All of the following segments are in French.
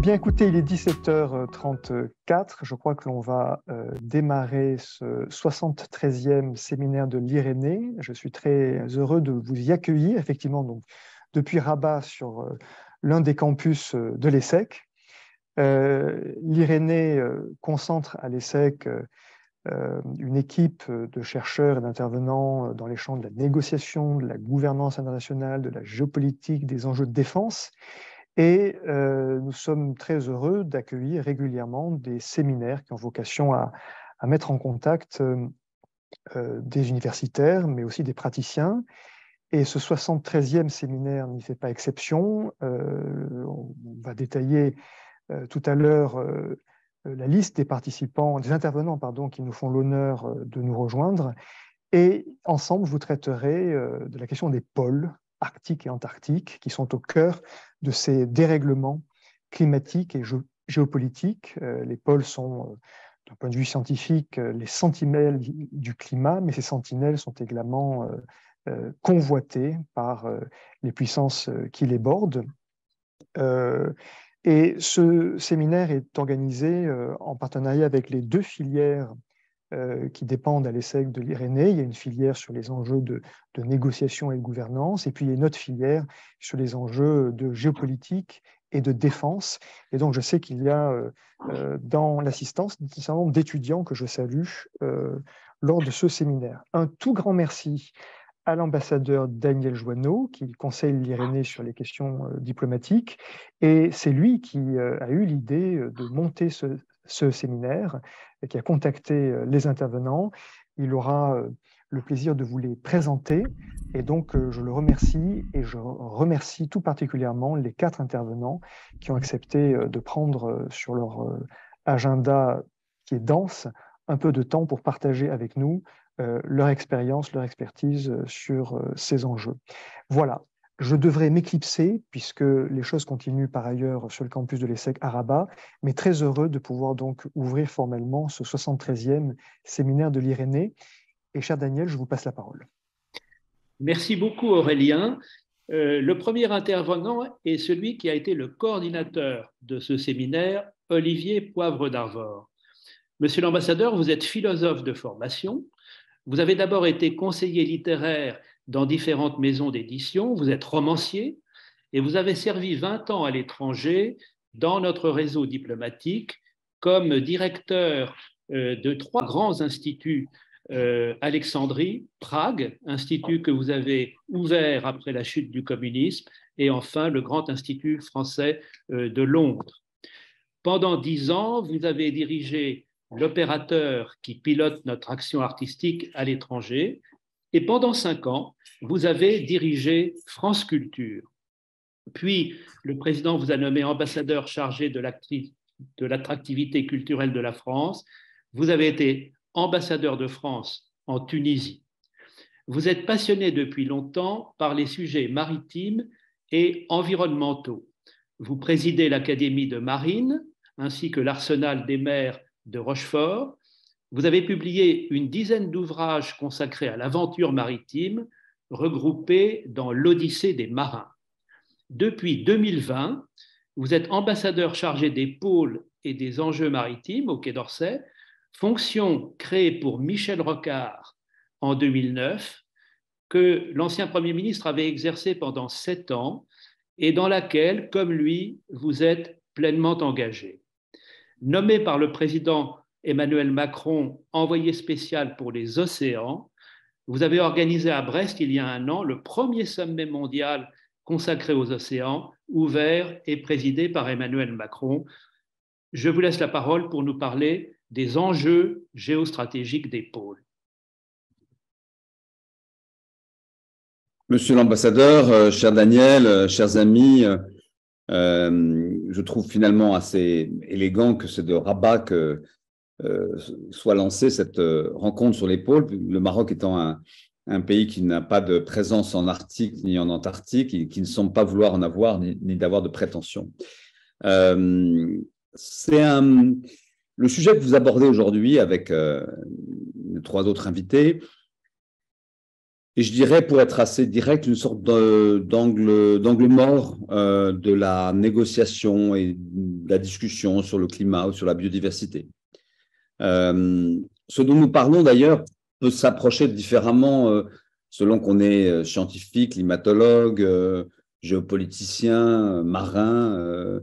bien, écoutez, il est 17h34. Je crois que l'on va démarrer ce 73e séminaire de l'Irénée. Je suis très heureux de vous y accueillir, effectivement, donc, depuis Rabat sur l'un des campus de l'ESSEC. L'Irénée concentre à l'ESSEC une équipe de chercheurs et d'intervenants dans les champs de la négociation, de la gouvernance internationale, de la géopolitique, des enjeux de défense. Et nous sommes très heureux d'accueillir régulièrement des séminaires qui ont vocation à mettre en contact des universitaires, mais aussi des praticiens. Et ce 73e séminaire n'y fait pas exception. On va détailler tout à l'heure la liste des participants, des intervenants, pardon, qui nous font l'honneur de nous rejoindre. Et ensemble, je vous traiterai de la question des pôles arctiques et antarctiques, qui sont au cœur de ces dérèglements climatiques et géopolitiques. Les pôles sont, d'un point de vue scientifique, les sentinelles du climat, mais ces sentinelles sont également convoitées par les puissances qui les bordent. Et ce séminaire est organisé en partenariat avec les deux filières qui dépendent à l'ESSEC de l'Irénée. Il y a une filière sur les enjeux de négociation et de gouvernance, et puis il y a une autre filière sur les enjeux de géopolitique et de défense. Et donc, je sais qu'il y a dans l'assistance un certain nombre d'étudiants que je salue lors de ce séminaire. Un tout grand merci à l'ambassadeur Daniel Joanneau, qui conseille l'Irénée sur les questions diplomatiques. Et c'est lui qui a eu l'idée de monter ce séminaire, qui a contacté les intervenants. Il aura le plaisir de vous les présenter. Et donc, je le remercie et je remercie tout particulièrement les 4 intervenants qui ont accepté de prendre sur leur agenda qui est dense un peu de temps pour partager avec nous leur expérience, leur expertise sur ces enjeux. Voilà, je devrais m'éclipser puisque les choses continuent par ailleurs sur le campus de l'ESSEC à Rabat, mais très heureux de pouvoir donc ouvrir formellement ce 73e séminaire de l'Irénée. Et cher Daniel, je vous passe la parole. Merci beaucoup Aurélien. Le premier intervenant est celui qui a été le coordinateur de ce séminaire, Olivier Poivre d'Arvor. Monsieur l'ambassadeur, vous êtes philosophe de formation. Vous avez d'abord été conseiller littéraire dans différentes maisons d'édition, vous êtes romancier et vous avez servi 20 ans à l'étranger dans notre réseau diplomatique comme directeur de 3 grands instituts, Alexandrie, Prague, institut que vous avez ouvert après la chute du communisme, et enfin le Grand Institut français de Londres. Pendant 10 ans, vous avez dirigé l'opérateur qui pilote notre action artistique à l'étranger. Et pendant 5 ans, vous avez dirigé France Culture. Puis, le président vous a nommé ambassadeur chargé de l'attractivité culturelle de la France. Vous avez été ambassadeur de France en Tunisie. Vous êtes passionné depuis longtemps par les sujets maritimes et environnementaux. Vous présidez l'Académie de marine ainsi que l'Arsenal des mers de Rochefort. Vous avez publié une dizaine d'ouvrages consacrés à l'aventure maritime, regroupés dans l'Odyssée des marins. Depuis 2020, vous êtes ambassadeur chargé des pôles et des enjeux maritimes au Quai d'Orsay, fonction créée pour Michel Rocard en 2009, que l'ancien Premier ministre avait exercée pendant 7 ans et dans laquelle, comme lui, vous êtes pleinement engagé. Nommé par le président Emmanuel Macron envoyé spécial pour les océans, vous avez organisé à Brest il y a 1 an le premier sommet mondial consacré aux océans, ouvert et présidé par Emmanuel Macron. Je vous laisse la parole pour nous parler des enjeux géostratégiques des pôles. Monsieur l'ambassadeur, cher Daniel, chers amis, je trouve finalement assez élégant que c'est de Rabat que soit lancée cette rencontre sur les pôles, le Maroc étant un pays qui n'a pas de présence en Arctique ni en Antarctique, et qui ne semble pas vouloir en avoir ni d'avoir de prétention. C'est le sujet que vous abordez aujourd'hui avec 3 autres invités et je dirais, pour être assez direct, une sorte d'angle mort de la négociation et de la discussion sur le climat ou sur la biodiversité. Ce dont nous parlons d'ailleurs peut s'approcher différemment selon qu'on est scientifique, climatologue, géopoliticien, marin.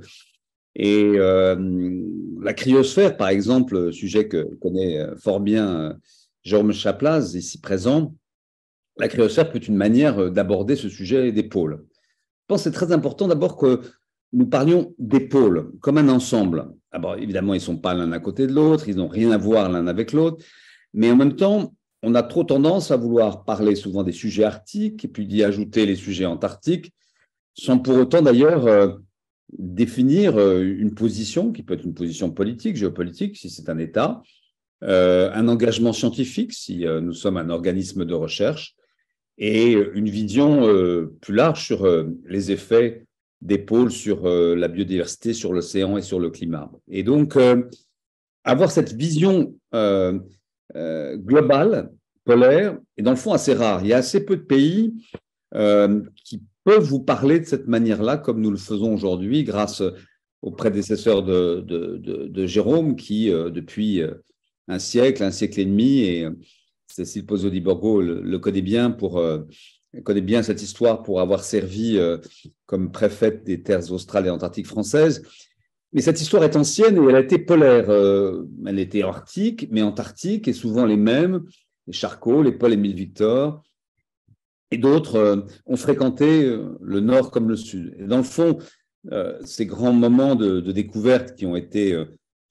La cryosphère, par exemple, sujet que connaît fort bien Jérôme Chaplaz, ici présent, la cryosphère peut être une manière d'aborder ce sujet des pôles. Je pense que c'est très important d'abord que nous parlions des pôles comme un ensemble. Alors, évidemment, ils ne sont pas l'un à côté de l'autre, ils n'ont rien à voir l'un avec l'autre, mais en même temps, on a trop tendance à vouloir parler souvent des sujets arctiques et puis d'y ajouter les sujets antarctiques, sans pour autant d'ailleurs définir une position qui peut être une position politique, géopolitique, si c'est un État, un engagement scientifique, si nous sommes un organisme de recherche, et une vision plus large sur les effets des pôles sur la biodiversité, sur l'océan et sur le climat. Et donc, avoir cette vision globale, polaire, est dans le fond assez rare. Il y a assez peu de pays qui peuvent vous parler de cette manière-là, comme nous le faisons aujourd'hui, grâce aux prédécesseurs de Jérôme, qui, depuis un siècle et demi, et Cécile Pozzoli-Borgo le connaît bien cette histoire pour avoir servi comme préfète des terres australes et antarctiques françaises. Mais cette histoire est ancienne et elle a été polaire. Elle était arctique, mais antarctique, et souvent les mêmes, les Charcot, les Paul-Émile Victor, et d'autres ont fréquenté le nord comme le sud. Et dans le fond, ces grands moments de découverte qui ont été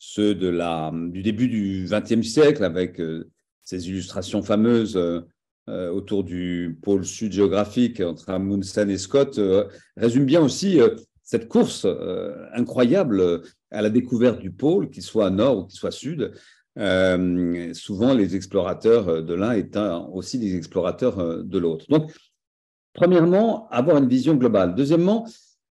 ceux du début du XXe siècle, avec ces illustrations fameuses autour du pôle sud géographique entre Amundsen et Scott, résument bien aussi cette course incroyable à la découverte du pôle, qu'il soit nord ou qu'il soit sud, souvent les explorateurs de l'un étant aussi des explorateurs de l'autre. Donc, premièrement, avoir une vision globale. Deuxièmement,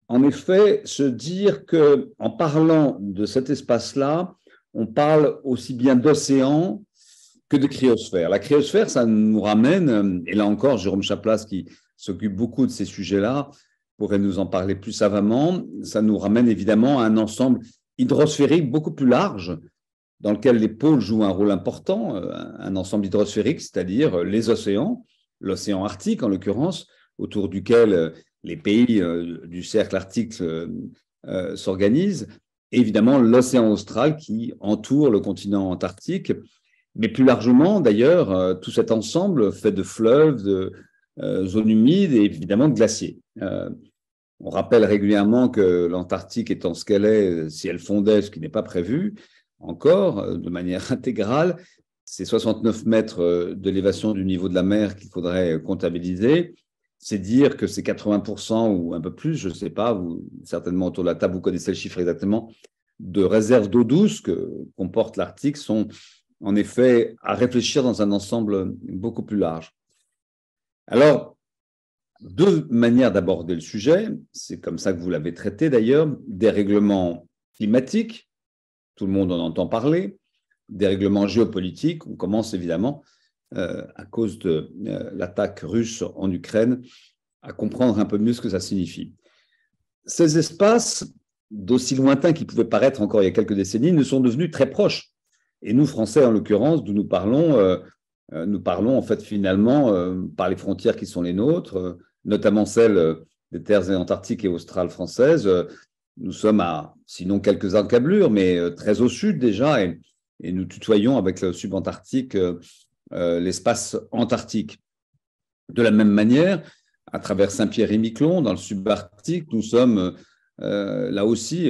en effet, se dire qu'en parlant de cet espace-là, on parle aussi bien d'océan que de cryosphère. La cryosphère, ça nous ramène, et là encore, Jérôme Chaplaz, qui s'occupe beaucoup de ces sujets-là, pourrait nous en parler plus savamment, ça nous ramène évidemment à un ensemble hydrosphérique beaucoup plus large, dans lequel les pôles jouent un rôle important, un ensemble hydrosphérique, c'est-à-dire les océans, l'océan Arctique en l'occurrence, autour duquel les pays du cercle arctique s'organisent, et évidemment l'océan austral qui entoure le continent antarctique, mais plus largement d'ailleurs, tout cet ensemble fait de fleuves, de zones humides et évidemment de glaciers. On rappelle régulièrement que l'Antarctique étant ce qu'elle est, si elle fondait, ce qui n'est pas prévu encore de manière intégrale, c'est 69 mètres d'élévation du niveau de la mer qu'il faudrait comptabiliser. C'est dire que c'est 80% ou un peu plus, je ne sais pas, vous, certainement autour de la table, vous connaissez le chiffre exactement, de réserves d'eau douce que comporte l'Arctique sont en effet à réfléchir dans un ensemble beaucoup plus large. Alors, deux manières d'aborder le sujet, c'est comme ça que vous l'avez traité d'ailleurs, des règlements climatiques, tout le monde en entend parler, des règlements géopolitiques, on commence évidemment, à cause de l'attaque russe en Ukraine, à comprendre un peu mieux ce que ça signifie. Ces espaces, d'aussi lointains qu'ils pouvaient paraître encore il y a quelques décennies, nous sont devenus très proches. Et nous, Français en l'occurrence, d'où nous parlons en fait finalement par les frontières qui sont les nôtres, notamment celles des terres antarctiques et australes françaises. Nous sommes à, sinon quelques encablures, mais très au sud déjà, et nous tutoyons avec le subantarctique l'espace antarctique. De la même manière, à travers Saint-Pierre-et-Miquelon, dans le subarctique, nous sommes là aussi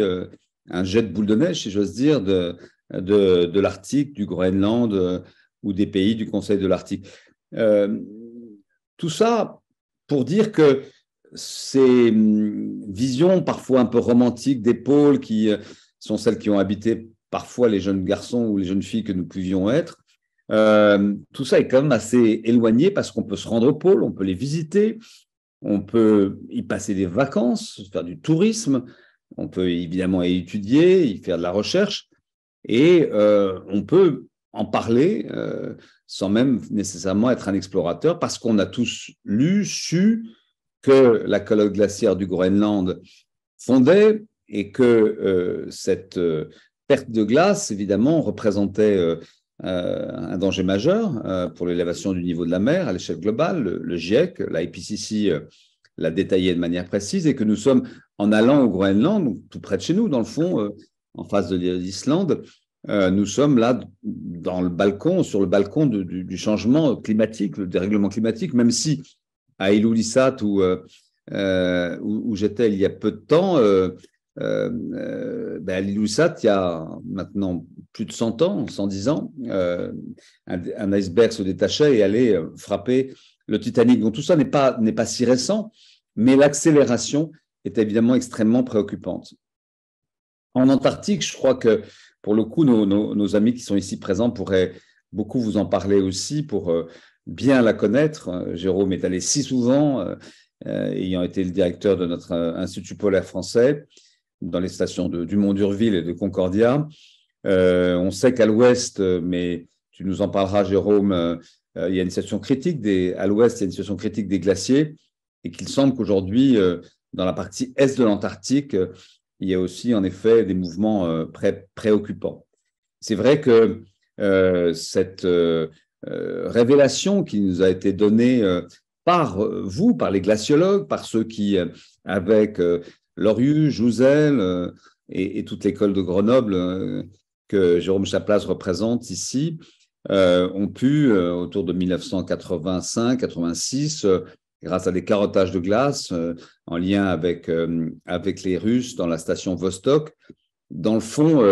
un jet de boule de neige, si j'ose dire, de l'Arctique, du Groenland ou des pays du Conseil de l'Arctique. Tout ça pour dire que ces visions parfois un peu romantiques des pôles qui sont celles qui ont habité parfois les jeunes garçons ou les jeunes filles que nous pouvions être, tout ça est quand même assez éloigné parce qu'on peut se rendre aux pôles, on peut les visiter, on peut y passer des vacances, faire du tourisme, on peut évidemment y étudier, y faire de la recherche, et on peut en parler sans même nécessairement être un explorateur, parce qu'on a tous lu, su que la calotte glaciaire du Groenland fondait et que cette perte de glace, évidemment, représentait un danger majeur pour l'élévation du niveau de la mer à l'échelle globale. Le GIEC, la IPCC, l'a détaillé de manière précise, et que nous sommes, en allant au Groenland, donc tout près de chez nous, dans le fond, en face de l'Islande, nous sommes là dans le balcon, sur le balcon du changement climatique, le dérèglement climatique, même si à Ilulissat, où j'étais il y a peu de temps, à Ilulissat, il y a maintenant plus de 100 ans, 110 ans, un iceberg se détachait et allait frapper le Titanic. Donc tout ça n'est pas si récent, mais l'accélération est évidemment extrêmement préoccupante. En Antarctique, je crois que pour le coup, nos amis qui sont ici présents pourraient beaucoup vous en parler aussi pour bien la connaître. Jérôme est allé si souvent, ayant été le directeur de notre Institut polaire français, dans les stations du Mont d'Urville et de Concordia. On sait qu'à l'ouest, mais tu nous en parleras, Jérôme, il y a une situation critique à l'ouest, il y a une situation critique des glaciers, et qu'il semble qu'aujourd'hui, dans la partie est de l'Antarctique, il y a aussi en effet des mouvements préoccupants. C'est vrai que cette révélation qui nous a été donnée par vous, par les glaciologues, par ceux qui, avec Lorius, Jouzel et toute l'école de Grenoble que Jérôme Chaplas représente ici, ont pu, autour de 1985-86, grâce à des carottages de glace en lien avec les Russes dans la station Vostok, dans le fond,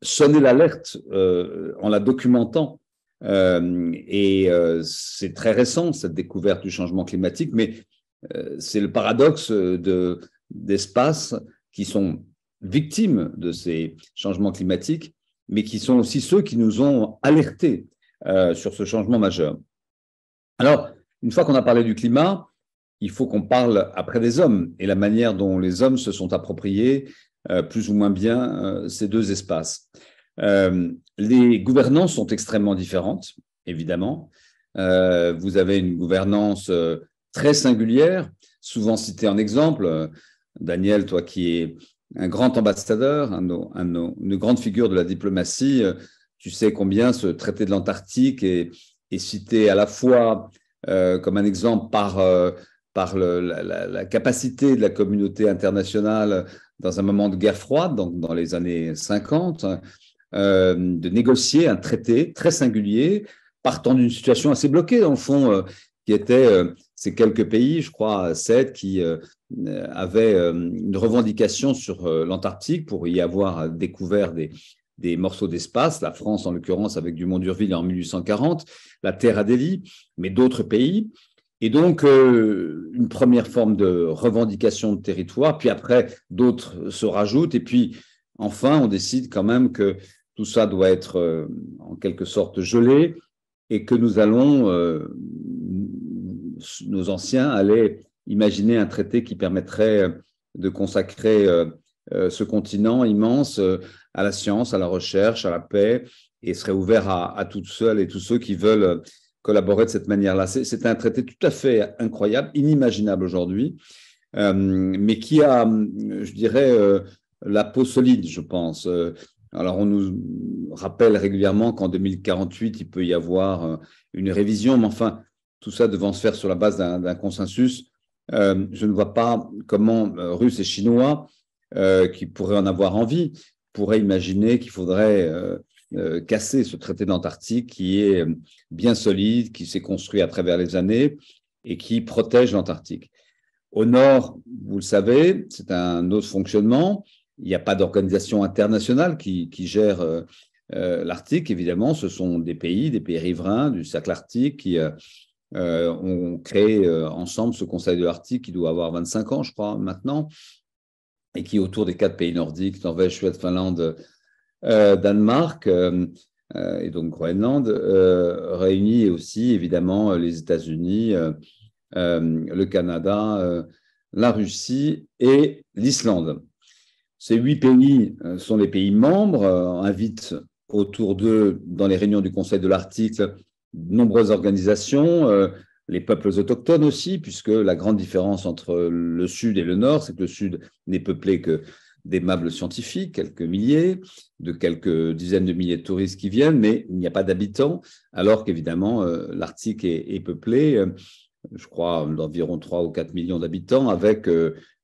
sonner l'alerte en la documentant. C'est très récent, cette découverte du changement climatique, mais c'est le paradoxe d'espaces qui sont victimes de ces changements climatiques, mais qui sont aussi ceux qui nous ont alertés sur ce changement majeur. Alors, une fois qu'on a parlé du climat, il faut qu'on parle après des hommes et la manière dont les hommes se sont appropriés plus ou moins bien ces deux espaces. Les gouvernances sont extrêmement différentes, évidemment. Vous avez une gouvernance très singulière, souvent citée en exemple. Daniel, toi qui es un grand ambassadeur, une grande figure de la diplomatie, tu sais combien ce traité de l'Antarctique est cité à la fois comme un exemple par la capacité de la communauté internationale dans un moment de guerre froide, donc dans les années 50, de négocier un traité très singulier, partant d'une situation assez bloquée, dans le fond, qui était ces quelques pays, je crois, 7, qui avaient une revendication sur l'Antarctique pour y avoir découvert des morceaux d'espace, la France en l'occurrence avec du Mont d'Urville en 1840, la Terre Adélie, mais d'autres pays. Et donc, une première forme de revendication de territoire, puis après, d'autres se rajoutent, et puis enfin, on décide quand même que tout ça doit être en quelque sorte gelé, et que nous allons, nos anciens allaient imaginer un traité qui permettrait de consacrer ce continent immense à la science, à la recherche, à la paix, et serait ouvert à toutes celles et tous ceux qui veulent collaborer de cette manière-là. C'est un traité tout à fait incroyable, inimaginable aujourd'hui, mais qui a, je dirais, la peau solide, je pense. Alors, on nous rappelle régulièrement qu'en 2048, il peut y avoir une révision, mais enfin, tout ça devant se faire sur la base d'un consensus. Je ne vois pas comment Russes et Chinois, qui pourraient en avoir envie, pourraient imaginer qu'il faudrait casser ce traité d'Antarctique qui est bien solide, qui s'est construit à travers les années et qui protège l'Antarctique. Au nord, vous le savez, c'est un autre fonctionnement. Il n'y a pas d'organisation internationale qui gère l'Arctique, évidemment. Ce sont des pays riverains du cercle arctique qui ont créé ensemble ce Conseil de l'Arctique qui doit avoir 25 ans, je crois, maintenant, et qui est autour des 4 pays nordiques, Norvège, Suède, Finlande, Danemark et donc Groenland, réunit aussi évidemment les États-Unis, le Canada, la Russie et l'Islande. Ces 8 pays sont des pays membres, invitent autour d'eux, dans les réunions du Conseil de l'Arctique, de nombreuses organisations, les peuples autochtones aussi, puisque la grande différence entre le Sud et le Nord, c'est que le Sud n'est peuplé que d'aimables scientifiques, quelques milliers, de quelques dizaines de milliers de touristes qui viennent, mais il n'y a pas d'habitants, alors qu'évidemment, l'Arctique est peuplé, je crois, d'environ 3 ou 4 millions d'habitants, avec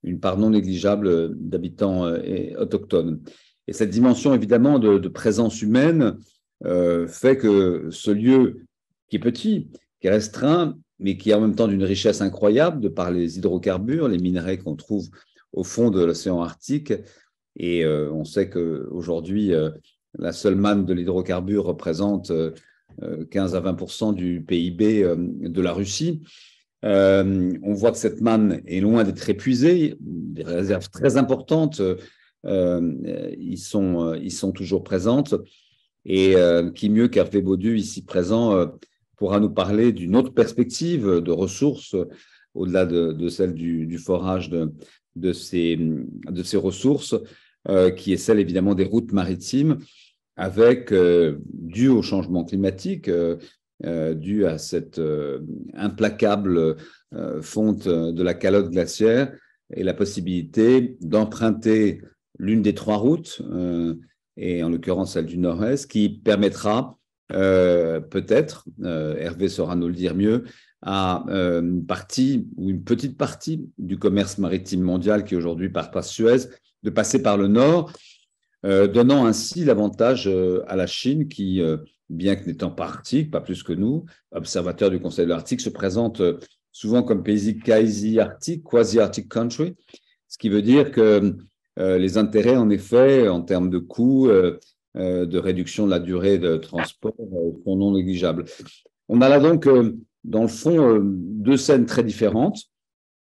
une part non négligeable d'habitants autochtones. Et cette dimension, évidemment, de présence humaine fait que ce lieu qui est petit, qui est restreint, mais qui est en même temps d'une richesse incroyable de par les hydrocarbures, les minerais qu'on trouve au fond de l'océan Arctique. Et on sait qu'aujourd'hui, la seule manne de l'hydrocarbure représente 15 à 20% du PIB de la Russie. On voit que cette manne est loin d'être épuisée, des réserves très importantes y sont toujours présentes. Et qui mieux qu'Hervé Baudu, ici présent, pourra nous parler d'une autre perspective de ressources, au-delà de celle du forage de ces ressources, qui est celle évidemment des routes maritimes, avec, dû au changement climatique, dû à cette implacable fonte de la calotte glaciaire, et la possibilité d'emprunter l'une des 3 routes, et en l'occurrence celle du Nord-Est, qui permettra peut-être, Hervé saura nous le dire mieux, à une partie ou une petite partie du commerce maritime mondial qui aujourd'hui part par Suez, de passer par le Nord, donnant ainsi l'avantage à la Chine qui, bien que n'étant pas arctique, pas plus que nous, observateur du Conseil de l'Arctique, se présente souvent comme pays quasi-arctique, quasi-arctic country, ce qui veut dire que les intérêts, en effet, en termes de coûts, de réduction de la durée de transport, sont non négligeables. On a là donc, dans le fond, 2 scènes très différentes.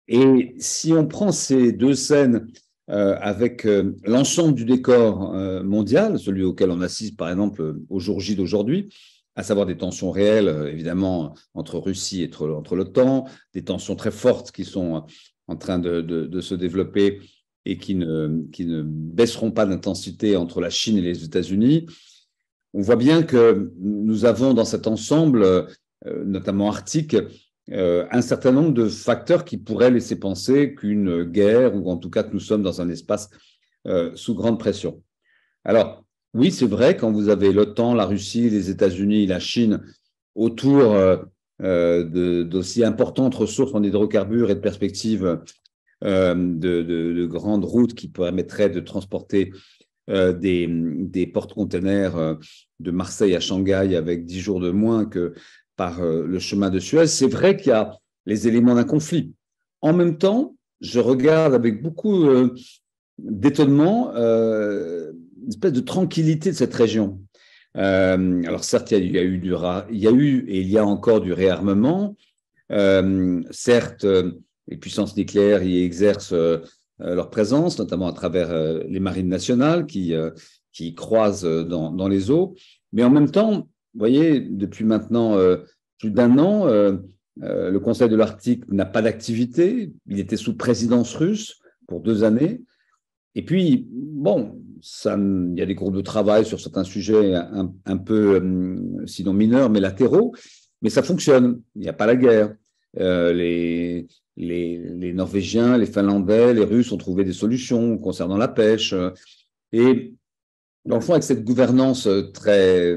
Et si on prend ces 2 scènes avec l'ensemble du décor mondial, celui auquel on assiste, par exemple, au jour J d'aujourd'hui, à savoir des tensions réelles, évidemment, entre Russie et entre l'OTAN, des tensions très fortes qui sont en train de se développer et qui ne baisseront pas d'intensité entre la Chine et les États-Unis. On voit bien que nous avons dans cet ensemble, notamment arctique, un certain nombre de facteurs qui pourraient laisser penser qu'une guerre, ou en tout cas que nous sommes dans un espace sous grande pression. Alors, oui, c'est vrai, quand vous avez l'OTAN, la Russie, les États-Unis, la Chine autour d'aussi importantes ressources en hydrocarbures et de perspectives de grandes routes qui permettraient de transporter des porte-containers de Marseille à Shanghai avec 10 jours de moins que par le chemin de Suez, c'est vrai qu'il y a les éléments d'un conflit. En même temps, je regarde avec beaucoup d'étonnement une espèce de tranquillité de cette région. Alors certes, il y a eu et il y a encore du réarmement. Certes, les puissances nucléaires y exercent leur présence, notamment à travers les marines nationales qui croisent dans les eaux. Mais en même temps, vous voyez, depuis maintenant plus d'1 an, le Conseil de l'Arctique n'a pas d'activité. Il était sous présidence russe pour 2 années. Et puis, bon, il y a des groupes de travail sur certains sujets un peu, sinon mineurs, mais latéraux. Mais ça fonctionne. Il n'y a pas la guerre. Les Norvégiens, les Finlandais, les Russes ont trouvé des solutions concernant la pêche. Et dans le fond, avec cette gouvernance très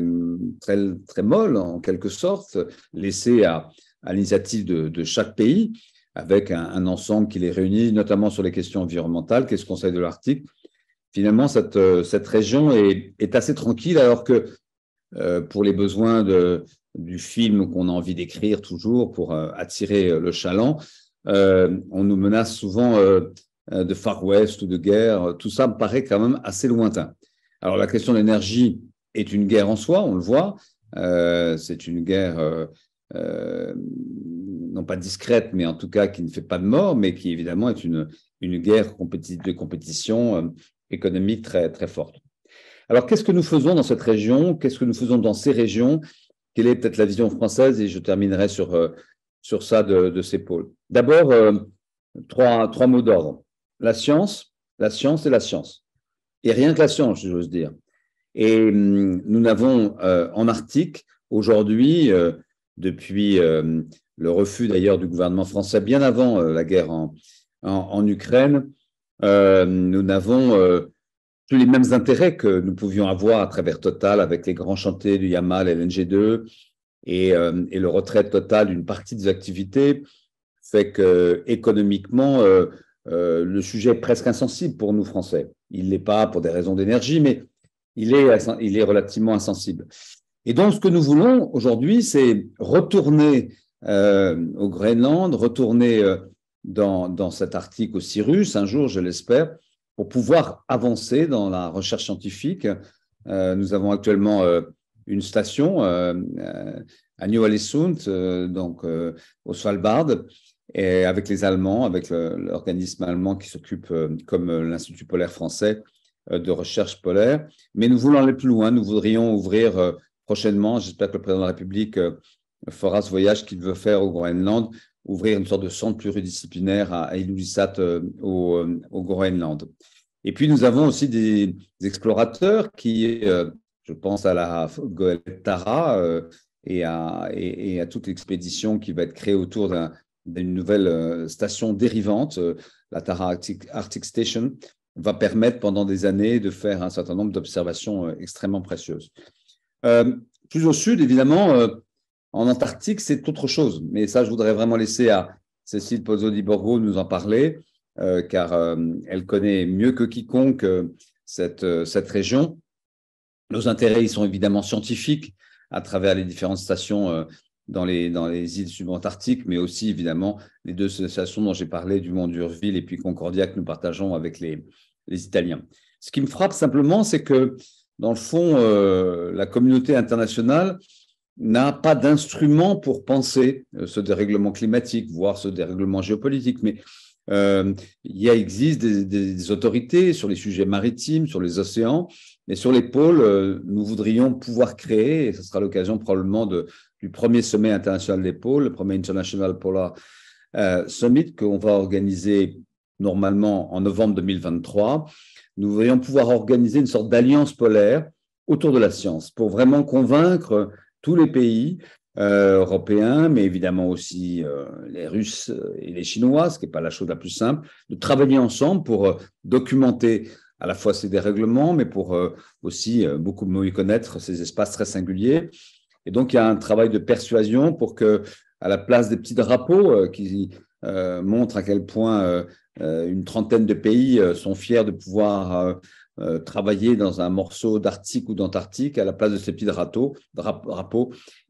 molle, en quelque sorte, laissée à l'initiative de chaque pays, avec un ensemble qui les réunit, notamment sur les questions environnementales, qu'est ce Conseil de l'Arctique, finalement, cette région est assez tranquille, alors que pour les besoins du film qu'on a envie d'écrire toujours pour attirer le chaland, on nous menace souvent de Far West ou de guerre. Tout ça me paraît quand même assez lointain. Alors, la question de l'énergie est une guerre en soi, on le voit. C'est une guerre, non pas discrète, mais en tout cas qui ne fait pas de mort, mais qui évidemment est une guerre de compétition économique très, très forte. Alors, qu'est-ce que nous faisons dans cette région? Qu'est-ce que nous faisons dans ces régions? Quelle est peut-être la vision française? Et je terminerai sur ça de ces pôles. D'abord, trois mots d'ordre. La science et la science. Et rien que la science, j'ose dire. Et nous n'avons en Arctique, aujourd'hui, depuis le refus d'ailleurs du gouvernement français, bien avant la guerre en Ukraine, nous n'avons plus les mêmes intérêts que nous pouvions avoir à travers Total avec les grands chantiers du Yamal, LNG2 et le retrait total d'une partie des activités fait que économiquement, le sujet est presque insensible pour nous Français. Il ne l'est pas pour des raisons d'énergie, mais il est relativement insensible. Et donc, ce que nous voulons aujourd'hui, c'est retourner au Groenland, retourner dans cet Arctique aussi russe, un jour, je l'espère, pour pouvoir avancer dans la recherche scientifique. Nous avons actuellement une station à New-Ålesund, donc au Svalbard, et avec les Allemands, avec l'organisme allemand qui s'occupe, comme l'Institut polaire français, de recherche polaire. Mais nous voulons aller plus loin. Nous voudrions ouvrir prochainement, j'espère que le président de la République fera ce voyage qu'il veut faire au Groenland, ouvrir une sorte de centre pluridisciplinaire à Ilulissat au Groenland. Et puis, nous avons aussi des explorateurs qui, je pense à la goélette Tara et à toute l'expédition qui va être créée autour d'une nouvelle station dérivante, la Tara Arctic Station, va permettre pendant des années de faire un certain nombre d'observations extrêmement précieuses. Plus au sud, évidemment, en Antarctique, c'est autre chose. Mais ça, je voudrais vraiment laisser à Cécile Pozzo-di-Borgo nous en parler, car elle connaît mieux que quiconque cette région. Nos intérêts, ils sont évidemment scientifiques à travers les différentes stations dans les îles subantarctiques, mais aussi, évidemment, les deux stations dont j'ai parlé, du Mont d'Urville et puis Concordia, que nous partageons avec les Italiens. Ce qui me frappe simplement, c'est que, dans le fond, la communauté internationale n'a pas d'instrument pour penser ce dérèglement climatique, voire ce dérèglement géopolitique. Mais il existe des autorités sur les sujets maritimes, sur les océans, mais sur les pôles, nous voudrions pouvoir créer, et ce sera l'occasion probablement du premier sommet international des pôles, le premier International Polar Summit qu'on va organiser normalement en novembre 2023. Nous voudrions pouvoir organiser une sorte d'alliance polaire autour de la science pour vraiment convaincre tous les pays européens, mais évidemment aussi les Russes et les Chinois, ce qui n'est pas la chose la plus simple, de travailler ensemble pour documenter à la fois ces dérèglements, mais pour aussi beaucoup mieux connaître ces espaces très singuliers. Et donc, il y a un travail de persuasion pour que, à la place des petits drapeaux qui montrent à quel point une trentaine de pays sont fiers de pouvoir travailler dans un morceau d'Arctique ou d'Antarctique, à la place de ces petits drapeaux,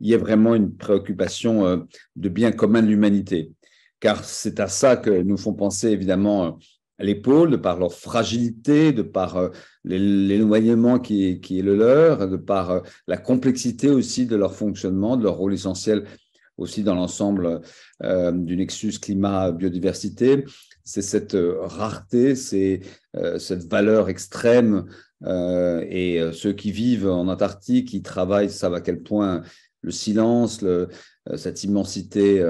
il y a vraiment une préoccupation de bien commun de l'humanité. Car c'est à ça que nous font penser, évidemment, les pôles, de par leur fragilité, de par l'éloignement qui est le leur, de par la complexité aussi de leur fonctionnement, de leur rôle essentiel aussi dans l'ensemble du nexus climat-biodiversité. C'est cette rareté, c'est cette valeur extrême et ceux qui vivent en Antarctique, qui travaillent, savent à quel point le silence, cette immensité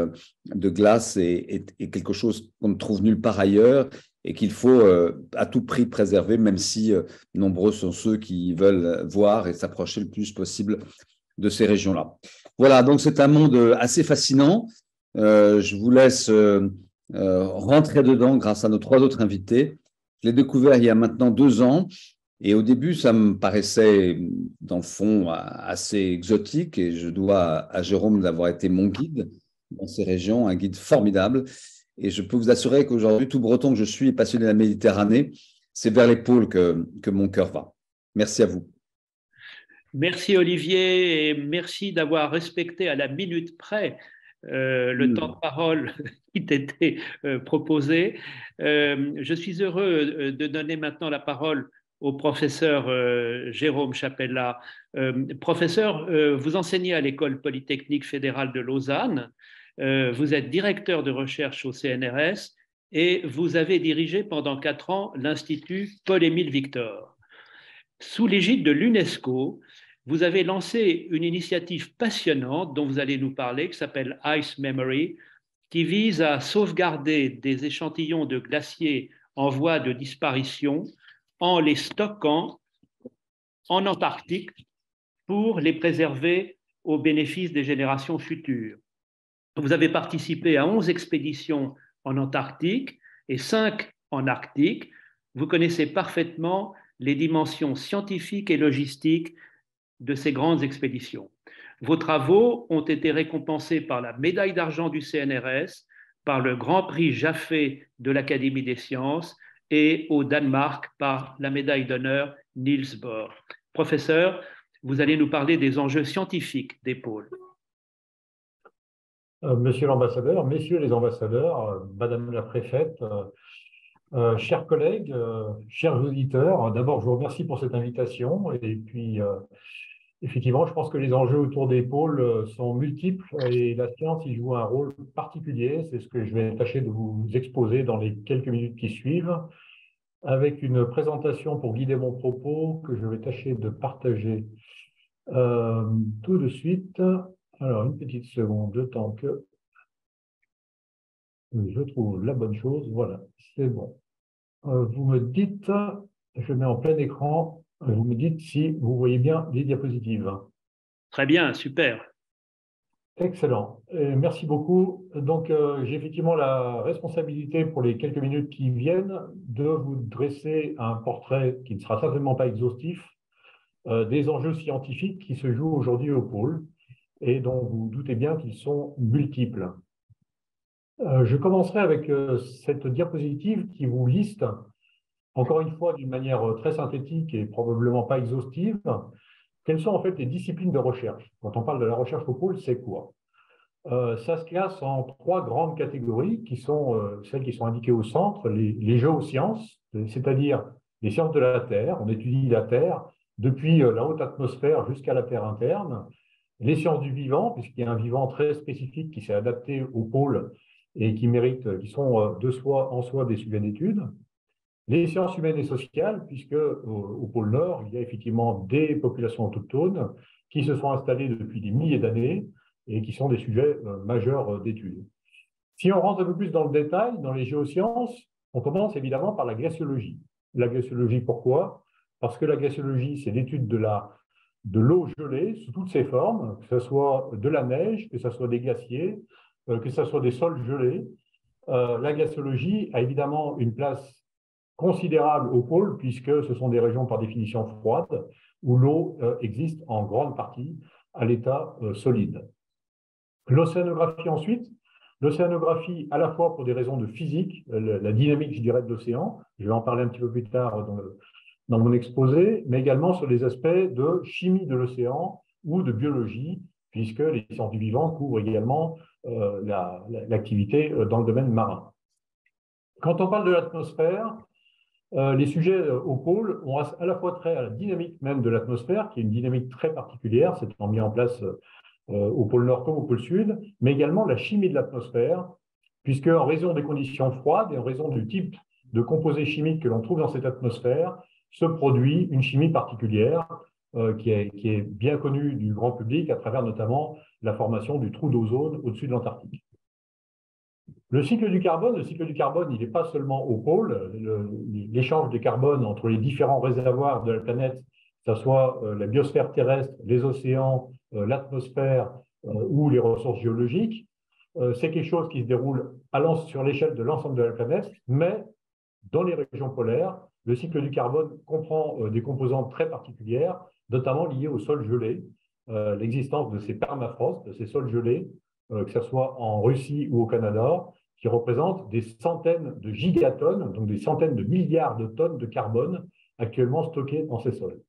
de glace est quelque chose qu'on ne trouve nulle part ailleurs et qu'il faut à tout prix préserver, même si nombreux sont ceux qui veulent voir et s'approcher le plus possible de ces régions-là. Voilà, donc c'est un monde assez fascinant. Je vous laisse rentrer dedans grâce à nos trois autres invités. Je l'ai découvert il y a maintenant 2 ans et au début, ça me paraissait dans le fond assez exotique et je dois à Jérôme d'avoir été mon guide dans ces régions, un guide formidable. Et je peux vous assurer qu'aujourd'hui, tout breton que je suis et passionné de la Méditerranée, c'est vers les pôles que mon cœur va. Merci à vous. Merci Olivier et merci d'avoir respecté à la minute près le temps de parole qui t'était proposé. Je suis heureux de donner maintenant la parole au professeur Jérôme Chapella. Professeur, vous enseignez à l'École polytechnique fédérale de Lausanne, vous êtes directeur de recherche au CNRS et vous avez dirigé pendant 4 ans l'Institut Paul-Émile Victor. Sous l'égide de l'UNESCO, vous avez lancé une initiative passionnante dont vous allez nous parler, qui s'appelle Ice Memory, qui vise à sauvegarder des échantillons de glaciers en voie de disparition en les stockant en Antarctique pour les préserver au bénéfice des générations futures. Vous avez participé à 11 expéditions en Antarctique et 5 en Arctique. Vous connaissez parfaitement les dimensions scientifiques et logistiques de ces grandes expéditions. Vos travaux ont été récompensés par la médaille d'argent du CNRS, par le Grand Prix Jaffé de l'Académie des sciences et au Danemark par la médaille d'honneur Niels Bohr. Professeur, vous allez nous parler des enjeux scientifiques des pôles. Monsieur l'ambassadeur, messieurs les ambassadeurs, madame la préfète, chers collègues, chers auditeurs, d'abord je vous remercie pour cette invitation et puis effectivement je pense que les enjeux autour des pôles sont multiples et la science y joue un rôle particulier. C'est ce que je vais tâcher de vous exposer dans les quelques minutes qui suivent avec une présentation pour guider mon propos que je vais tâcher de partager tout de suite. Alors, une petite seconde, le temps que je trouve la bonne chose. Voilà, c'est bon. Vous me dites, je mets en plein écran, vous me dites si vous voyez bien les diapositives. Très bien, super. Excellent. Merci beaucoup. Donc, j'ai effectivement la responsabilité pour les quelques minutes qui viennent de vous dresser un portrait qui ne sera certainement pas exhaustif des enjeux scientifiques qui se jouent aujourd'hui au pôle et dont vous doutez bien qu'ils sont multiples. Je commencerai avec cette diapositive qui vous liste, encore une fois d'une manière très synthétique et probablement pas exhaustive, quelles sont en fait les disciplines de recherche. Quand on parle de la recherche au pôle, c'est quoi? Ça se classe en 3 grandes catégories qui sont celles qui sont indiquées au centre, les géosciences, c'est-à-dire les sciences de la Terre. On étudie la Terre depuis la haute atmosphère jusqu'à la Terre interne. Les sciences du vivant, puisqu'il y a un vivant très spécifique qui s'est adapté au pôle et qui sont de soi en soi des sujets d'étude. Les sciences humaines et sociales, puisque au pôle Nord, il y a effectivement des populations autochtones qui se sont installées depuis des milliers d'années et qui sont des sujets majeurs d'étude. Si on rentre un peu plus dans le détail, dans les géosciences, on commence évidemment par la glaciologie. La glaciologie, pourquoi? Parce que la glaciologie, c'est l'étude de l'eau gelée sous toutes ses formes, que ce soit de la neige, que ce soit des glaciers, que ce soit des sols gelés. La glaciologie a évidemment une place considérable au pôle, puisque ce sont des régions par définition froides, où l'eau existe en grande partie à l'état solide. L'océanographie ensuite. L'océanographie, à la fois pour des raisons de physique, la dynamique, je dirais, de l'océan, je vais en parler un petit peu plus tard dans mon exposé, mais également sur les aspects de chimie de l'océan ou de biologie, puisque les sciences du vivant couvrent également l'activité dans le domaine marin. Quand on parle de l'atmosphère, les sujets au pôle ont à la fois trait à la dynamique même de l'atmosphère, qui est une dynamique très particulière, c'est mis en place au pôle Nord comme au pôle Sud, mais également la chimie de l'atmosphère, puisque en raison des conditions froides et en raison du type de composés chimiques que l'on trouve dans cette atmosphère, se produit une chimie particulière qui est bien connue du grand public à travers notamment la formation du trou d'ozone au-dessus de l'Antarctique. Le cycle du carbone, il n'est pas seulement au pôle. L'échange de carbone entre les différents réservoirs de la planète, que ce soit la biosphère terrestre, les océans, l'atmosphère ou les ressources géologiques, c'est quelque chose qui se déroule sur l'échelle de l'ensemble de la planète, mais dans les régions polaires, le cycle du carbone comprend des composantes très particulières, notamment liées aux sols gelés, l'existence de ces permafrosts, de ces sols gelés, que ce soit en Russie ou au Canada, qui représentent des centaines de gigatonnes, donc des centaines de milliards de tonnes de carbone actuellement stockées dans ces sols.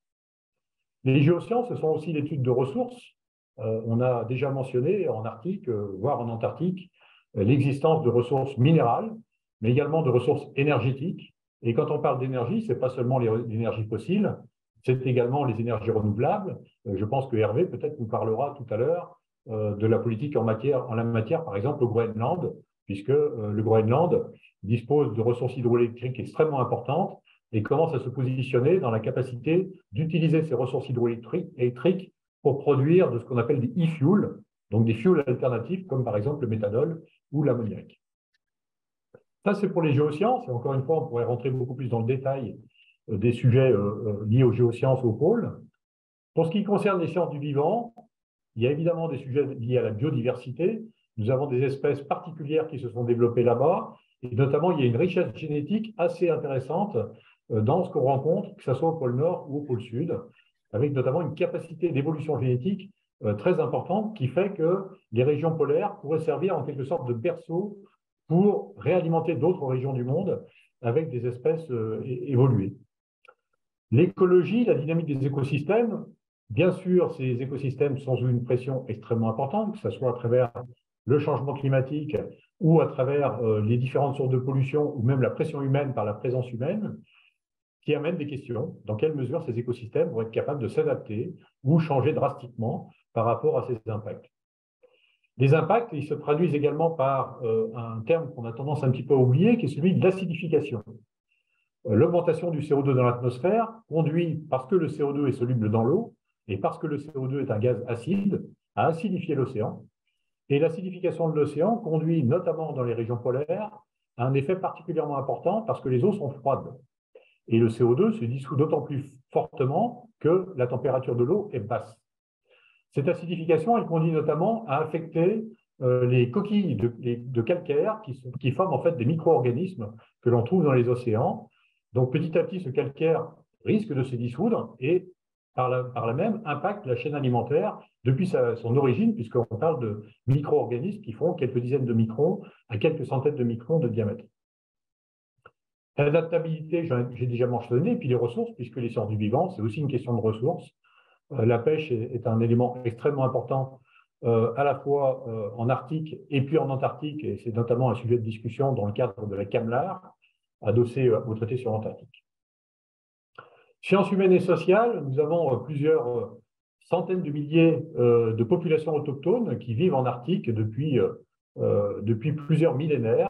Les géosciences, ce sont aussi l'étude de ressources. On a déjà mentionné en Arctique, voire en Antarctique, l'existence de ressources minérales, mais également de ressources énergétiques. Et quand on parle d'énergie, ce n'est pas seulement l'énergie fossile, c'est également les énergies renouvelables. Je pense que Hervé peut-être nous parlera tout à l'heure de la politique en la matière, par exemple au Groenland, puisque le Groenland dispose de ressources hydroélectriques extrêmement importantes et commence à se positionner dans la capacité d'utiliser ces ressources hydroélectriques pour produire de ce qu'on appelle des e-fuels, donc des fuels alternatifs comme par exemple le méthanol ou l'ammoniac. Ça, c'est pour les géosciences, et encore une fois, on pourrait rentrer beaucoup plus dans le détail des sujets liés aux géosciences au pôle. Pour ce qui concerne les sciences du vivant, il y a évidemment des sujets liés à la biodiversité. Nous avons des espèces particulières qui se sont développées là-bas, et notamment il y a une richesse génétique assez intéressante dans ce qu'on rencontre, que ce soit au pôle Nord ou au pôle Sud, avec notamment une capacité d'évolution génétique très importante qui fait que les régions polaires pourraient servir en quelque sorte de berceau pour réalimenter d'autres régions du monde avec des espèces évoluées. L'écologie, la dynamique des écosystèmes, bien sûr, ces écosystèmes sont sous une pression extrêmement importante, que ce soit à travers le changement climatique ou à travers les différentes sources de pollution ou même la pression humaine par la présence humaine, qui amènent des questions. Dans quelle mesure ces écosystèmes vont être capables de s'adapter ou changer drastiquement par rapport à ces impacts? Les impacts, ils se traduisent également par un terme qu'on a tendance un petit peu à oublier, qui est celui de l'acidification. L'augmentation du CO2 dans l'atmosphère conduit, parce que le CO2 est soluble dans l'eau et parce que le CO2 est un gaz acide, à acidifier l'océan. Et l'acidification de l'océan conduit, notamment dans les régions polaires, à un effet particulièrement important parce que les eaux sont froides. Et le CO2 se dissout d'autant plus fortement que la température de l'eau est basse. Cette acidification, elle conduit notamment à affecter les coquilles de calcaire qui forment en fait des micro-organismes que l'on trouve dans les océans. Donc petit à petit, ce calcaire risque de se dissoudre et par la même impacte la chaîne alimentaire depuis son origine, puisqu'on parle de micro-organismes qui font quelques dizaines de microns à quelques centaines de microns de diamètre. L'adaptabilité, j'ai déjà mentionné, et puis les ressources, puisque les sciences du vivant, c'est aussi une question de ressources. La pêche est un élément extrêmement important à la fois en Arctique et puis en Antarctique, et c'est notamment un sujet de discussion dans le cadre de la CAMLAR, adossée au traité sur l'Antarctique. Sciences humaines et sociales, nous avons plusieurs centaines de milliers de populations autochtones qui vivent en Arctique depuis plusieurs millénaires.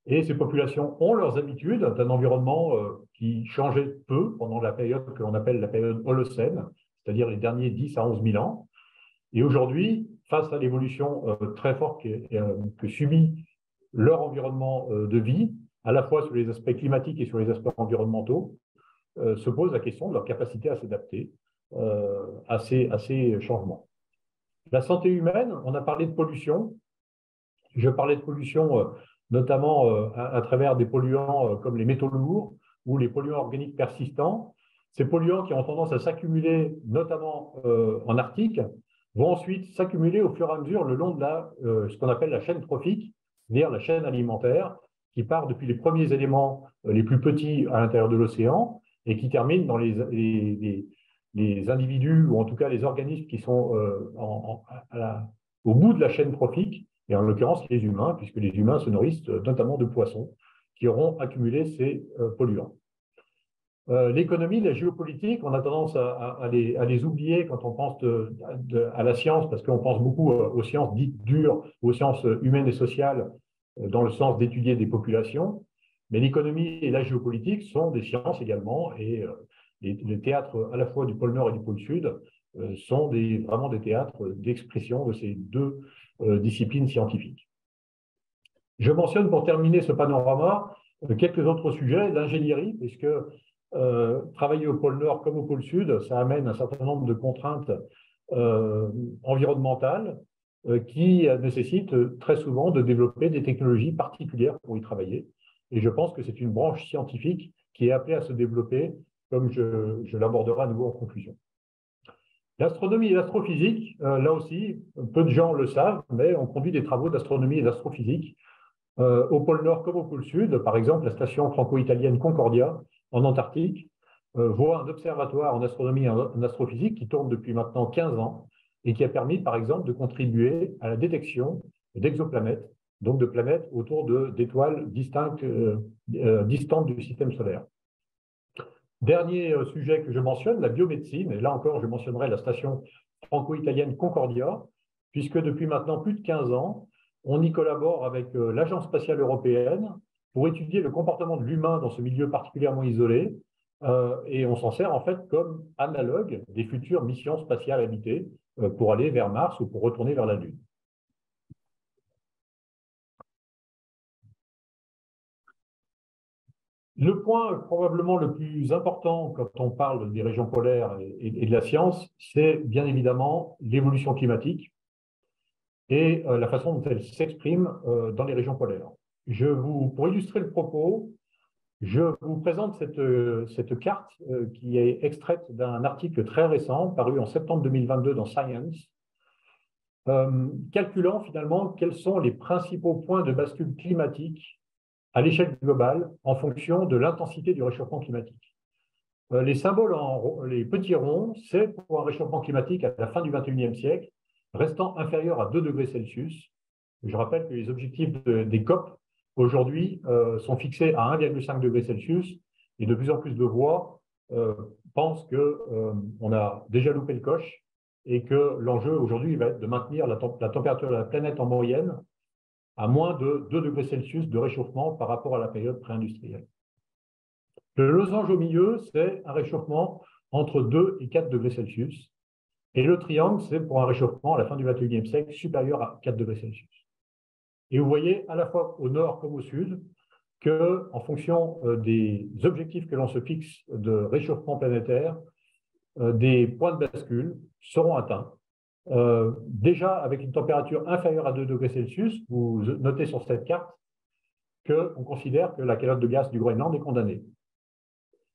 Et ces populations ont leurs habitudes d'un environnement qui changeait peu pendant la période que l'on appelle la période Holocène, c'est-à-dire les derniers 10 à 11 000 ans. Et aujourd'hui, face à l'évolution très forte que subit leur environnement de vie, à la fois sur les aspects climatiques et sur les aspects environnementaux, se pose la question de leur capacité à s'adapter à ces changements. La santé humaine, on a parlé de pollution. Je parlais de pollution notamment à travers des polluants comme les métaux lourds ou les polluants organiques persistants. Ces polluants qui ont tendance à s'accumuler, notamment en Arctique, vont ensuite s'accumuler au fur et à mesure le long de ce qu'on appelle la chaîne trophique, c'est-à-dire la chaîne alimentaire, qui part depuis les premiers éléments les plus petits à l'intérieur de l'océan et qui termine dans les individus, ou en tout cas les organismes qui sont au bout de la chaîne trophique, et en l'occurrence les humains, puisque les humains se nourrissent notamment de poissons qui auront accumulé ces polluants. L'économie, la géopolitique, on a tendance à les oublier quand on pense à la science, parce qu'on pense beaucoup aux sciences dites dures, aux sciences humaines et sociales, dans le sens d'étudier des populations. Mais l'économie et la géopolitique sont des sciences également, et les théâtres à la fois du pôle Nord et du pôle Sud sont vraiment des théâtres d'expression de ces deux disciplines scientifiques. Je mentionne pour terminer ce panorama quelques autres sujets, l'ingénierie, puisque travailler au pôle Nord comme au pôle Sud, ça amène un certain nombre de contraintes environnementales qui nécessitent très souvent de développer des technologies particulières pour y travailler. Et je pense que c'est une branche scientifique qui est appelée à se développer, comme je l'aborderai à nouveau en conclusion. L'astronomie et l'astrophysique, là aussi, peu de gens le savent, mais on conduit des travaux d'astronomie et d'astrophysique au pôle Nord comme au pôle Sud. Par exemple, la station franco-italienne Concordia, en Antarctique, voit un observatoire en astronomie et en astrophysique qui tourne depuis maintenant 15 ans et qui a permis, par exemple, de contribuer à la détection d'exoplanètes, donc de planètes autour d'étoiles distantes du système solaire. Dernier sujet que je mentionne, la biomédecine. Et là encore, je mentionnerai la station franco-italienne Concordia, puisque depuis maintenant plus de 15 ans, on y collabore avec l'Agence spatiale européenne pour étudier le comportement de l'humain dans ce milieu particulièrement isolé. Et on s'en sert en fait comme analogue des futures missions spatiales habitées pour aller vers Mars ou pour retourner vers la Lune. Le point probablement le plus important quand on parle des régions polaires et de la science, c'est bien évidemment l'évolution climatique et la façon dont elle s'exprime dans les régions polaires. Pour illustrer le propos, je vous présente cette carte qui est extraite d'un article très récent paru en septembre 2022 dans Science, calculant finalement quels sont les principaux points de bascule climatique à l'échelle globale en fonction de l'intensité du réchauffement climatique. Les symboles les petits ronds, c'est pour un réchauffement climatique à la fin du XXIe siècle, restant inférieur à 2 degrés Celsius. Je rappelle que les objectifs des COP aujourd'hui sont fixés à 1,5 degré Celsius et de plus en plus de voix pensent qu'on a déjà loupé le coche et que l'enjeu aujourd'hui va être de maintenir la température de la planète en moyenne à moins de 2 degrés Celsius de réchauffement par rapport à la période pré-industrielle. Le losange au milieu, c'est un réchauffement entre 2 et 4 degrés Celsius. Et le triangle, c'est pour un réchauffement à la fin du XXIe siècle supérieur à 4 degrés Celsius. Et vous voyez, à la fois au nord comme au sud, qu'en fonction des objectifs que l'on se fixe de réchauffement planétaire, des points de bascule seront atteints. Déjà, avec une température inférieure à 2 degrés Celsius, vous notez sur cette carte qu'on considère que la calotte de gaz du Groenland est condamnée.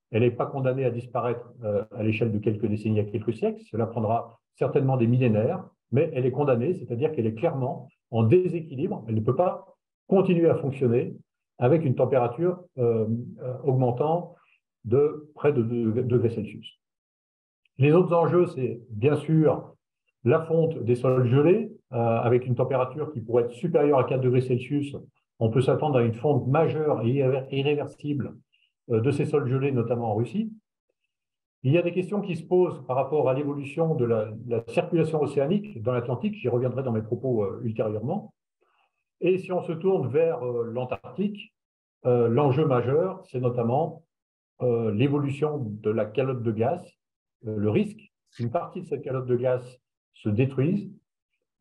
Elle n'est pas condamnée à disparaître à l'échelle de quelques décennies à quelques siècles, cela prendra certainement des millénaires, mais elle est condamnée, c'est-à-dire qu'elle est clairement en déséquilibre, elle ne peut pas continuer à fonctionner avec une température augmentant de près de 2 degrés Celsius. Les autres enjeux, c'est bien sûr la fonte des sols gelés, avec une température qui pourrait être supérieure à 4 degrés Celsius. On peut s'attendre à une fonte majeure et irréversible de ces sols gelés, notamment en Russie. Il y a des questions qui se posent par rapport à l'évolution de la circulation océanique dans l'Atlantique, j'y reviendrai dans mes propos ultérieurement. Et si on se tourne vers l'Antarctique, l'enjeu majeur, c'est notamment l'évolution de la calotte de gaz, le risque qu'une partie de cette calotte de gaz se détruise.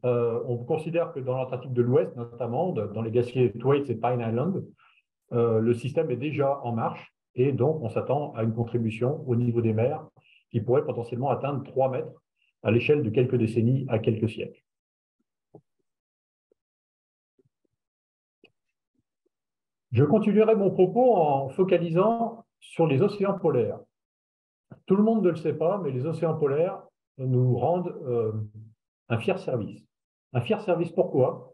On considère que dans l'Atlantique de l'Ouest, notamment dans les glaciers Thwaites et Pine Island, le système est déjà en marche et donc on s'attend à une contribution au niveau des mers qui pourrait potentiellement atteindre 3 mètres à l'échelle de quelques décennies à quelques siècles. Je continuerai mon propos en focalisant sur les océans polaires. Tout le monde ne le sait pas, mais les océans polaires nous rendent un fier service. Un fier service pourquoi?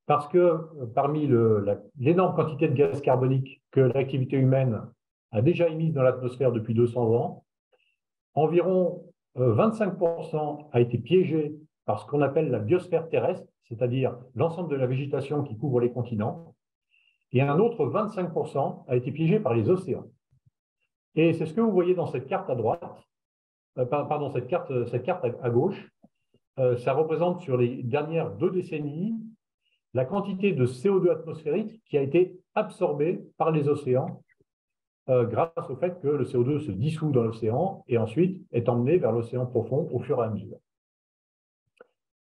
Parce que parmi l'énorme quantité de gaz carbonique que l'activité humaine a déjà émise dans l'atmosphère depuis 200 ans, environ 25% a été piégé par ce qu'on appelle la biosphère terrestre, c'est-à-dire l'ensemble de la végétation qui couvre les continents, et un autre 25% a été piégé par les océans. Et c'est ce que vous voyez dans cette carte à droite, pardon, cette carte à gauche. Ça représente sur les dernières 2 décennies la quantité de CO2 atmosphérique qui a été absorbée par les océans grâce au fait que le CO2 se dissout dans l'océan et ensuite est emmené vers l'océan profond au fur et à mesure.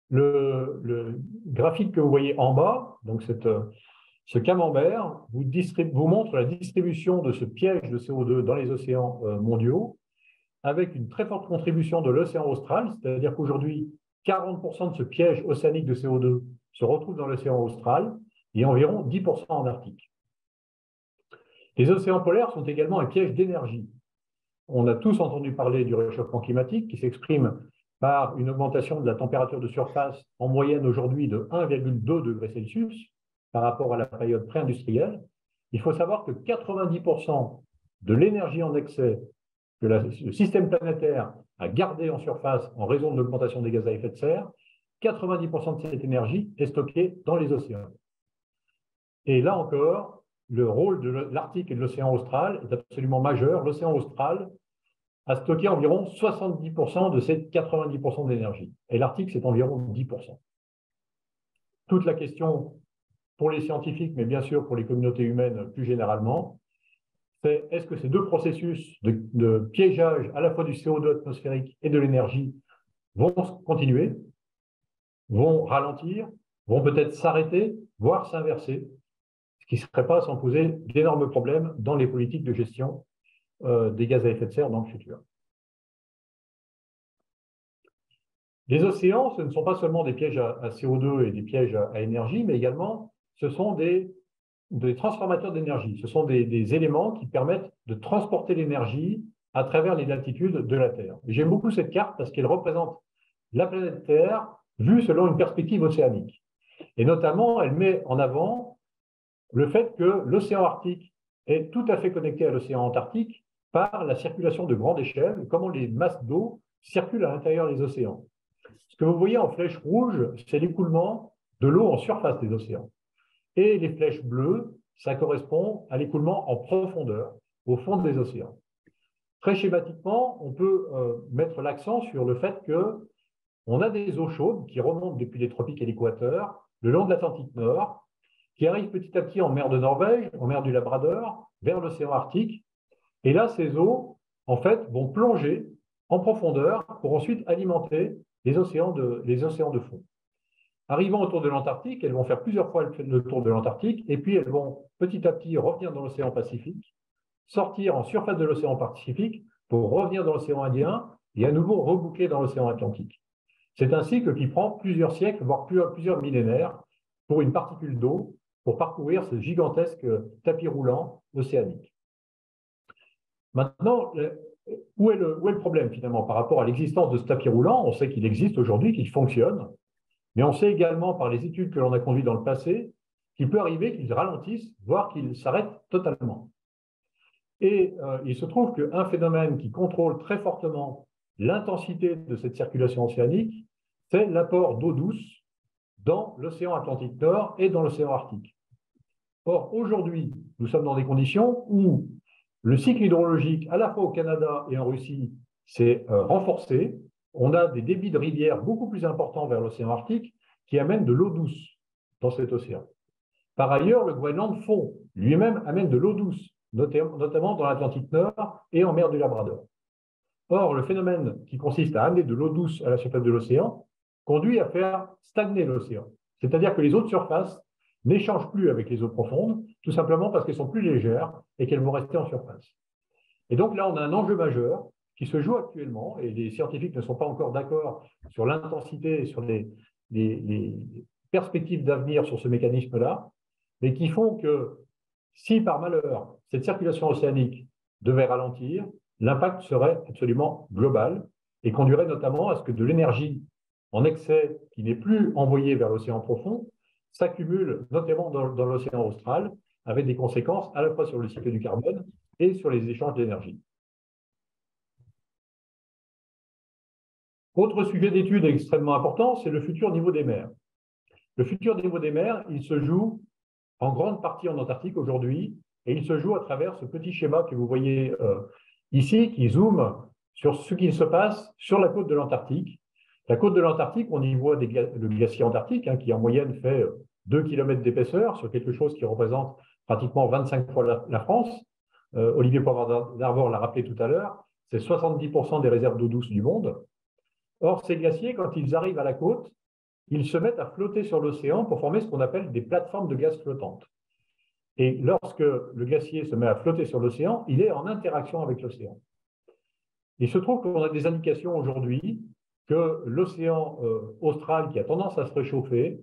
Le graphique que vous voyez en bas, donc ce camembert, vous montre la distribution de ce piège de CO2 dans les océans mondiaux avec une très forte contribution de l'océan austral, c'est-à-dire qu'aujourd'hui, 40% de ce piège océanique de CO2 se retrouve dans l'océan austral et environ 10% en Arctique. Les océans polaires sont également un piège d'énergie. On a tous entendu parler du réchauffement climatique qui s'exprime par une augmentation de la température de surface en moyenne aujourd'hui de 1,2 degrés Celsius par rapport à la période pré-industrielle. Il faut savoir que 90% de l'énergie en excès que le système planétaire a gardé en surface en raison de l'augmentation des gaz à effet de serre, 90% de cette énergie est stockée dans les océans. Et là encore, le rôle de l'Arctique et de l'océan austral est absolument majeur. L'océan austral a stocké environ 70% de cette 90% d'énergie. Et l'Arctique, c'est environ 10%. Toute la question pour les scientifiques, mais bien sûr pour les communautés humaines plus généralement, c'est est-ce que ces 2 processus de piégeage à la fois du CO2 atmosphérique et de l'énergie vont continuer, vont ralentir, vont peut-être s'arrêter, voire s'inverser. ce qui ne serait pas sans poser d'énormes problèmes dans les politiques de gestion des gaz à effet de serre dans le futur. Les océans, ce ne sont pas seulement des pièges à CO2 et des pièges à énergie, mais également, ce sont des transformateurs d'énergie. Ce sont des éléments qui permettent de transporter l'énergie à travers les latitudes de la Terre. J'aime beaucoup cette carte parce qu'elle représente la planète Terre vue selon une perspective océanique. Et notamment, elle met en avant le fait que l'océan Arctique est tout à fait connecté à l'océan Antarctique par la circulation de grande échelle, comment les masses d'eau circulent à l'intérieur des océans. Ce que vous voyez en flèche rouge, c'est l'écoulement de l'eau en surface des océans. Et les flèches bleues, ça correspond à l'écoulement en profondeur, au fond des océans. Très schématiquement, on peut mettre l'accent sur le fait qu'on a des eaux chaudes qui remontent depuis les tropiques et l'équateur, le long de l'Atlantique Nord, qui arrivent petit à petit en mer de Norvège, en mer du Labrador, vers l'océan Arctique. Et là, ces eaux, en fait, vont plonger en profondeur pour ensuite alimenter les océans de fond. Arrivant autour de l'Antarctique, elles vont faire plusieurs fois le tour de l'Antarctique, et puis elles vont petit à petit revenir dans l'océan Pacifique, sortir en surface de l'océan Pacifique pour revenir dans l'océan Indien et à nouveau reboucler dans l'océan Atlantique. C'est un cycle qui prend plusieurs siècles, voire plusieurs millénaires, pour une particule d'eau, pour parcourir ce gigantesque tapis roulant océanique. Maintenant, où est le problème finalement par rapport à l'existence de ce tapis roulant? On sait qu'il existe aujourd'hui, qu'il fonctionne, mais on sait également par les études que l'on a conduites dans le passé qu'il peut arriver qu'il ralentisse, voire qu'il s'arrête totalement. Et il se trouve qu'un phénomène qui contrôle très fortement l'intensité de cette circulation océanique, c'est l'apport d'eau douce dans l'océan Atlantique Nord et dans l'océan Arctique. Or, aujourd'hui, nous sommes dans des conditions où le cycle hydrologique, à la fois au Canada et en Russie, s'est renforcé. On a des débits de rivières beaucoup plus importants vers l'océan Arctique qui amènent de l'eau douce dans cet océan. Par ailleurs, le Groenland fond lui-même amène de l'eau douce, notamment dans l'Atlantique Nord et en mer du Labrador. Or, le phénomène qui consiste à amener de l'eau douce à la surface de l'océan conduit à faire stagner l'océan. C'est-à-dire que les eaux de surface n'échangent plus avec les eaux profondes, tout simplement parce qu'elles sont plus légères et qu'elles vont rester en surface. Et donc là, on a un enjeu majeur qui se joue actuellement, et les scientifiques ne sont pas encore d'accord sur l'intensité et sur les perspectives d'avenir sur ce mécanisme-là, mais qui font que si par malheur cette circulation océanique devait ralentir, l'impact serait absolument global et conduirait notamment à ce que de l'énergie en excès qui n'est plus envoyée vers l'océan profond s'accumule notamment dans l'océan austral, avec des conséquences à la fois sur le cycle du carbone et sur les échanges d'énergie. Autre sujet d'étude extrêmement important, c'est le futur niveau des mers. Le futur niveau des mers, il se joue en grande partie en Antarctique aujourd'hui, et il se joue à travers ce petit schéma que vous voyez ici, qui zoome sur ce qui se passe sur la côte de l'Antarctique. La côte de l'Antarctique, on y voit le glacier antarctique, qui en moyenne fait 2 km d'épaisseur, sur quelque chose qui représente pratiquement 25 fois la France. Olivier Poivre d'Arvor l'a rappelé tout à l'heure, c'est 70% des réserves d'eau douce du monde. Or, ces glaciers, quand ils arrivent à la côte, ils se mettent à flotter sur l'océan pour former ce qu'on appelle des plateformes de gaz flottantes. Et lorsque le glacier se met à flotter sur l'océan, il est en interaction avec l'océan. Il se trouve qu'on a des indications aujourd'hui que l'océan austral, qui a tendance à se réchauffer,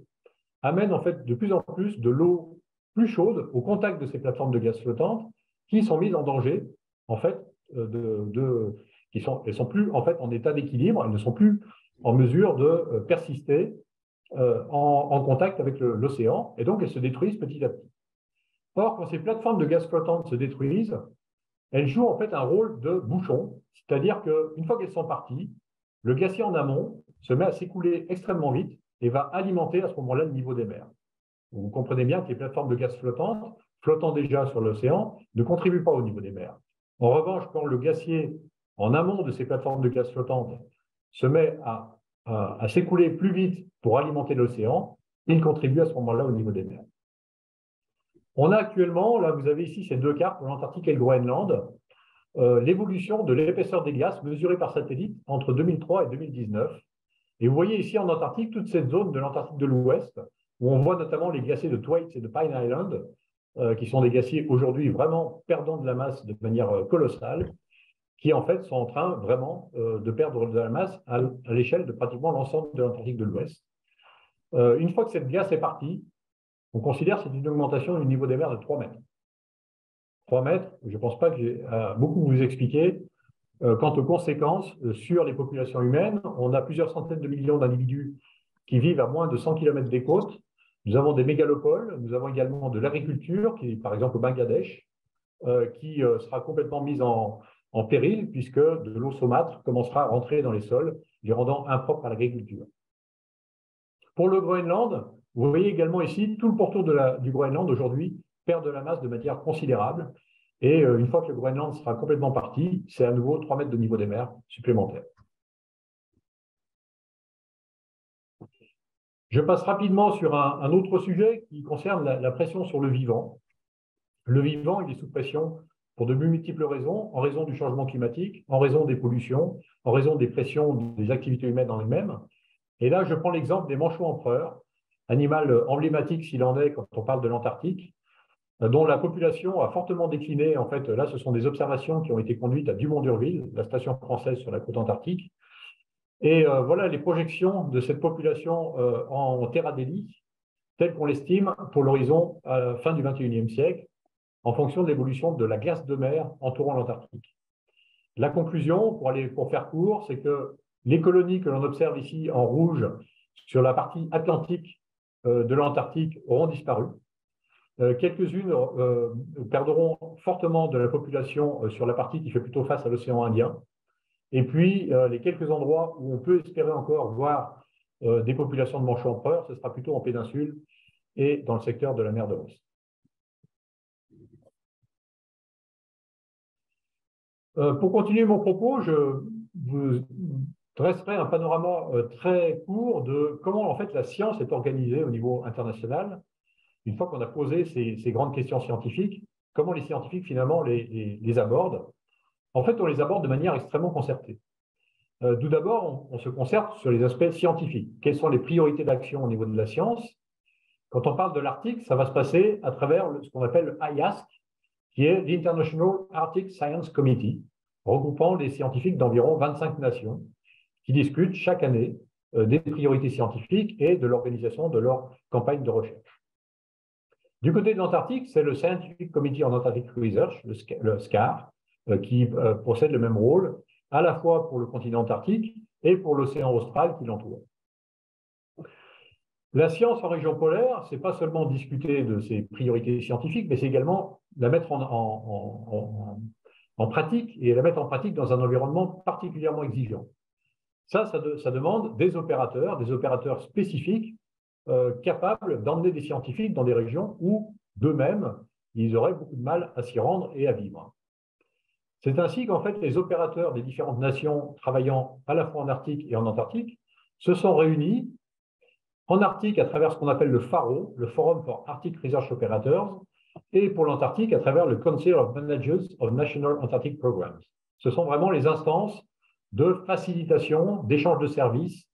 amène en fait de plus en plus de l'eau plus chaude au contact de ces plateformes de gaz flottantes qui sont mises en danger, en fait, elles sont plus en fait en état d'équilibre, elles ne sont plus en mesure de persister en contact avec l'océan, et donc elles se détruisent petit à petit. Or, quand ces plateformes de gaz flottantes se détruisent, elles jouent en fait un rôle de bouchon, c'est-à-dire qu'une fois qu'elles sont parties, le glacier en amont se met à s'écouler extrêmement vite et va alimenter à ce moment-là le niveau des mers. Vous comprenez bien que les plateformes de gaz flottantes, flottant déjà sur l'océan, ne contribuent pas au niveau des mers. En revanche, quand le glacier en amont de ces plateformes de gaz flottantes se met à s'écouler plus vite pour alimenter l'océan, il contribue à ce moment-là au niveau des mers. On a actuellement, là vous avez ici ces deux cartes, l'Antarctique et le Groenland, l'évolution de l'épaisseur des glaces mesurée par satellite entre 2003 et 2019. Et vous voyez ici en Antarctique toute cette zone de l'Antarctique de l'Ouest, où on voit notamment les glaciers de Thwaites et de Pine Island, qui sont des glaciers aujourd'hui vraiment perdant de la masse de manière colossale, qui en fait sont en train vraiment de perdre de la masse à l'échelle de pratiquement l'ensemble de l'Antarctique de l'Ouest. Une fois que cette glace est partie, on considère que c'est une augmentation du niveau des mers de 3 mètres. 3 mètres, je ne pense pas que j'ai beaucoup vous expliquer. Quant aux conséquences sur les populations humaines, on a plusieurs centaines de millions d'individus qui vivent à moins de 100 km des côtes. Nous avons des mégalopoles, nous avons également de l'agriculture, qui par exemple au Bangladesh, qui sera complètement mise en péril, puisque de l'eau saumâtre commencera à rentrer dans les sols, les rendant impropres à l'agriculture. Pour le Groenland, vous voyez également ici, tout le pourtour du Groenland aujourd'hui perd de la masse de manière considérable. Et une fois que le Groenland sera complètement parti, c'est à nouveau 3 mètres de niveau des mers supplémentaires. Je passe rapidement sur un autre sujet qui concerne la pression sur le vivant. Le vivant, il est sous pression pour de multiples raisons, en raison du changement climatique, en raison des pollutions, en raison des pressions des activités humaines en elles-mêmes. Et là, je prends l'exemple des manchots empereurs, animal emblématique s'il en est quand on parle de l'Antarctique, dont la population a fortement décliné. En fait, là, ce sont des observations qui ont été conduites à Dumont-d'Urville, la station française sur la côte antarctique. Et voilà les projections de cette population en terre adélie, telles qu'on l'estime pour l'horizon fin du XXIe siècle, en fonction de l'évolution de la glace de mer entourant l'Antarctique. La conclusion, pour faire court, c'est que les colonies que l'on observe ici en rouge sur la partie atlantique de l'Antarctique auront disparu. Quelques-unes perdront fortement de la population sur la partie qui fait plutôt face à l'océan Indien. Et puis, les quelques endroits où on peut espérer encore voir des populations de manchots empereurs, ce sera plutôt en péninsule et dans le secteur de la mer de l'Ouest. Pour continuer mon propos, je vous dresserai un panorama très court de comment en fait la science est organisée au niveau international. Une fois qu'on a posé ces grandes questions scientifiques, comment les scientifiques finalement les abordent. En fait, on les aborde de manière extrêmement concertée. Tout d'abord, on se concerte sur les aspects scientifiques. Quelles sont les priorités d'action au niveau de la science? Quand on parle de l'Arctique, ça va se passer à travers ce qu'on appelle le IASC, qui est l'International Arctic Science Committee, regroupant les scientifiques d'environ 25 nations, qui discutent chaque année des priorités scientifiques et de l'organisation de leur campagne de recherche. Du côté de l'Antarctique, c'est le Scientific Committee on Antarctic Research, le SCAR, qui possède le même rôle, à la fois pour le continent antarctique et pour l'océan austral qui l'entoure. La science en région polaire, ce n'est pas seulement discuter de ses priorités scientifiques, mais c'est également la mettre en pratique et la mettre en pratique dans un environnement particulièrement exigeant. Ça demande des opérateurs spécifiques capables d'emmener des scientifiques dans des régions où, d'eux-mêmes, ils auraient beaucoup de mal à s'y rendre et à vivre. C'est ainsi qu'en fait, les opérateurs des différentes nations travaillant à la fois en Arctique et en Antarctique se sont réunis en Arctique à travers ce qu'on appelle le FARO, le Forum for Arctic Research Operators, et pour l'Antarctique à travers le Council of Managers of National Antarctic Programs. Ce sont vraiment les instances de facilitation, d'échange de services,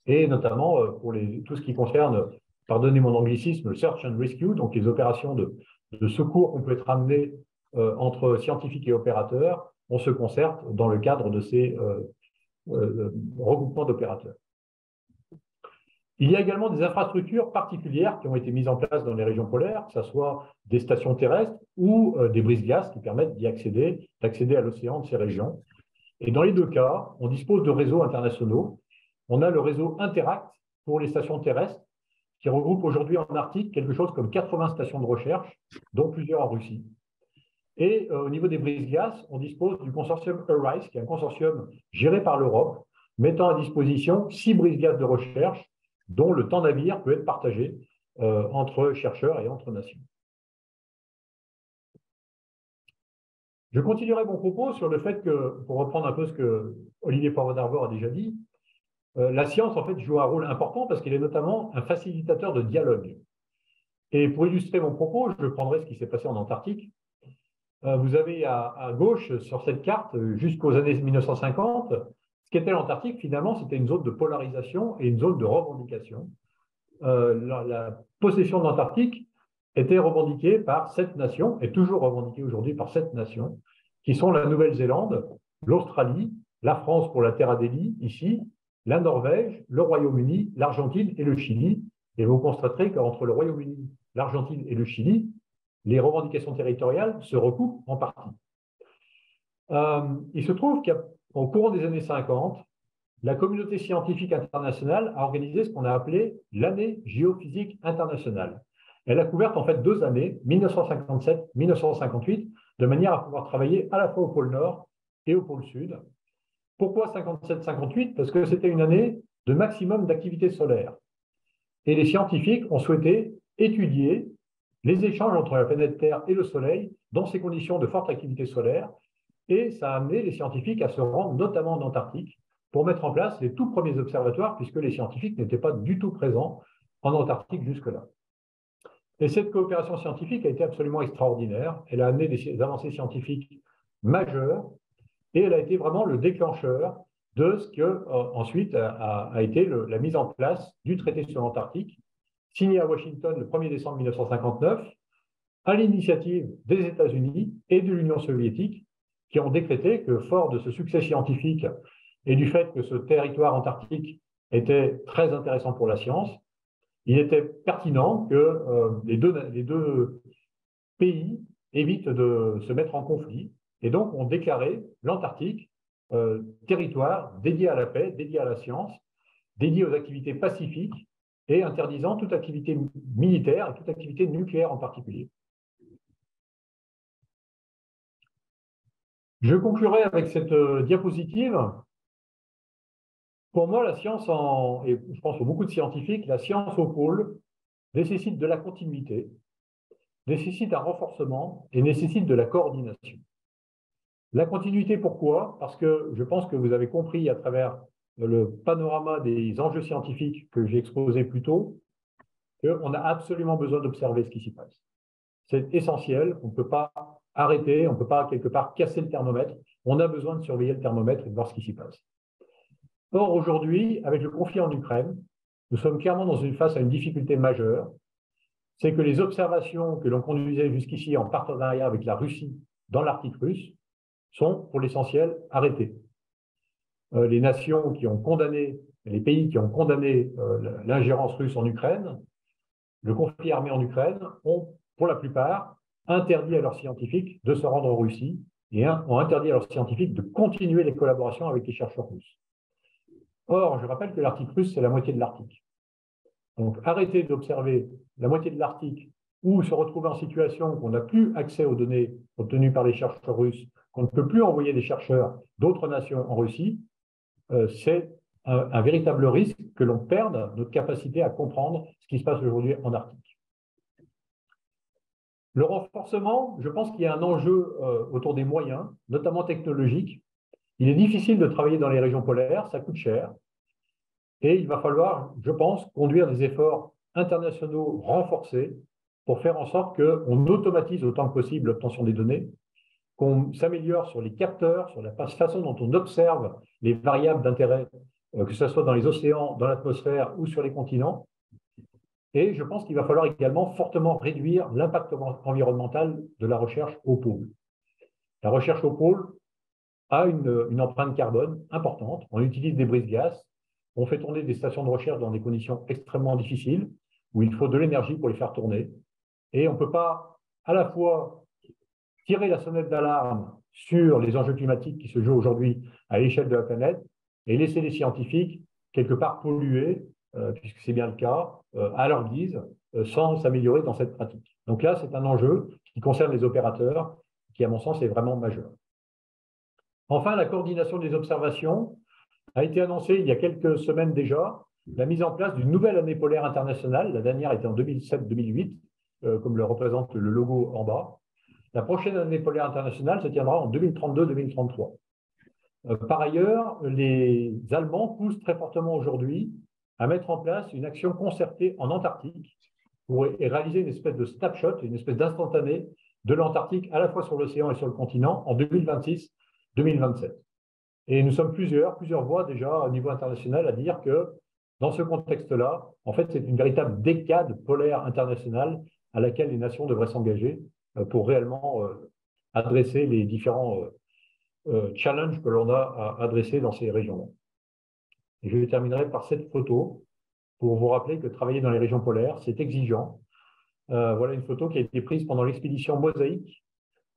et notamment pour tout ce qui concerne, pardonnez mon anglicisme, le Search and Rescue, donc les opérations de secours qu'on peut être amené entre scientifiques et opérateurs, on se concerte dans le cadre de ces regroupements d'opérateurs. Il y a également des infrastructures particulières qui ont été mises en place dans les régions polaires, que ce soit des stations terrestres ou des brise-glaces qui permettent d'accéder à l'océan de ces régions. Et dans les deux cas, on dispose de réseaux internationaux. On a le réseau Interact pour les stations terrestres, qui regroupe aujourd'hui en Arctique quelque chose comme 80 stations de recherche, dont plusieurs en Russie. Et au niveau des brise-glaces, on dispose du consortium EURISE, qui est un consortium géré par l'Europe, mettant à disposition 6 brise-glaces de recherche, dont le temps navire peut être partagé entre chercheurs et entre nations. Je continuerai mon propos sur le fait que, pour reprendre un peu ce que Olivier Poivre d'Arvor a déjà dit, la science en fait joue un rôle important parce qu'elle est notamment un facilitateur de dialogue. Et pour illustrer mon propos, je prendrai ce qui s'est passé en Antarctique. Vous avez à gauche sur cette carte, jusqu'aux années 1950, ce qu'était l'Antarctique, finalement, c'était une zone de polarisation et une zone de revendication. La possession de l'Antarctique était revendiquée par 7 nations, et toujours revendiquée aujourd'hui par 7 nations, qui sont la Nouvelle-Zélande, l'Australie, la France pour la Terre Adélie, ici, la Norvège, le Royaume-Uni, l'Argentine et le Chili. Et vous constaterez qu'entre le Royaume-Uni, l'Argentine et le Chili, les revendications territoriales se recoupent en partie. Il se trouve qu'au courant des années 50, la communauté scientifique internationale a organisé ce qu'on a appelé l'année géophysique internationale. Elle a couvert en fait 2 années, 1957-1958, de manière à pouvoir travailler à la fois au pôle Nord et au pôle Sud. Pourquoi 57-58? Parce que c'était une année de maximum d'activité solaire. Et les scientifiques ont souhaité étudier les échanges entre la planète Terre et le Soleil dans ces conditions de forte activité solaire. Et ça a amené les scientifiques à se rendre notamment en Antarctique pour mettre en place les tout premiers observatoires, puisque les scientifiques n'étaient pas du tout présents en Antarctique jusque-là. Et cette coopération scientifique a été absolument extraordinaire. Elle a amené des avancées scientifiques majeures et elle a été vraiment le déclencheur de ce que ensuite a été la mise en place du traité sur l'Antarctique, signé à Washington le 1er décembre 1959, à l'initiative des États-Unis et de l'Union soviétique, qui ont décrété que, fort de ce succès scientifique et du fait que ce territoire antarctique était très intéressant pour la science, il était pertinent que les deux pays évitent de se mettre en conflit et donc ont déclaré l'Antarctique territoire dédié à la paix, dédié à la science, dédié aux activités pacifiques et interdisant toute activité militaire et toute activité nucléaire en particulier. Je conclurai avec cette diapositive. Pour moi, la science, et je pense pour beaucoup de scientifiques, la science au pôle nécessite de la continuité, nécessite un renforcement et nécessite de la coordination. La continuité, pourquoi? Parce que je pense que vous avez compris à travers le panorama des enjeux scientifiques que j'ai exposé plus tôt, qu'on a absolument besoin d'observer ce qui s'y passe. C'est essentiel, on ne peut pas arrêter, on ne peut pas quelque part casser le thermomètre, on a besoin de surveiller le thermomètre et de voir ce qui s'y passe. Or, aujourd'hui, avec le conflit en Ukraine, nous sommes clairement face à une difficulté majeure, c'est que les observations que l'on conduisait jusqu'ici en partenariat avec la Russie dans l'Arctique russe sont, pour l'essentiel, arrêtées. Les nations qui ont condamné, les pays qui ont condamné l'ingérence russe en Ukraine, le conflit armé en Ukraine, ont, pour la plupart, interdit à leurs scientifiques de se rendre en Russie et ont interdit à leurs scientifiques de continuer les collaborations avec les chercheurs russes. Or, je rappelle que l'Arctique russe, c'est la moitié de l'Arctique. Donc, arrêter d'observer la moitié de l'Arctique ou se retrouver en situation qu'on n'a plus accès aux données obtenues par les chercheurs russes, qu'on ne peut plus envoyer des chercheurs d'autres nations en Russie, c'est un véritable risque que l'on perde notre capacité à comprendre ce qui se passe aujourd'hui en Arctique. Le renforcement, je pense qu'il y a un enjeu autour des moyens, notamment technologiques. Il est difficile de travailler dans les régions polaires, ça coûte cher. Et il va falloir, je pense, conduire des efforts internationaux renforcés pour faire en sorte qu'on automatise autant que possible l'obtention des données, qu'on s'améliore sur les capteurs, sur la façon dont on observe les variables d'intérêt, que ce soit dans les océans, dans l'atmosphère ou sur les continents. Et je pense qu'il va falloir également fortement réduire l'impact environnemental de la recherche au pôle. La recherche au pôle a une empreinte carbone importante. On utilise des brise-glaces, on fait tourner des stations de recherche dans des conditions extrêmement difficiles, où il faut de l'énergie pour les faire tourner. Et on ne peut pas à la fois tirer la sonnette d'alarme sur les enjeux climatiques qui se jouent aujourd'hui à l'échelle de la planète et laisser les scientifiques quelque part polluer, puisque c'est bien le cas, à leur guise, sans s'améliorer dans cette pratique. Donc là, c'est un enjeu qui concerne les opérateurs, qui, à mon sens, est vraiment majeur. Enfin, la coordination des observations a été annoncée il y a quelques semaines déjà, la mise en place d'une nouvelle année polaire internationale. La dernière était en 2007-2008, comme le représente le logo en bas. La prochaine année polaire internationale se tiendra en 2032-2033. Par ailleurs, les Allemands poussent très fortement aujourd'hui à mettre en place une action concertée en Antarctique pour réaliser une espèce de snapshot, une espèce d'instantané de l'Antarctique à la fois sur l'océan et sur le continent en 2026-2027. Et nous sommes plusieurs voix déjà au niveau international à dire que dans ce contexte-là, en fait, c'est une véritable décade polaire internationale à laquelle les nations devraient s'engager pour réellement adresser les différents challenges que l'on a à adresser dans ces régions. Et je terminerai par cette photo pour vous rappeler que travailler dans les régions polaires, c'est exigeant. Voilà une photo qui a été prise pendant l'expédition Mosaïque,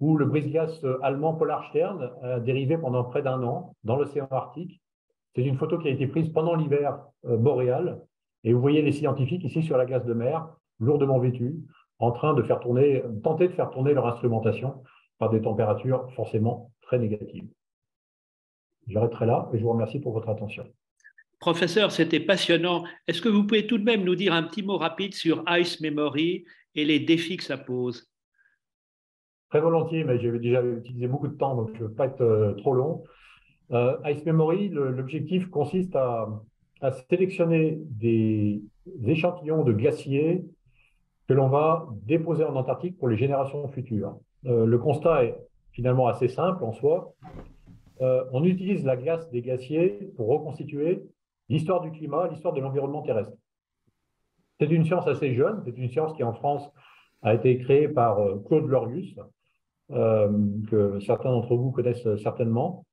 où le brise-glace allemand Polarstern a dérivé pendant près d'1 an dans l'océan Arctique. C'est une photo qui a été prise pendant l'hiver boréal. Et vous voyez les scientifiques ici sur la glace de mer, lourdement vêtus, en train de tenter de faire tourner leur instrumentation par des températures forcément très négatives. J'arrêterai là et je vous remercie pour votre attention. Professeur, c'était passionnant. Est-ce que vous pouvez tout de même nous dire un petit mot rapide sur Ice Memory et les défis que ça pose? Très volontiers, mais j'ai déjà utilisé beaucoup de temps, donc je ne veux pas être trop long. Ice Memory, l'objectif consiste à sélectionner des échantillons de glaciers que l'on va déposer en Antarctique pour les générations futures. Le constat est finalement assez simple en soi. On utilise la glace des glaciers pour reconstituer l'histoire du climat, l'histoire de l'environnement terrestre. C'est une science assez jeune, c'est une science qui en France a été créée par Claude Lorius, que certains d'entre vous connaissent certainement.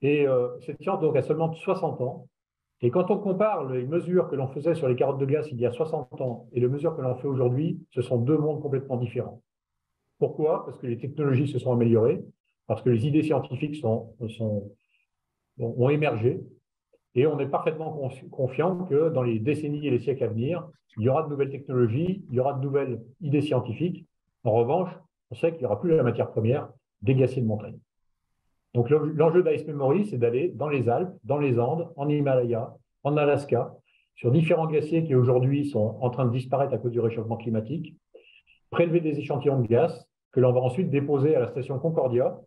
Et cette science donc a seulement 60 ans. Et quand on compare les mesures que l'on faisait sur les carottes de glace il y a 60 ans et les mesures que l'on fait aujourd'hui, ce sont deux mondes complètement différents. Pourquoi? Parce que les technologies se sont améliorées, parce que les idées scientifiques ont émergé, et on est parfaitement confiant que dans les décennies et les siècles à venir, il y aura de nouvelles technologies, il y aura de nouvelles idées scientifiques. En revanche, on sait qu'il n'y aura plus la matière première des glaciers de montagne. Donc l'enjeu d'Ice Memory, c'est d'aller dans les Alpes, dans les Andes, en Himalaya, en Alaska, sur différents glaciers qui aujourd'hui sont en train de disparaître à cause du réchauffement climatique, prélever des échantillons de glace que l'on va ensuite déposer à la station Concordia.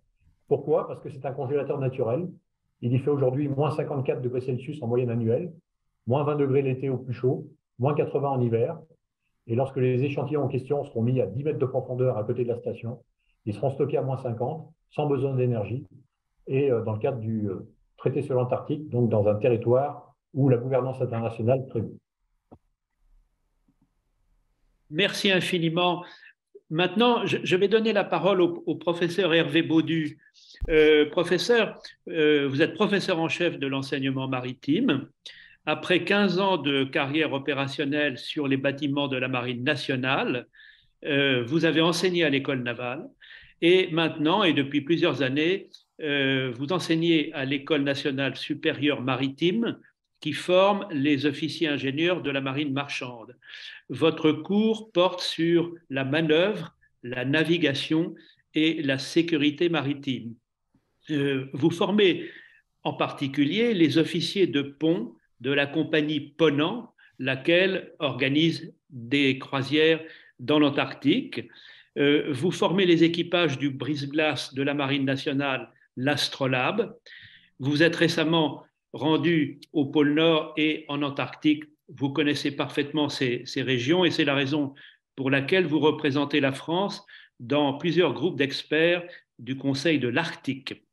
Pourquoi? Parce que c'est un congélateur naturel. Il y fait aujourd'hui moins 54 degrés Celsius en moyenne annuelle, moins 20 degrés l'été au plus chaud, moins 80 en hiver. Et lorsque les échantillons en question seront mis à 10 mètres de profondeur à côté de la station, ils seront stockés à moins 50, sans besoin d'énergie, et dans le cadre du traité sur l'Antarctique, donc dans un territoire où la gouvernance internationale prévaut. Merci infiniment. Maintenant, je vais donner la parole au professeur Hervé Baudu. Professeur, vous êtes professeur en chef de l'enseignement maritime. Après 15 ans de carrière opérationnelle sur les bâtiments de la Marine nationale, vous avez enseigné à l'école navale et maintenant, et depuis plusieurs années, vous enseignez à l'école nationale supérieure maritime qui forme les officiers ingénieurs de la marine marchande. Votre cours porte sur la manœuvre, la navigation et la sécurité maritime. Vous formez en particulier les officiers de pont de la compagnie Ponant, laquelle organise des croisières dans l'Antarctique. Vous formez les équipages du brise-glace de la Marine nationale, l'Astrolabe. Vous êtes récemment rendu au pôle Nord et en Antarctique. Vous connaissez parfaitement ces régions et c'est la raison pour laquelle vous représentez la France dans plusieurs groupes d'experts du Conseil de l'Arctique.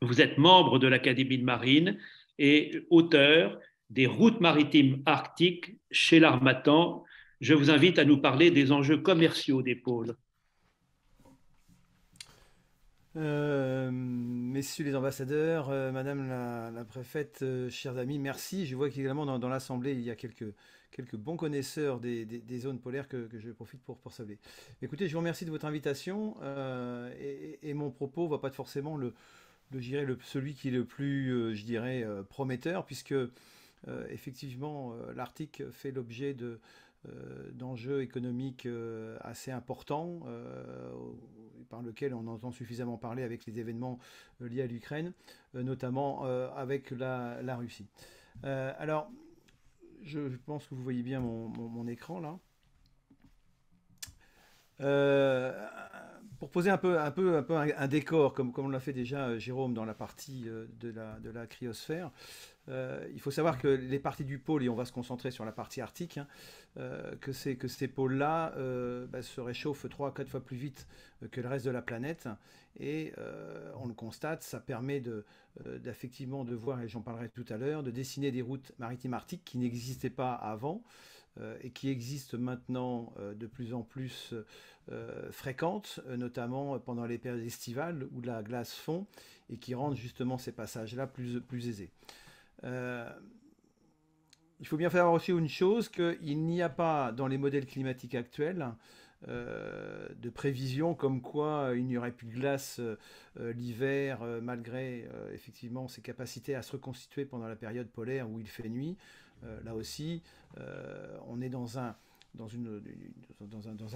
Vous êtes membre de l'Académie de marine et auteur des routes maritimes arctiques chez l'Harmattan. Je vous invite à nous parler des enjeux commerciaux des pôles. Messieurs les ambassadeurs, Madame la préfète, chers amis, merci. Je vois qu'également dans l'Assemblée, il y a quelques bons connaisseurs des zones polaires que je profite pour saluer. Écoutez, je vous remercie de votre invitation et mon propos ne va pas être forcément celui qui est le plus, prometteur, puisque effectivement, l'Arctique fait l'objet d'enjeux économiques assez importants, par lesquels on entend suffisamment parler avec les événements liés à l'Ukraine, notamment avec la Russie. Alors, je pense que vous voyez bien mon écran là. Pour poser un peu un décor, comme on l'a fait déjà Jérôme dans la partie de la cryosphère, il faut savoir que les parties du pôle, et on va se concentrer sur la partie arctique, que ces pôles-là se réchauffent 3 à 4 fois plus vite que le reste de la planète. Et on le constate, ça permet d'effectivement de voir, et j'en parlerai tout à l'heure, de dessiner des routes maritimes arctiques qui n'existaient pas avant. et qui existent maintenant de plus en plus fréquentes, notamment pendant les périodes estivales où la glace fond et qui rendent justement ces passages-là plus aisés. Il faut bien faire aussi une chose, qu'il n'y a pas dans les modèles climatiques actuels de prévision comme quoi il n'y aurait plus de glace l'hiver, malgré effectivement ses capacités à se reconstituer pendant la période polaire où il fait nuit. Là aussi, on est dans un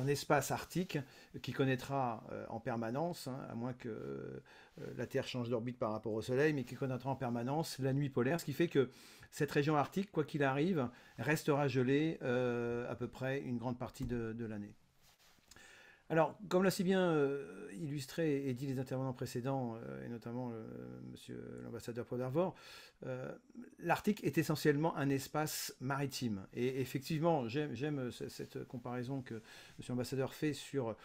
espace arctique qui connaîtra en permanence, hein, à moins que la Terre change d'orbite par rapport au Soleil, mais qui connaîtra en permanence la nuit polaire, ce qui fait que cette région arctique, quoi qu'il arrive, restera gelée à peu près une grande partie de l'année. Alors, comme l'a si bien illustré et dit les intervenants précédents, et notamment monsieur l'ambassadeur Paul d'Arvor, l'Arctique est essentiellement un espace maritime. Et effectivement, j'aime cette comparaison que monsieur l'ambassadeur fait sur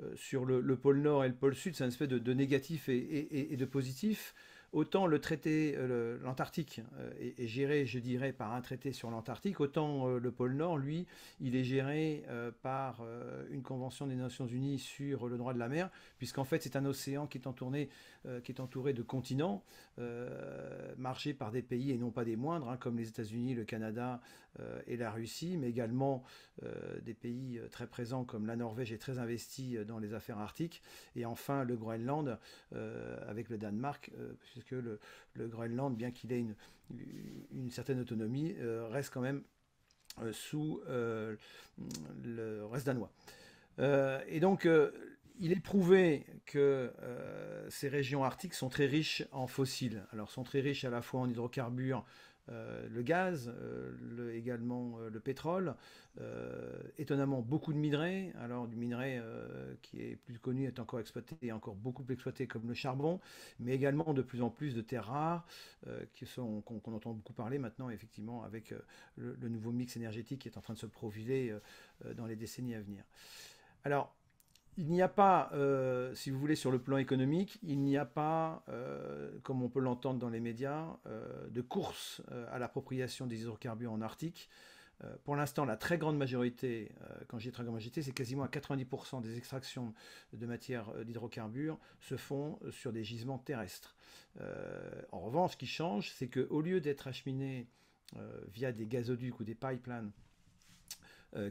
le pôle Nord et le pôle Sud. C'est un espèce de négatif et de positif. Autant le traité, l'Antarctique est géré, je dirais, par un traité sur l'Antarctique, autant le pôle Nord, lui, il est géré par une convention des Nations Unies sur le droit de la mer, puisqu'en fait c'est un océan qui est entouré de continents, marchés par des pays et non pas des moindres, hein, comme les États-Unis, le Canada et la Russie, mais également des pays très présents comme la Norvège est très investie dans les affaires arctiques, et enfin le Groenland avec le Danemark, puisque le Groenland, bien qu'il ait une certaine autonomie, reste quand même sous le reste danois. Et donc, il est prouvé que ces régions arctiques sont très riches en fossiles. Alors, sont très riches à la fois en hydrocarbures, le gaz, également le pétrole, étonnamment beaucoup de minerais. Alors du minerai qui est plus connu est encore exploité et encore beaucoup plus exploité comme le charbon, mais également de plus en plus de terres rares qu'on entend beaucoup parler maintenant effectivement avec le nouveau mix énergétique qui est en train de se profiler dans les décennies à venir. Alors il n'y a pas, si vous voulez, sur le plan économique, il n'y a pas, comme on peut l'entendre dans les médias, de course à l'appropriation des hydrocarbures en Arctique. Pour l'instant, la très grande majorité, quand je dis très grande majorité, c'est quasiment à 90% des extractions de matières d'hydrocarbures se font sur des gisements terrestres. En revanche, ce qui change, c'est qu'au lieu d'être acheminé via des gazoducs ou des pipelines,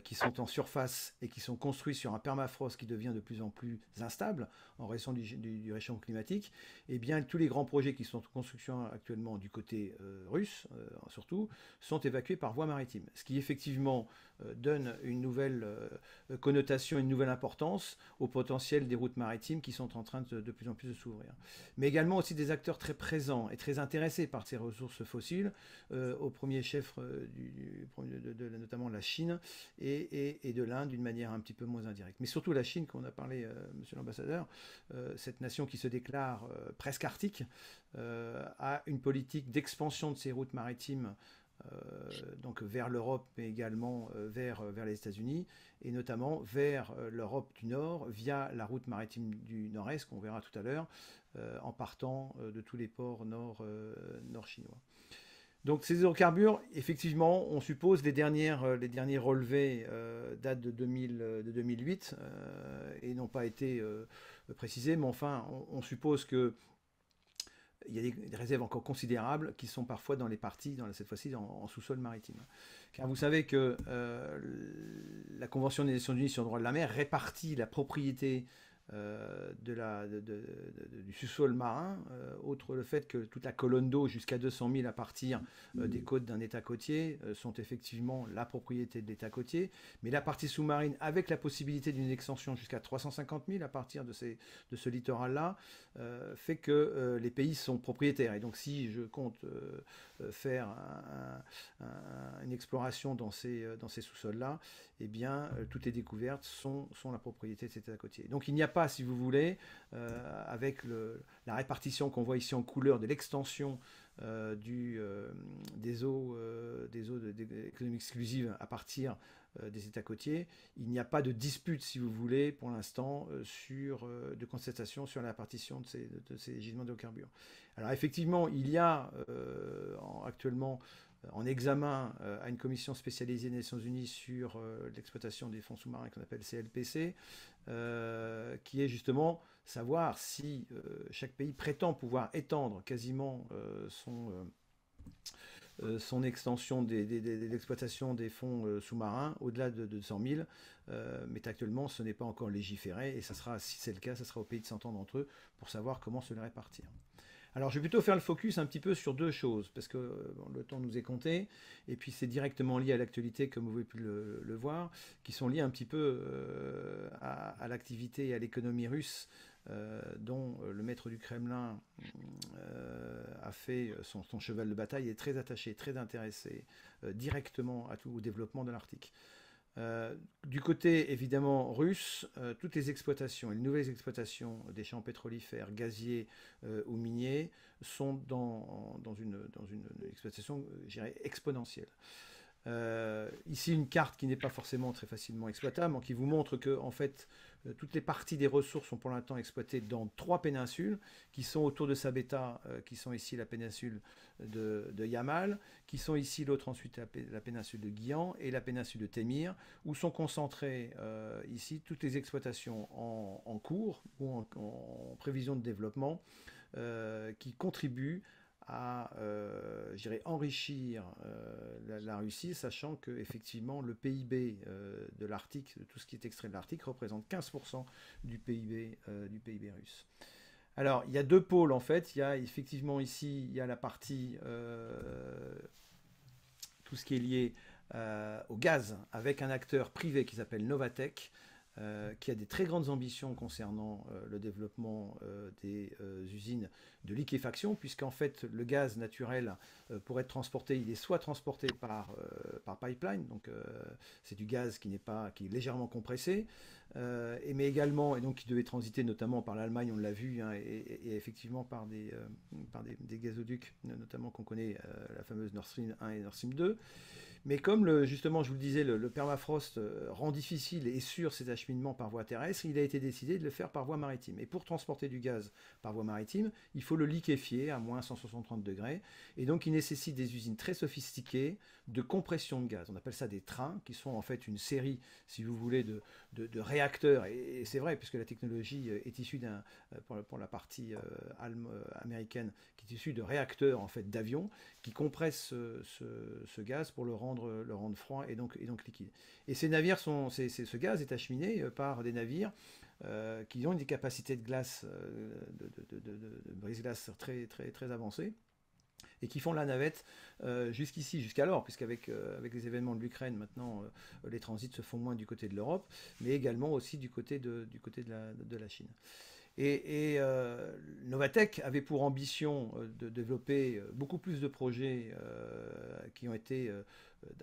qui sont en surface et qui sont construits sur un permafrost qui devient de plus en plus instable en raison du réchauffement climatique, et bien tous les grands projets qui sont en construction actuellement du côté russe, surtout, sont évacués par voie maritime. Ce qui effectivement donne une nouvelle connotation, une nouvelle importance au potentiel des routes maritimes qui sont en train de plus en plus de s'ouvrir. Mais également aussi des acteurs très présents et très intéressés par ces ressources fossiles, au premier chef notamment la Chine, et de l'Inde d'une manière un petit peu moins indirecte. Mais surtout la Chine, qu'on a parlé, monsieur l'ambassadeur, cette nation qui se déclare presque arctique, a une politique d'expansion de ses routes maritimes, donc vers l'Europe, mais également vers les États-Unis, et notamment vers l'Europe du Nord, via la route maritime du Nord-Est, qu'on verra tout à l'heure, en partant de tous les ports nord chinois. Donc ces hydrocarbures, effectivement, on suppose les derniers relevés datent de 2008 et n'ont pas été précisés, mais enfin, on suppose que il y a des réserves encore considérables qui sont parfois dans les parties, cette fois-ci en sous-sol maritime. Car vous savez que la Convention des Nations Unies sur le droit de la mer répartit la propriété du sous-sol marin, outre le fait que toute la colonne d'eau jusqu'à 200 000 à partir des côtes d'un État côtier sont effectivement la propriété de l'État côtier, mais la partie sous-marine, avec la possibilité d'une extension jusqu'à 350 000 à partir de ce littoral-là, fait que les pays sont propriétaires. Et donc si je compte faire une exploration dans ces sous-sols-là, eh bien, toutes les découvertes sont la propriété de cet État côtier. Donc il n'y a pas, si vous voulez, avec la répartition qu'on voit ici en couleur de l'extension des eaux économiques exclusives à partir des États côtiers, il n'y a pas de dispute, si vous voulez, pour l'instant, de constatation sur la répartition de ces gisements d'hydrocarbures. Alors effectivement, il y a actuellement en examen à une commission spécialisée des Nations Unies sur l'exploitation des fonds sous-marins qu'on appelle CLPC, qui est justement savoir si chaque pays prétend pouvoir étendre quasiment son extension de l'exploitation des fonds sous-marins au-delà de 200 000, mais actuellement ce n'est pas encore légiféré, et ça sera, si c'est le cas, ça sera au pays de s'entendre entre eux pour savoir comment se les répartir. Alors je vais plutôt faire le focus un petit peu sur deux choses, parce que le temps nous est compté, et puis c'est directement lié à l'actualité, comme vous avez pu le voir, qui sont liés un petit peu à l'activité et à l'économie russe, dont le maître du Kremlin a fait son cheval de bataille, est très attaché, très intéressé directement au développement de l'Arctique. Du côté évidemment russe, toutes les exploitations et les nouvelles exploitations des champs pétrolifères, gaziers ou miniers sont dans une exploitation, je dirais, exponentielle. Ici, une carte qui n'est pas forcément très facilement exploitable, qui vous montre que en fait, toutes les parties des ressources sont pour l'instant exploitées dans 3 péninsules, qui sont autour de Sabetha, qui sont ici la péninsule de Yamal, qui sont ici l'autre ensuite la péninsule de Guian et la péninsule de Temir, où sont concentrées ici toutes les exploitations en cours ou en prévision de développement, qui contribuent à enrichir la Russie, sachant que effectivement le PIB de l'Arctique, de tout ce qui est extrait de l'Arctique, représente 15% du PIB russe. Alors, il y a 2 pôles en fait. Il y a effectivement ici, il y a la partie, tout ce qui est lié au gaz, avec un acteur privé qui s'appelle Novatek, qui a des très grandes ambitions concernant le développement des usines de liquéfaction, puisqu'en fait le gaz naturel, pour être transporté, il est soit transporté par pipeline, donc c'est du gaz qui est légèrement compressé, mais également, et donc qui devait transiter notamment par l'Allemagne, on l'a vu, hein, et effectivement par des gazoducs, notamment qu'on connaît, la fameuse Nord Stream 1 et Nord Stream 2. Mais comme justement, je vous le disais, le permafrost rend difficile et sûr ces acheminements par voie terrestre, il a été décidé de le faire par voie maritime. Et pour transporter du gaz par voie maritime, il faut le liquéfier à moins 160 degrés. Et donc, il nécessite des usines très sophistiquées de compression de gaz. On appelle ça des trains, qui sont en fait une série, si vous voulez, de réacteurs. Et c'est vrai, puisque la technologie est issue pour la partie américaine, qui est issue de réacteurs en fait d'avions, qui compressent ce gaz pour le rendre froid et donc liquide. Et ces navires ce gaz est acheminé par des navires qui ont des capacités de glace, de brise-glace très, très, très avancées, et qui font la navette jusqu'ici, jusqu'alors, puisqu'avec les événements de l'Ukraine, maintenant, les transits se font moins du côté de l'Europe, mais également aussi du côté de la Chine. Et Novatek avait pour ambition de développer beaucoup plus de projets qui ont été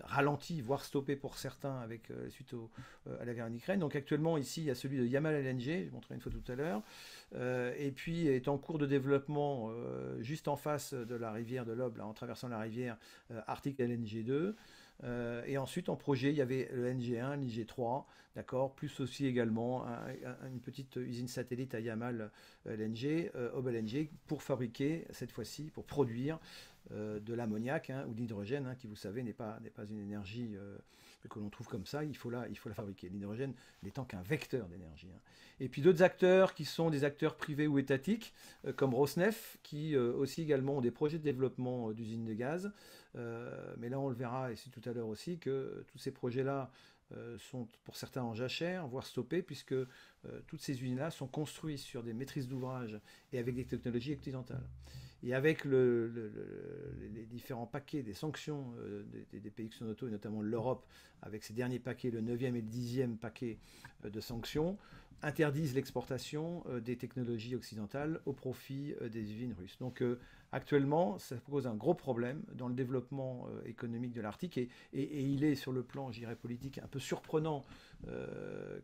ralentis, voire stoppés pour certains suite à la guerre en Ukraine. Donc actuellement, ici, il y a celui de Yamal LNG, je montrerai une fois tout à l'heure, et puis est en cours de développement juste en face de la rivière de l'Ob, en traversant la rivière, Arctic LNG 2. Et ensuite, en projet, il y avait le NG1, l'IG3, d'accord, plus aussi également une petite usine satellite à Yamal LNG, Ob LNG, pour fabriquer, cette fois-ci, pour produire de l'ammoniac, hein, ou de l'hydrogène, hein, qui, vous savez, n'est pas une énergie que l'on trouve comme ça, il faut la fabriquer. L'hydrogène n'étant qu'un vecteur d'énergie. Hein. Et puis d'autres acteurs qui sont des acteurs privés ou étatiques, comme Rosneft, qui aussi également ont des projets de développement d'usines de gaz. Mais là, on le verra ici tout à l'heure aussi, que tous ces projets-là sont pour certains en jachère, voire stoppés, puisque toutes ces usines-là sont construites sur des maîtrises d'ouvrage et avec des technologies occidentales. Et avec les différents paquets des sanctions des pays occidentaux, et notamment l'Europe, avec ces derniers paquets, le 9e et le 10e paquet de sanctions, interdisent l'exportation des technologies occidentales au profit des usines russes. Donc actuellement, ça pose un gros problème dans le développement économique de l'Arctique, et il est sur le plan, je dirais, politique un peu surprenant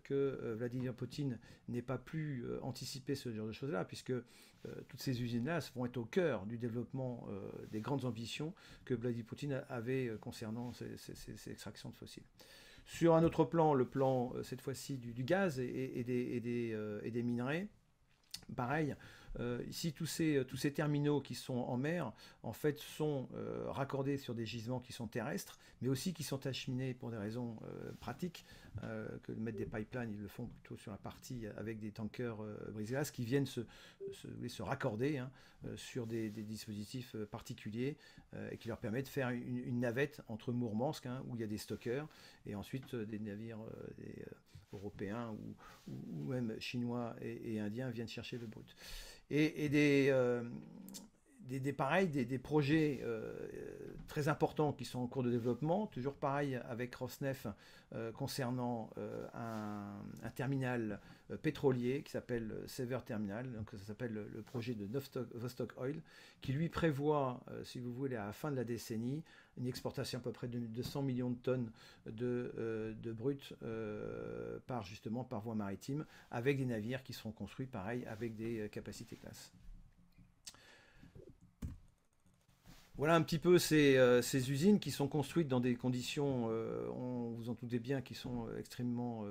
que Vladimir Poutine n'ait pas pu anticiper ce genre de choses-là, puisque toutes ces usines-là vont être au cœur du développement des grandes ambitions que Vladimir Poutine avait concernant ces extractions de fossiles. Sur un autre plan, le plan cette fois-ci du gaz et des minerais, pareil, Ici, tous ces terminaux qui sont en mer, en fait, sont raccordés sur des gisements qui sont terrestres, mais aussi qui sont acheminés pour des raisons pratiques, que de mettre des pipelines, ils le font plutôt sur la partie avec des tankers brise-glace qui viennent se raccorder sur des dispositifs particuliers et qui leur permettent de faire une navette entre Mourmansk, où il y a des stockers, et ensuite des navires européens ou même chinois et indiens viennent chercher le brut. Et des projets très importants qui sont en cours de développement, toujours pareil avec Rosneft concernant un terminal pétrolier qui s'appelle Sever Terminal, donc ça s'appelle le projet de Vostok Oil, qui lui prévoit, si vous voulez, à la fin de la décennie, une exportation à peu près de 100 millions de tonnes de brut par voie maritime, avec des navires qui seront construits pareil avec des capacités classe. Voilà un petit peu ces usines qui sont construites dans des conditions, on vous en doutez bien, qui sont extrêmement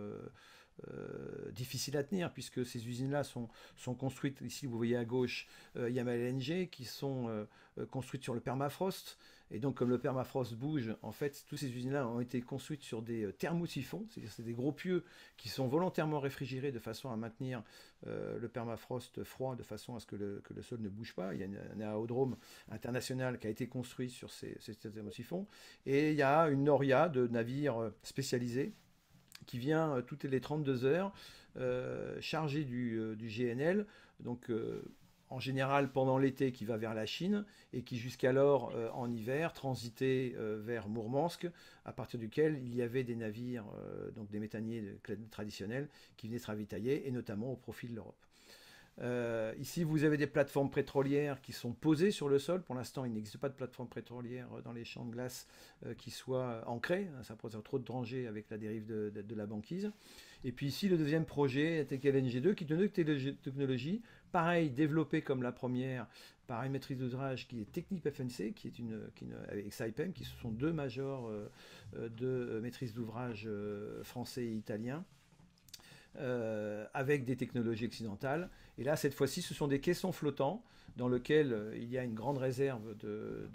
difficiles à tenir, puisque ces usines-là sont construites, ici vous voyez à gauche Yamal LNG, qui sont construites sur le permafrost. Et donc, comme le permafrost bouge, en fait, toutes ces usines-là ont été construites sur des thermosiphons, c'est-à-dire c'est des gros pieux qui sont volontairement réfrigérés de façon à maintenir le permafrost froid, de façon à ce que le sol ne bouge pas. Il y a un aérodrome international qui a été construit sur ces thermosiphons. Et il y a une noria de navires spécialisés qui vient toutes les 32 heures chargé du GNL. Donc, en général pendant l'été, qui va vers la Chine et qui jusqu'alors en hiver transitait vers Mourmansk, à partir duquel il y avait des navires, donc des méthaniers traditionnels, qui venaient se ravitailler, et notamment au profit de l'Europe. Ici, vous avez des plateformes pétrolières qui sont posées sur le sol. Pour l'instant, il n'existe pas de plateforme pétrolière dans les champs de glace qui soit ancrée. Ça pose trop de dangers avec la dérive de la banquise. Et puis ici, le deuxième projet, TKLNG2, qui est une technologie, pareil, développée comme la première par une maîtrise d'ouvrage qui est Technip FNC, avec Saipem, qui sont deux majors de maîtrise d'ouvrage français et italien. Avec des technologies occidentales. Et là, cette fois-ci, ce sont des caissons flottants dans lesquels il y a une grande réserve de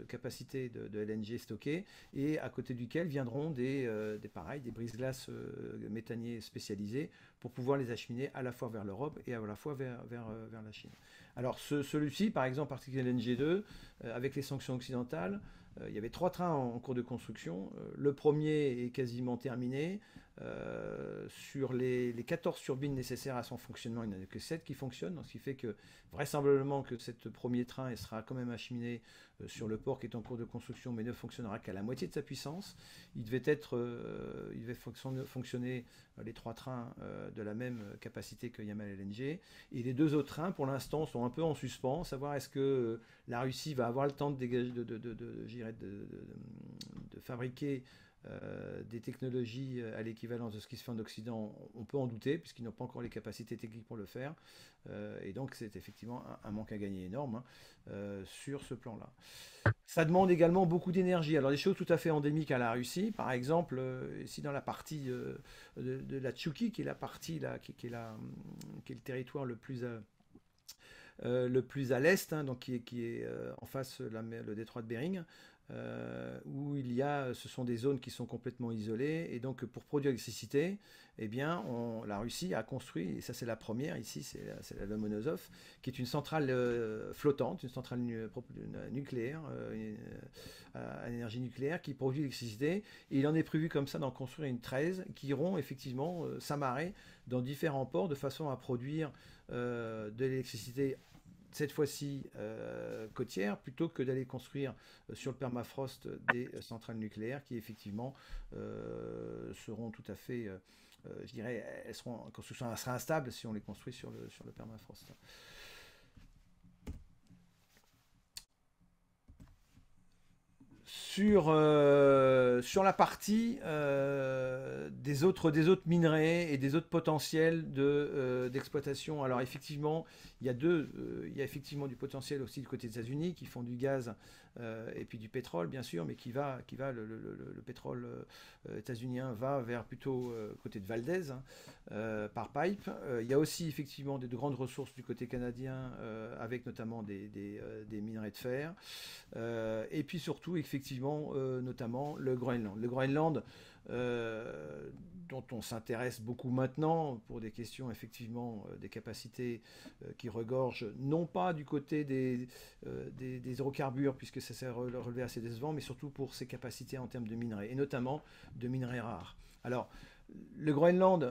capacité de LNG stockée, et à côté duquel viendront des brise-glaces méthaniers spécialisés pour pouvoir les acheminer à la fois vers l'Europe et à la fois vers la Chine. Alors celui-ci, par exemple, particulier LNG2, avec les sanctions occidentales, il y avait 3 trains en cours de construction. Le premier est quasiment terminé. Sur les 14 turbines nécessaires à son fonctionnement, il n'y en a que 7 qui fonctionnent, donc ce qui fait que vraisemblablement que ce premier train sera quand même acheminé sur le port qui est en cours de construction, mais ne fonctionnera qu'à la moitié de sa puissance. Il devait fonctionner les 3 trains de la même capacité que Yamal LNG, et les 2 autres trains pour l'instant sont un peu en suspens, savoir est-ce que la Russie va avoir le temps de fabriquer des technologies à l'équivalence de ce qui se fait en Occident. On peut en douter, puisqu'ils n'ont pas encore les capacités techniques pour le faire. Et donc, c'est effectivement un manque à gagner énorme sur ce plan-là. Ça demande également beaucoup d'énergie. Alors, des choses tout à fait endémiques à la Russie. Par exemple, ici dans la partie de la Tchouki, qui est la partie là, qui est le territoire le plus à l'est, donc qui est en face le détroit de Bering, où ce sont des zones qui sont complètement isolées, et donc pour produire l'électricité, eh bien, la Russie a construit, et ça c'est la première ici, c'est la Lomonosov, qui est une centrale flottante, une centrale nucléaire, à énergie nucléaire, qui produit l'électricité, et il en est prévu comme ça d'en construire une 13 qui iront effectivement s'amarrer dans différents ports de façon à produire de l'électricité cette fois-ci côtière, plutôt que d'aller construire sur le permafrost des centrales nucléaires qui effectivement seront tout à fait, je dirais, la construction sera instable si on les construit sur le permafrost. Sur la partie des autres minerais et des autres potentiels d'exploitation. Alors effectivement, il y a effectivement du potentiel aussi du côté des États-Unis qui font du gaz et puis du pétrole, bien sûr, mais le pétrole états-unien va vers plutôt côté de Valdez, par pipe. Il y a aussi effectivement de grandes ressources du côté canadien, avec notamment des minerais de fer. Et puis surtout, effectivement, notamment le Groenland. Le Groenland, dont on s'intéresse beaucoup maintenant pour des questions effectivement des capacités qui regorgent non pas du côté des hydrocarbures puisque ça s'est relevé assez décevant, mais surtout pour ses capacités en termes de minerais et notamment de minerais rares. Alors le Groenland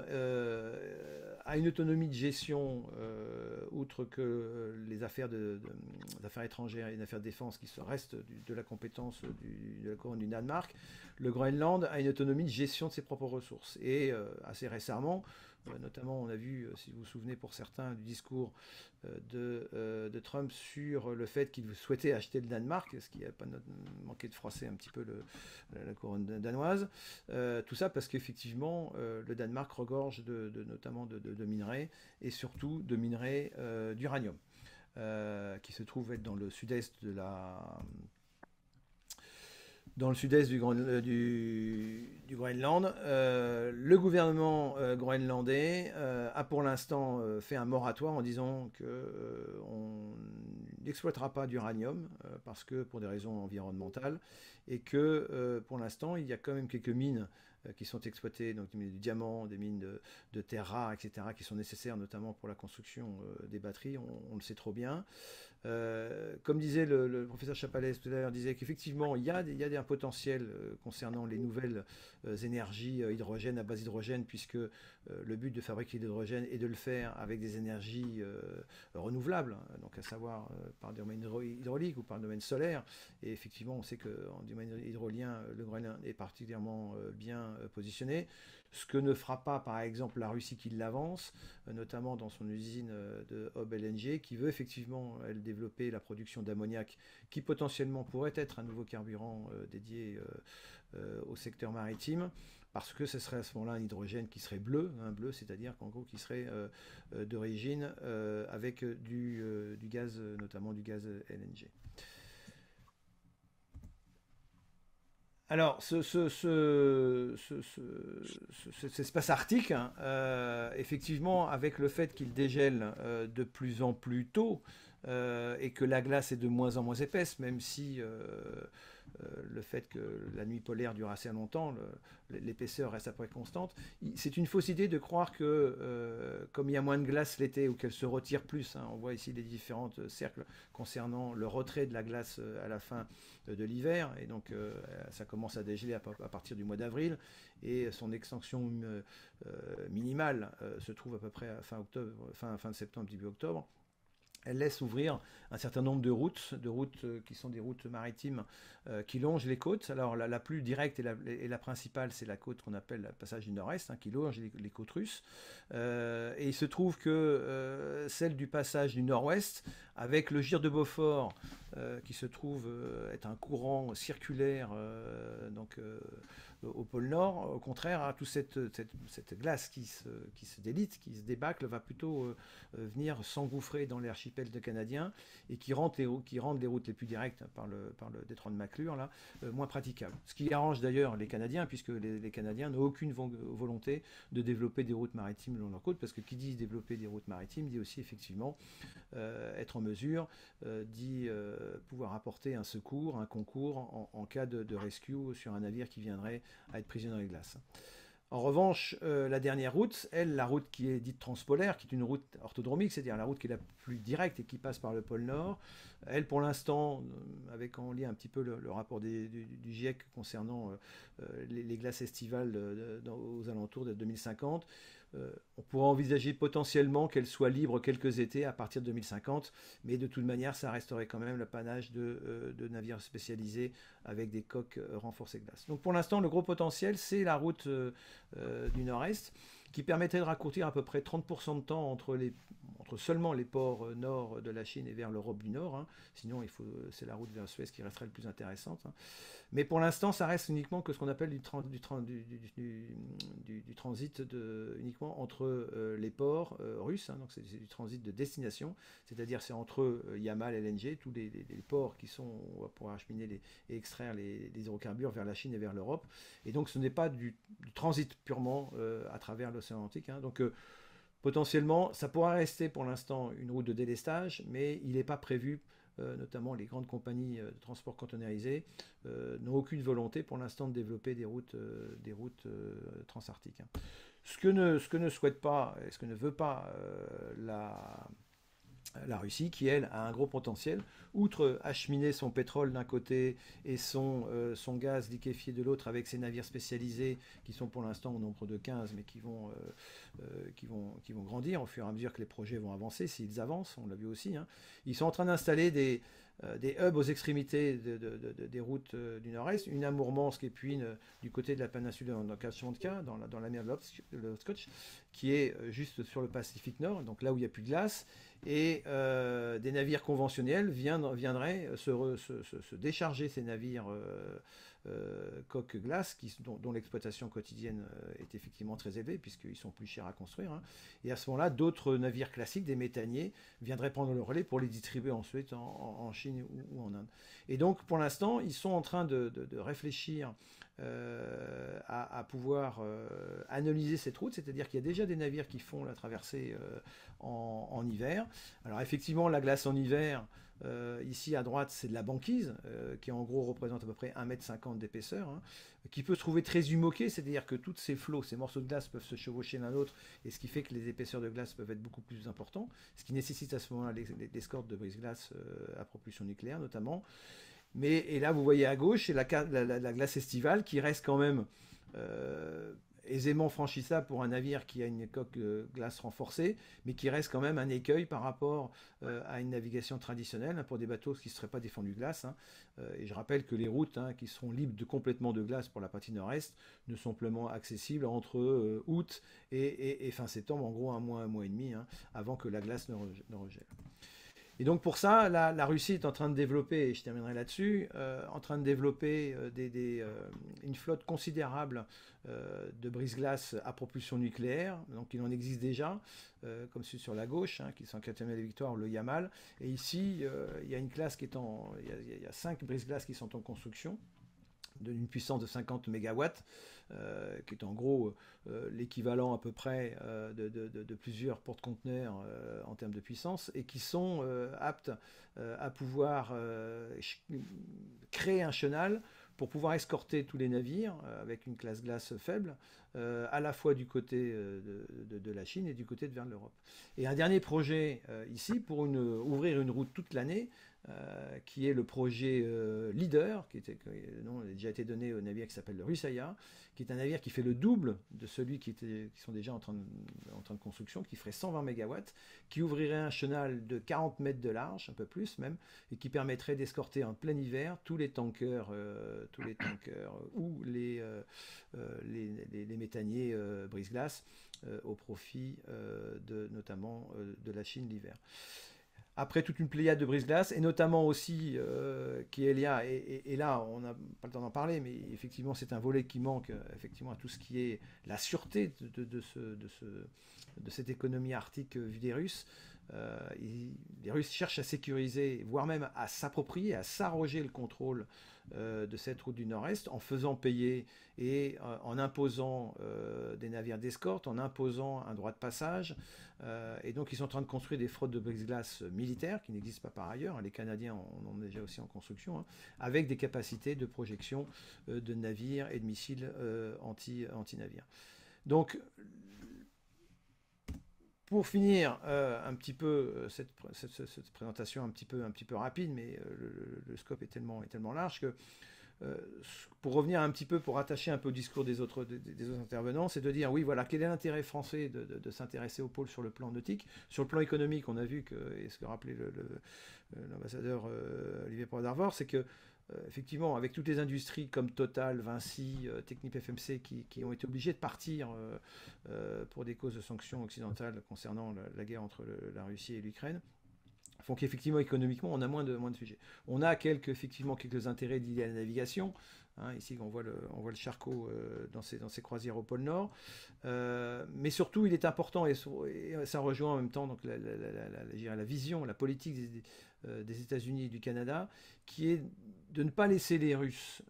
a une autonomie de gestion, outre que les affaires, affaires étrangères et les affaires de défense qui restent de la compétence de la couronne du Danemark. Le Groenland a une autonomie de gestion de ses propres ressources. Et assez récemment, notamment on a vu, si vous vous souvenez pour certains, du discours de Trump sur le fait qu'il souhaitait acheter le Danemark, ce qui a pas manqué de froisser un petit peu la couronne danoise. Tout ça parce qu'effectivement, le Danemark regorge notamment de minerais et surtout de minerais d'uranium, qui se trouve être dans le sud-est du Groenland. Le gouvernement groenlandais a pour l'instant fait un moratoire en disant qu'on n'exploitera pas d'uranium parce que pour des raisons environnementales et que pour l'instant il y a quand même quelques mines qui sont exploitées, donc des mines de diamants, des mines de terres rares, etc., qui sont nécessaires notamment pour la construction des batteries, on le sait trop bien. Comme disait le professeur Chapalès tout à l'heure, disait qu'effectivement il y a un potentiel concernant les nouvelles énergies hydrogène à base d'hydrogène, puisque le but de fabriquer de l'hydrogène est de le faire avec des énergies renouvelables, donc à savoir par domaine hydraulique ou par domaine solaire. Et effectivement, on sait qu'en domaine hydrolien, le Groenland est particulièrement bien positionné. Ce que ne fera pas, par exemple, la Russie qui l'avance, notamment dans son usine de Hob LNG, qui veut effectivement, elle, développer la production d'ammoniac, qui potentiellement pourrait être un nouveau carburant dédié au secteur maritime, parce que ce serait à ce moment-là un hydrogène qui serait bleu, c'est-à-dire qu'en gros qui serait d'origine avec du gaz, notamment du gaz LNG. Alors, cet espace arctique, effectivement, avec le fait qu'il dégèle de plus en plus tôt et que la glace est de moins en moins épaisse, même si le fait que la nuit polaire dure assez longtemps, l'épaisseur reste à peu près constante. C'est une fausse idée de croire que, comme il y a moins de glace l'été ou qu'elle se retire plus, on voit ici les différents cercles concernant le retrait de la glace à la fin de l'hiver, et donc ça commence à dégeler à partir du mois d'avril, et son extension minimale se trouve à peu près à fin octobre, fin de septembre, début octobre. Elle laisse ouvrir un certain nombre de routes qui sont des routes maritimes qui longent les côtes. Alors la plus directe et la principale, c'est la côte qu'on appelle le passage du Nord-Est, qui longe les côtes russes. Et il se trouve que celle du passage du Nord-Ouest, avec le gire de Beaufort, qui se trouve être un courant circulaire, au pôle Nord, au contraire, toute cette glace qui se délite, qui se débâcle, va plutôt venir s'engouffrer dans l'archipel canadien et qui rend les routes les plus directes par le détroit de McClure là, moins praticables. Ce qui arrange d'ailleurs les Canadiens, puisque les Canadiens n'ont aucune volonté de développer des routes maritimes le long de leur côte, parce que qui dit développer des routes maritimes dit aussi effectivement être en mesure d'y pouvoir apporter un secours, un concours en cas de rescue sur un navire qui viendrait à être prisonnier dans les glaces. En revanche, la dernière route, la route qui est dite transpolaire, qui est une route orthodromique, c'est-à-dire la route qui est la plus directe et qui passe par le pôle Nord, elle, pour l'instant, avec en lien un petit peu le rapport du GIEC concernant les glaces estivales aux alentours de 2050, on pourrait envisager potentiellement qu'elle soit libre quelques étés à partir de 2050, mais de toute manière, ça resterait quand même l'apanage de navires spécialisés avec des coques renforcées glace. Donc pour l'instant, le gros potentiel, c'est la route du Nord-Est. qui permettrait de raccourcir à peu près 30% de temps entre seulement les ports nord de la Chine et vers l'Europe du Nord. Hein. Sinon, c'est la route vers Suez qui resterait le plus intéressante. Hein. Mais pour l'instant, ça reste uniquement que ce qu'on appelle du transit uniquement entre les ports russes. Hein. Donc c'est du transit de destination, c'est-à-dire c'est entre Yamal et LNG, tous les ports qui sont pour acheminer et extraire les hydrocarbures vers la Chine et vers l'Europe. Et donc ce n'est pas du transit purement à travers l'océan Atlantique. Hein. Donc potentiellement, ça pourra rester pour l'instant une route de délestage, mais il n'est pas prévu, notamment les grandes compagnies de transport containerisé, n'ont aucune volonté pour l'instant de développer des routes transarctiques. Hein. Ce que ne souhaite pas, et ce que ne veut pas la Russie, qui elle a un gros potentiel, outre acheminer son pétrole d'un côté et son gaz liquéfié de l'autre avec ses navires spécialisés qui sont pour l'instant au nombre de 15 mais qui vont grandir au fur et à mesure que les projets vont avancer, s'ils avancent, on l'a vu aussi. Hein. Ils sont en train d'installer des hubs aux extrémités des routes du nord-est, une à Mourmansk et puis une du côté de la péninsule de Kamtchatka, dans la mer de l'Okhotsk, qui est juste sur le Pacifique Nord, donc là où il n'y a plus de glace, et des navires conventionnels viendraient se décharger ces navires coque glace dont l'exploitation quotidienne est effectivement très élevée puisqu'ils sont plus chers à construire. Hein. Et à ce moment-là, d'autres navires classiques, des méthaniers, viendraient prendre le relais pour les distribuer ensuite en Chine ou en Inde. Et donc, pour l'instant, ils sont en train de réfléchir à pouvoir analyser cette route, c'est-à-dire qu'il y a déjà des navires qui font la traversée en hiver. Alors effectivement, la glace en hiver, ici à droite, c'est de la banquise, qui en gros représente à peu près 1,50 m d'épaisseur, hein, qui peut se trouver très humoquée, c'est-à-dire que tous ces flots, ces morceaux de glace peuvent se chevaucher l'un l'autre, et ce qui fait que les épaisseurs de glace peuvent être beaucoup plus importants, ce qui nécessite à ce moment-là l'escorte de brise-glace à propulsion nucléaire notamment. Et là, vous voyez à gauche, c'est la glace estivale qui reste quand même aisément franchissable pour un navire qui a une coque glace renforcée, mais qui reste quand même un écueil par rapport à une navigation traditionnelle, hein, pour des bateaux qui ne seraient pas défendus glace. Hein. Et je rappelle que les routes, hein, qui seront libres complètement de glace pour la partie nord-est ne sont pleinement accessibles entre août et fin septembre, en gros un mois et demi, hein, avant que la glace ne regèle. Et donc pour ça, la Russie est en train de développer, et je terminerai là-dessus, une flotte considérable de brise-glace à propulsion nucléaire. Donc il en existe déjà, comme celui sur la gauche, hein, qui sont Capitaine des Victoires, le Yamal. Et ici, il y a une classe il y a 5 brise-glaces qui sont en construction, d'une puissance de 50 MW, qui est en gros l'équivalent à peu près de plusieurs porte-conteneurs en termes de puissance, et qui sont aptes à pouvoir créer un chenal pour pouvoir escorter tous les navires avec une classe glace faible, à la fois du côté de la Chine et du côté vers l'Europe. Et un dernier projet ici, pour ouvrir une route toute l'année, qui est le projet Leader, le nom a déjà été donné au navire qui s'appelle le Russaya, qui est un navire qui fait le double de celui qui sont déjà en train de construction, qui ferait 120 MW, qui ouvrirait un chenal de 40 mètres de large, un peu plus même, et qui permettrait d'escorter en plein hiver tous les tankers ou les méthaniers brise-glace au profit notamment de la Chine l'hiver. Après toute une pléiade de brise-glace, et notamment aussi Keelia, et là on n'a pas le temps d'en parler, mais effectivement c'est un volet qui manque effectivement à tout ce qui est la sûreté de cette économie arctique vue des Russes. Les Russes cherchent à sécuriser, voire même à s'approprier, à s'arroger le contrôle de cette route du Nord-Est en faisant payer et en imposant des navires d'escorte, en imposant un droit de passage. Et donc ils sont en train de construire des flottes de brise-glace militaires qui n'existent pas par ailleurs. Les Canadiens en ont déjà aussi en construction, hein, avec des capacités de projection de navires et de missiles anti-navires. Donc, pour finir un petit peu cette présentation un petit peu rapide, mais le scope est tellement large que pour revenir un petit peu, pour attacher un peu au discours des autres intervenants, c'est de dire, oui, voilà, quel est l'intérêt français de s'intéresser au pôle sur le plan nautique. Sur le plan économique, on a vu et ce que rappelait l'ambassadeur Olivier Poivre d'Arvor, c'est que effectivement, avec toutes les industries comme Total, Vinci, Technip FMC qui ont été obligées de partir pour des causes de sanctions occidentales concernant la guerre entre la Russie et l'Ukraine, font qu'effectivement, économiquement, on a moins de sujets. On a effectivement quelques intérêts liés à la navigation. Hein, ici, on voit le Charcot dans ses croisières au pôle Nord. Mais surtout, il est important, et ça rejoint en même temps donc, la vision, la politique des États-Unis et du Canada, qui est de ne pas laisser les Russes,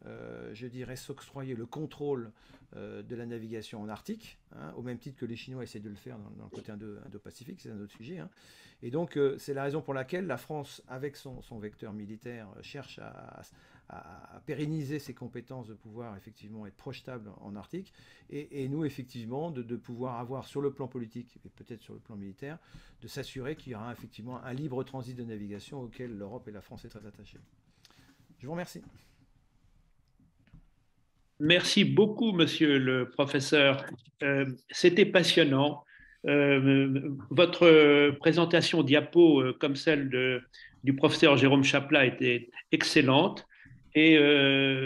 je dirais, s'octroyer le contrôle de la navigation en Arctique, hein, au même titre que les Chinois essaient de le faire dans le côté Indo-Pacifique, c'est un autre sujet. Hein. Et donc, c'est la raison pour laquelle la France, avec son vecteur militaire, cherche à pérenniser ses compétences de pouvoir effectivement être projetable en Arctique, et nous, effectivement, de pouvoir avoir sur le plan politique, et peut-être sur le plan militaire, de s'assurer qu'il y aura effectivement un libre transit de navigation auquel l'Europe et la France est très attachées. Je vous remercie. Merci beaucoup, monsieur le professeur. C'était passionnant. Votre présentation diapo, comme celle du professeur Jérôme Chaplat, était excellente et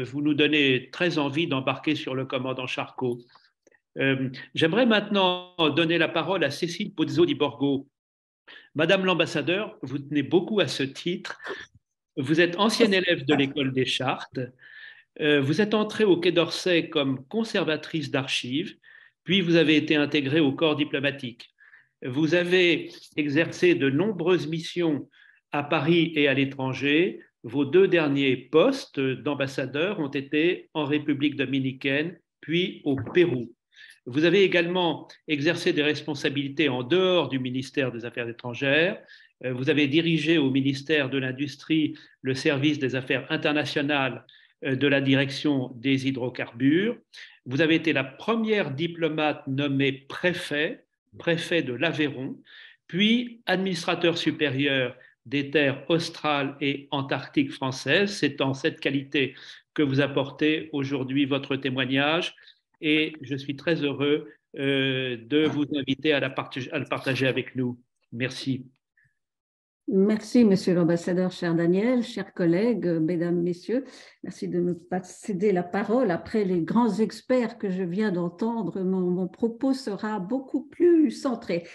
vous nous donnez très envie d'embarquer sur le commandant Charcot. J'aimerais maintenant donner la parole à Cécile Pozzo di Borgo. Madame l'ambassadeur, vous tenez beaucoup à ce titre. Vous êtes ancienne élève de l'école des Chartes. Vous êtes entrée au Quai d'Orsay comme conservatrice d'archives, puis vous avez été intégrée au corps diplomatique. Vous avez exercé de nombreuses missions à Paris et à l'étranger. Vos 2 derniers postes d'ambassadeur ont été en République dominicaine, puis au Pérou. Vous avez également exercé des responsabilités en dehors du ministère des Affaires étrangères. Vous avez dirigé au ministère de l'Industrie le service des Affaires internationales de la direction des hydrocarbures. Vous avez été la première diplomate nommée préfet de l'Aveyron, puis administrateur supérieur des terres australes et antarctiques françaises. C'est en cette qualité que vous apportez aujourd'hui votre témoignage et je suis très heureux de vous inviter à le partager avec nous. Merci. Merci, Monsieur l'ambassadeur, cher Daniel, chers collègues, mesdames, messieurs. Merci de me céder la parole. Après les grands experts que je viens d'entendre, mon propos sera beaucoup plus centré.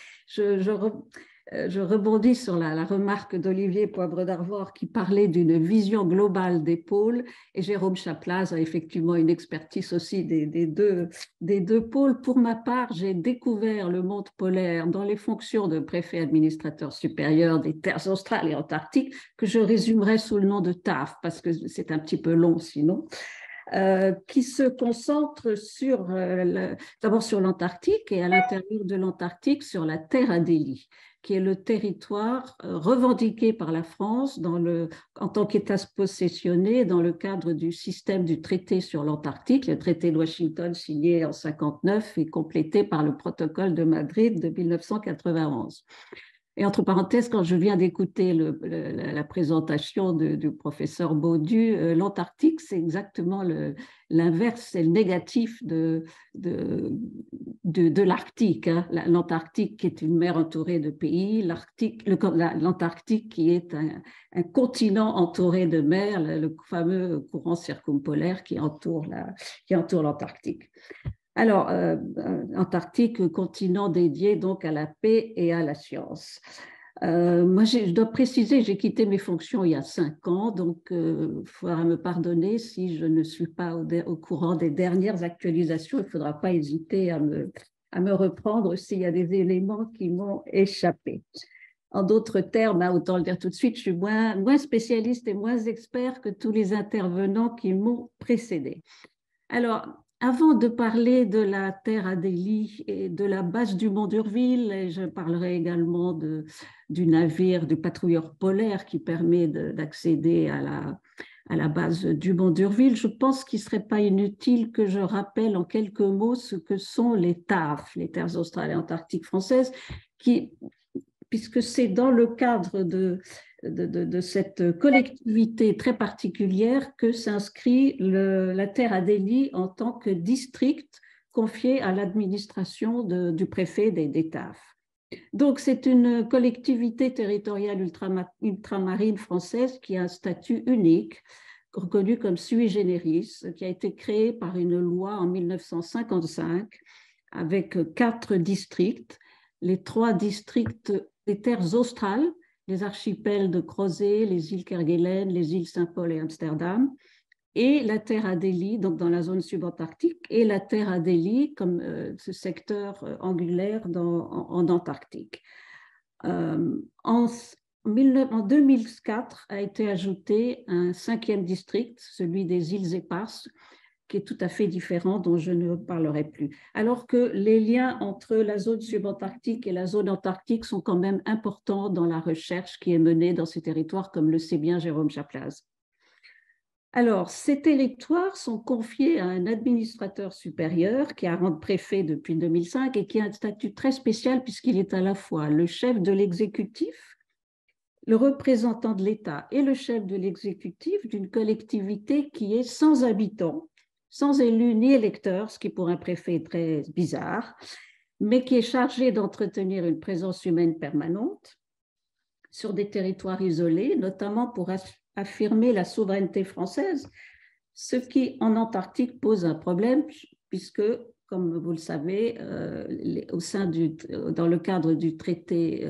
Je rebondis sur la remarque d'Olivier Poivre d'Arvor qui parlait d'une vision globale des pôles, et Jérôme Chaplas a effectivement une expertise aussi des deux pôles. Pour ma part, j'ai découvert le monde polaire dans les fonctions de préfet administrateur supérieur des terres australes et antarctiques, que je résumerai sous le nom de TAF, parce que c'est un petit peu long sinon. Qui se concentre d'abord sur l'Antarctique et à l'intérieur de l'Antarctique sur la Terre Adélie, qui est le territoire revendiqué par la France en tant qu'État possessionné dans le cadre du système du traité sur l'Antarctique, le traité de Washington signé en 1959 et complété par le protocole de Madrid de 1991. Et entre parenthèses, quand je viens d'écouter la présentation du professeur Baudu, l'Antarctique, c'est exactement l'inverse, c'est le négatif de l'Arctique. Hein. L'Antarctique qui est une mer entourée de pays, l'Antarctique qui est un continent entouré de mer, le fameux courant circumpolaire qui entoure l'Antarctique. Alors, Antarctique, continent dédié donc à la paix et à la science. Moi, je dois préciser, j'ai quitté mes fonctions il y a 5 ans, donc il faudra me pardonner si je ne suis pas au courant des dernières actualisations. Il ne faudra pas hésiter à me reprendre s'il y a des éléments qui m'ont échappé. En d'autres termes, autant le dire tout de suite, je suis moins spécialiste et moins expert que tous les intervenants qui m'ont précédé. Alors, avant de parler de la Terre Adélie et de la base du Mont d'Urville, et je parlerai également du navire, du patrouilleur polaire qui permet d'accéder à la base du Mont d'Urville, je pense qu'il ne serait pas inutile que je rappelle en quelques mots ce que sont les TAF, les terres australes et antarctiques françaises, puisque c'est dans le cadre de cette collectivité très particulière que s'inscrit la Terre Adélie en tant que district confié à l'administration du préfet des TAF. Donc, c'est une collectivité territoriale ultramarine française qui a un statut unique reconnu comme sui generis, qui a été créé par une loi en 1955 avec 4 districts, les 3 districts des terres australes, les archipels de Crozet, les îles Kerguelen, les îles Saint-Paul et Amsterdam, et la terre Adélie, donc dans la zone subantarctique, et la terre Adélie comme ce secteur angulaire en Antarctique. En 2004 a été ajouté un 5e district, celui des îles Éparses, qui est tout à fait différent, dont je ne parlerai plus. Alors que les liens entre la zone subantarctique et la zone antarctique sont quand même importants dans la recherche qui est menée dans ces territoires, comme le sait bien Jérôme Chaplaz. Alors, ces territoires sont confiés à un administrateur supérieur qui a rang de préfet depuis 2005 et qui a un statut très spécial puisqu'il est à la fois le chef de l'exécutif, le représentant de l'État et le chef de l'exécutif d'une collectivité qui est sans habitants, sans élus ni électeurs, ce qui pour un préfet est très bizarre, mais qui est chargé d'entretenir une présence humaine permanente sur des territoires isolés, notamment pour affirmer la souveraineté française, ce qui en Antarctique pose un problème puisque, comme vous le savez, dans le cadre du traité,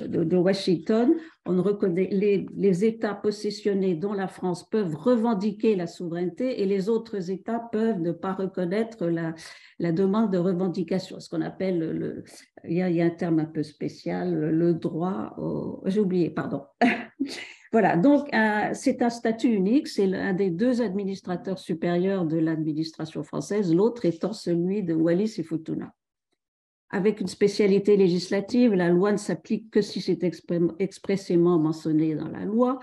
de Washington, on reconnaît les États possessionnés dont la France peuvent revendiquer la souveraineté et les autres États peuvent ne pas reconnaître la demande de revendication, ce qu'on appelle, il y a un terme un peu spécial, le droit j'ai oublié, pardon. Voilà, donc c'est un statut unique, c'est un des 2 administrateurs supérieurs de l'administration française, l'autre étant celui de Wallis et Futuna. Avec une spécialité législative, la loi ne s'applique que si c'est expressément mentionné dans la loi.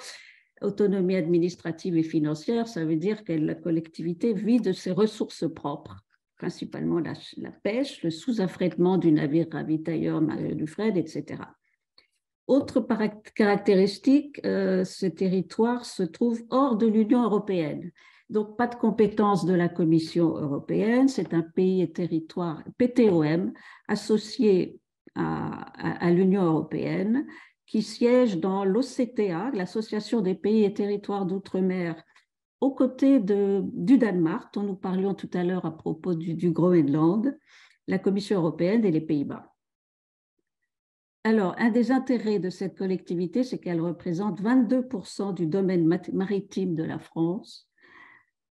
Autonomie administrative et financière, ça veut dire que la collectivité vit de ses ressources propres, principalement la pêche, le sous-affrètement du navire ravitailleur du fret, etc. Autre caractéristique, ce territoire se trouve hors de l'Union européenne. Donc, pas de compétence de la Commission européenne. C'est un pays et territoire PTOM associé à l'Union européenne qui siège dans l'OCTA, l'Association des pays et territoires d'outre-mer, aux côtés du Danemark, dont nous parlions tout à l'heure à propos du Groenland, la Commission européenne et les Pays-Bas. Alors, un des intérêts de cette collectivité, c'est qu'elle représente 22% du domaine maritime de la France,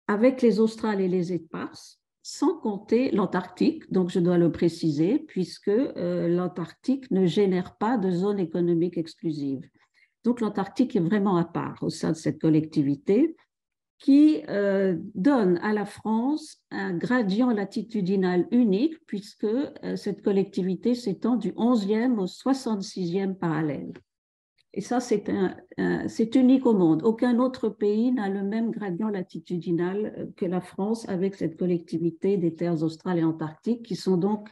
avec les Australes et les Éparses, sans compter l'Antarctique, donc je dois le préciser, puisque l'Antarctique ne génère pas de zone économique exclusive. Donc l'Antarctique est vraiment à part au sein de cette collectivité qui donne à la France un gradient latitudinal unique puisque cette collectivité s'étend du 11e au 66e parallèle. Et ça, c'est unique au monde. Aucun autre pays n'a le même gradient latitudinal que la France avec cette collectivité des terres australes et antarctiques qui sont donc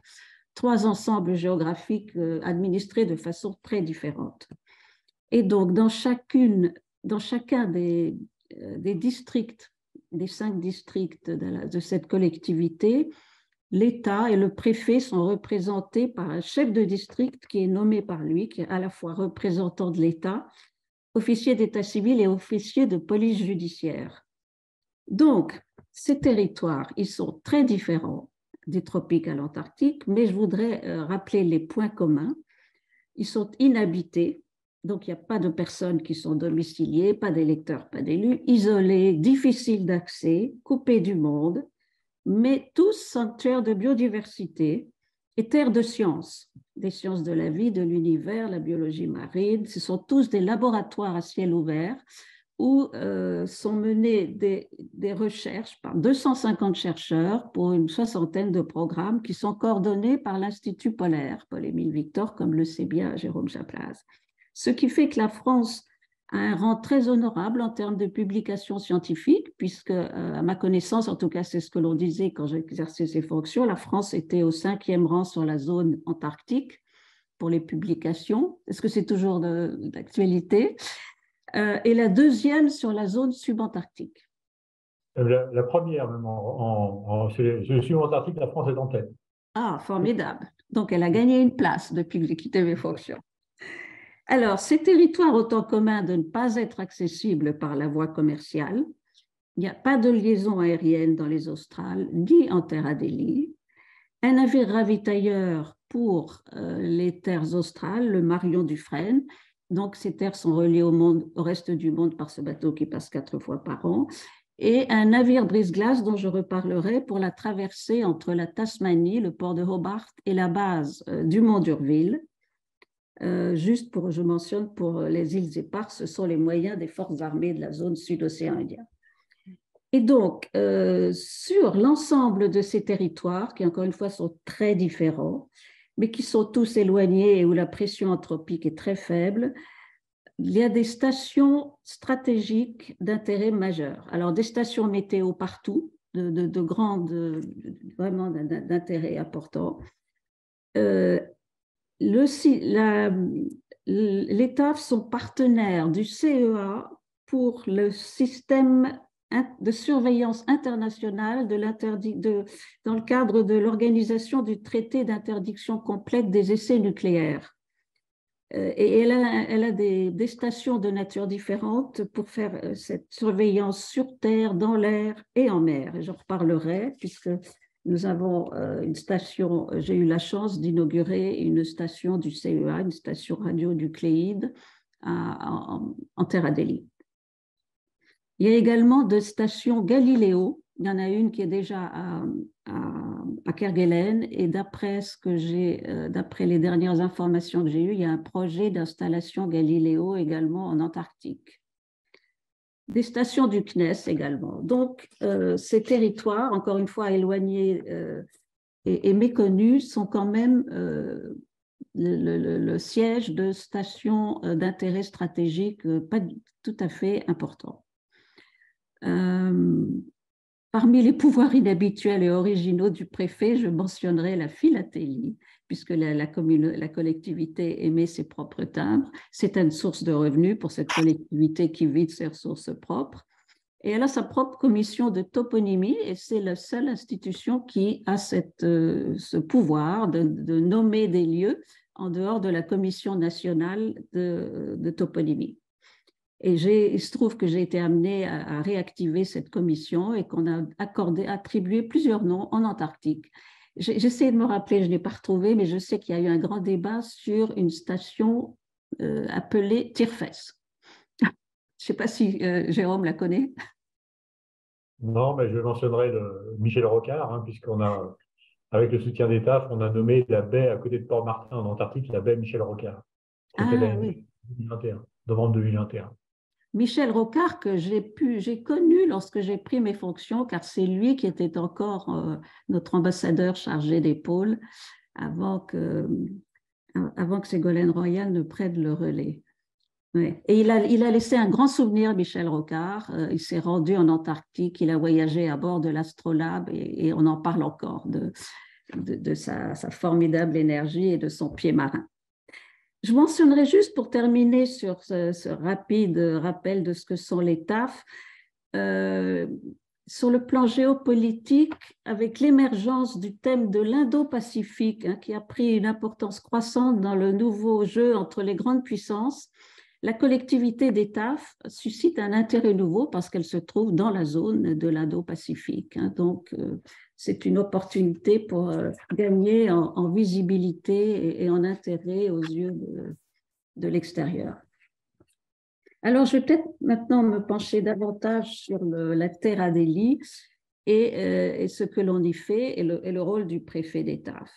3 ensembles géographiques administrés de façon très différente. Et donc, dans chacun des districts, des 5 districts de cette collectivité, l'État et le préfet sont représentés par un chef de district qui est nommé par lui, qui est à la fois représentant de l'État, officier d'état civil et officier de police judiciaire. Donc, ces territoires, ils sont très différents des tropiques à l'Antarctique, mais je voudrais rappeler les points communs. Ils sont inhabités. Donc, il n'y a pas de personnes qui sont domiciliées, pas d'électeurs, pas d'élus, isolés, difficiles d'accès, coupés du monde, mais tous sanctuaires de biodiversité et terres de sciences, des sciences de la vie, de l'univers, la biologie marine. Ce sont tous des laboratoires à ciel ouvert où sont menées des recherches par 250 chercheurs pour une 60aine de programmes qui sont coordonnés par l'Institut polaire, Paul-Émile Victor, comme le sait bien Jérôme Chaplaz. Ce qui fait que la France a un rang très honorable en termes de publications scientifiques, puisque, à ma connaissance, en tout cas c'est ce que l'on disait quand j'exerçais ces fonctions, la France était au 5e rang sur la zone antarctique pour les publications. Est-ce que c'est toujours d'actualité? Et la 2e sur la zone subantarctique. La première, même, sur le subantarctique, la France est en tête. Ah, formidable. Donc, elle a gagné une place depuis que j'ai quitté mes fonctions. Alors, ces territoires ont en commun de ne pas être accessibles par la voie commerciale. Il n'y a pas de liaison aérienne dans les Australes, ni en Terre Adélie. Un navire ravitailleur pour les terres australes, le Marion Dufresne. Donc, ces terres sont reliées au reste du monde par ce bateau qui passe 4 fois par an. Et un navire brise-glace dont je reparlerai pour la traversée entre la Tasmanie, le port de Hobart et la base du Mont d'Urville. Juste pour, je mentionne, pour les îles éparses, ce sont les moyens des forces armées de la zone sud-océan Indien. Et donc, sur l'ensemble de ces territoires, qui encore une fois sont très différents, mais qui sont tous éloignés et où la pression anthropique est très faible, il y a des stations stratégiques d'intérêt majeur. Alors, des stations météo partout, de grandes, vraiment d'intérêt important. Les TAF sont partenaires du CEA pour le système de surveillance internationale dans le cadre de l'organisation du traité d'interdiction complète des essais nucléaires. Et elle a des stations de nature différente pour faire cette surveillance sur terre, dans l'air et en mer. Et j'en reparlerai puisque nous avons une station, j'ai eu la chance d'inaugurer une station du CEA, une station radionucléide en Terre Adélie. Il y a également des stations Galiléo. Il y en a une qui est déjà à Kerguelen et d'après les dernières informations que j'ai eues, il y a un projet d'installation Galiléo également en Antarctique. Des stations du CNES également. Donc, ces territoires, encore une fois éloignés et méconnus, sont quand même le siège de stations d'intérêt stratégique pas tout à fait importants. Parmi les pouvoirs inhabituels et originaux du préfet, je mentionnerai la philatélie, puisque la collectivité émet ses propres timbres. C'est une source de revenus pour cette collectivité qui vide ses ressources propres. Et elle a sa propre commission de toponymie, et c'est la seule institution qui a ce pouvoir de nommer des lieux en dehors de la commission nationale de toponymie. Et il se trouve que j'ai été amenée à réactiver cette commission et qu'on a attribué plusieurs noms en Antarctique. J'essaie de me rappeler, je ne l'ai pas retrouvé, mais je sais qu'il y a eu un grand débat sur une station appelée Tirfès. Je ne sais pas si Jérôme la connaît. Non, mais je mentionnerai Michel Rocard, hein, puisqu'on a, avec le soutien des TAF, on a nommé la baie à côté de Port-Martin en Antarctique, la baie Michel Rocard. C'était l'année 2021, novembre 2021. Michel Rocard, que j'ai connu lorsque j'ai pris mes fonctions, car c'est lui qui était encore notre ambassadeur chargé des pôles avant que Ségolène Royal ne prenne le relais. Ouais. Et il a laissé un grand souvenir, Michel Rocard. Il s'est rendu en Antarctique, il a voyagé à bord de l'Astrolabe et on en parle encore de sa formidable énergie et de son pied marin. Je mentionnerai juste pour terminer sur ce rapide rappel de ce que sont les TAF, sur le plan géopolitique, avec l'émergence du thème de l'Indo-Pacifique, hein, qui a pris une importance croissante dans le nouveau jeu entre les grandes puissances, la collectivité des TAF suscite un intérêt nouveau parce qu'elle se trouve dans la zone de l'Indo-Pacifique. Hein, donc, c'est une opportunité pour gagner en visibilité et en intérêt aux yeux de l'extérieur. Alors, je vais peut-être maintenant me pencher davantage sur la Terre Adélie et ce que l'on y fait et le rôle du préfet des TAF.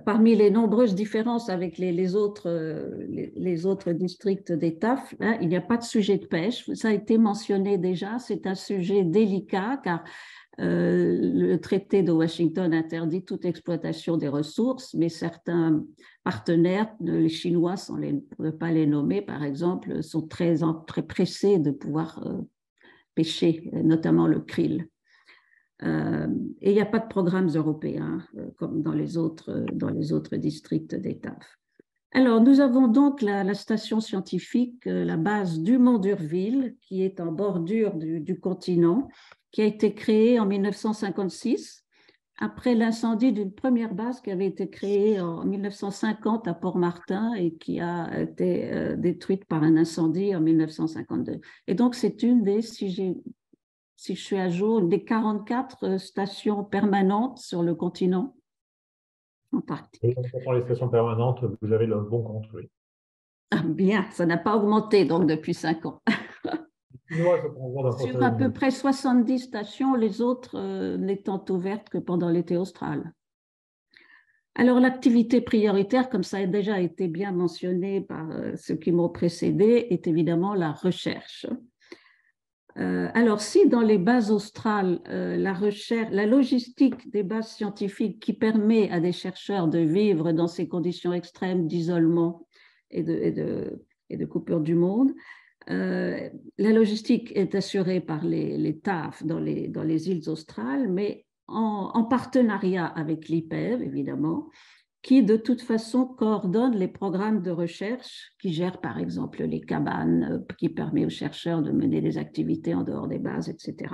Parmi les nombreuses différences avec les autres districts des TAF, hein, il n'y a pas de sujet de pêche. Ça a été mentionné déjà, c'est un sujet délicat car le traité de Washington interdit toute exploitation des ressources, mais certains partenaires, les Chinois, pour ne pas les nommer par exemple, sont très pressés de pouvoir pêcher, notamment le krill. Et il n'y a pas de programmes européens comme dans les autres districts des TAF. Alors, nous avons donc la station scientifique, la base du Mont d'Urville, qui est en bordure du continent, qui a été créée en 1956 après l'incendie d'une première base qui avait été créée en 1950 à Port-Martin et qui a été détruite par un incendie en 1952. Et donc, c'est une des, si je suis à jour, des 44 stations permanentes sur le continent antarctique. Et pour les stations permanentes, vous avez le bon compte, oui. Ah, bien, ça n'a pas augmenté donc depuis 5 ans. Sur à peu près 70 stations, les autres n'étant ouvertes que pendant l'été austral. Alors, l'activité prioritaire, comme ça a déjà été bien mentionné par ceux qui m'ont précédé, est évidemment la recherche. Alors, si dans les bases australes, la logistique des bases scientifiques qui permet à des chercheurs de vivre dans ces conditions extrêmes d'isolement et de coupure du monde, la logistique est assurée par les TAF dans les îles australes, mais en partenariat avec l'IPEV, évidemment, qui de toute façon coordonne les programmes de recherche, qui gèrent par exemple les cabanes, qui permet aux chercheurs de mener des activités en dehors des bases, etc.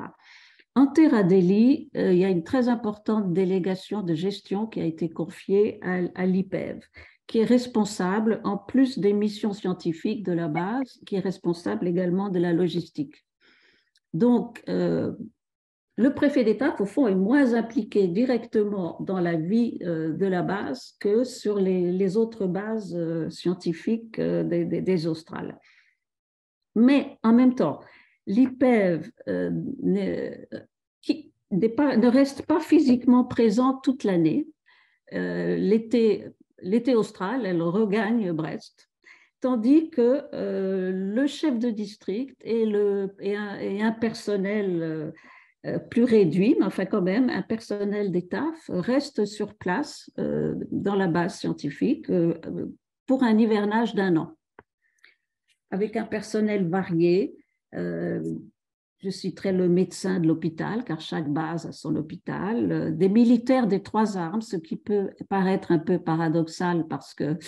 En Terra Delhi, il y a une très importante délégation de gestion qui a été confiée à l'IPEV, qui est responsable, en plus des missions scientifiques de la base, qui est responsable également de la logistique. Donc, le préfet d'État, au fond, est moins impliqué directement dans la vie de la base que sur les autres bases scientifiques des Australes. Mais en même temps, l'IPEV ne reste pas physiquement présent toute l'année. L'été austral, elle regagne Brest, tandis que le chef de district et un personnel plus réduit, mais enfin quand même, un personnel des TAF reste sur place dans la base scientifique pour un hivernage d'1 an, avec un personnel varié. Je citerai le médecin de l'hôpital, car chaque base a son hôpital, des militaires des 3 armes, ce qui peut paraître un peu paradoxal parce que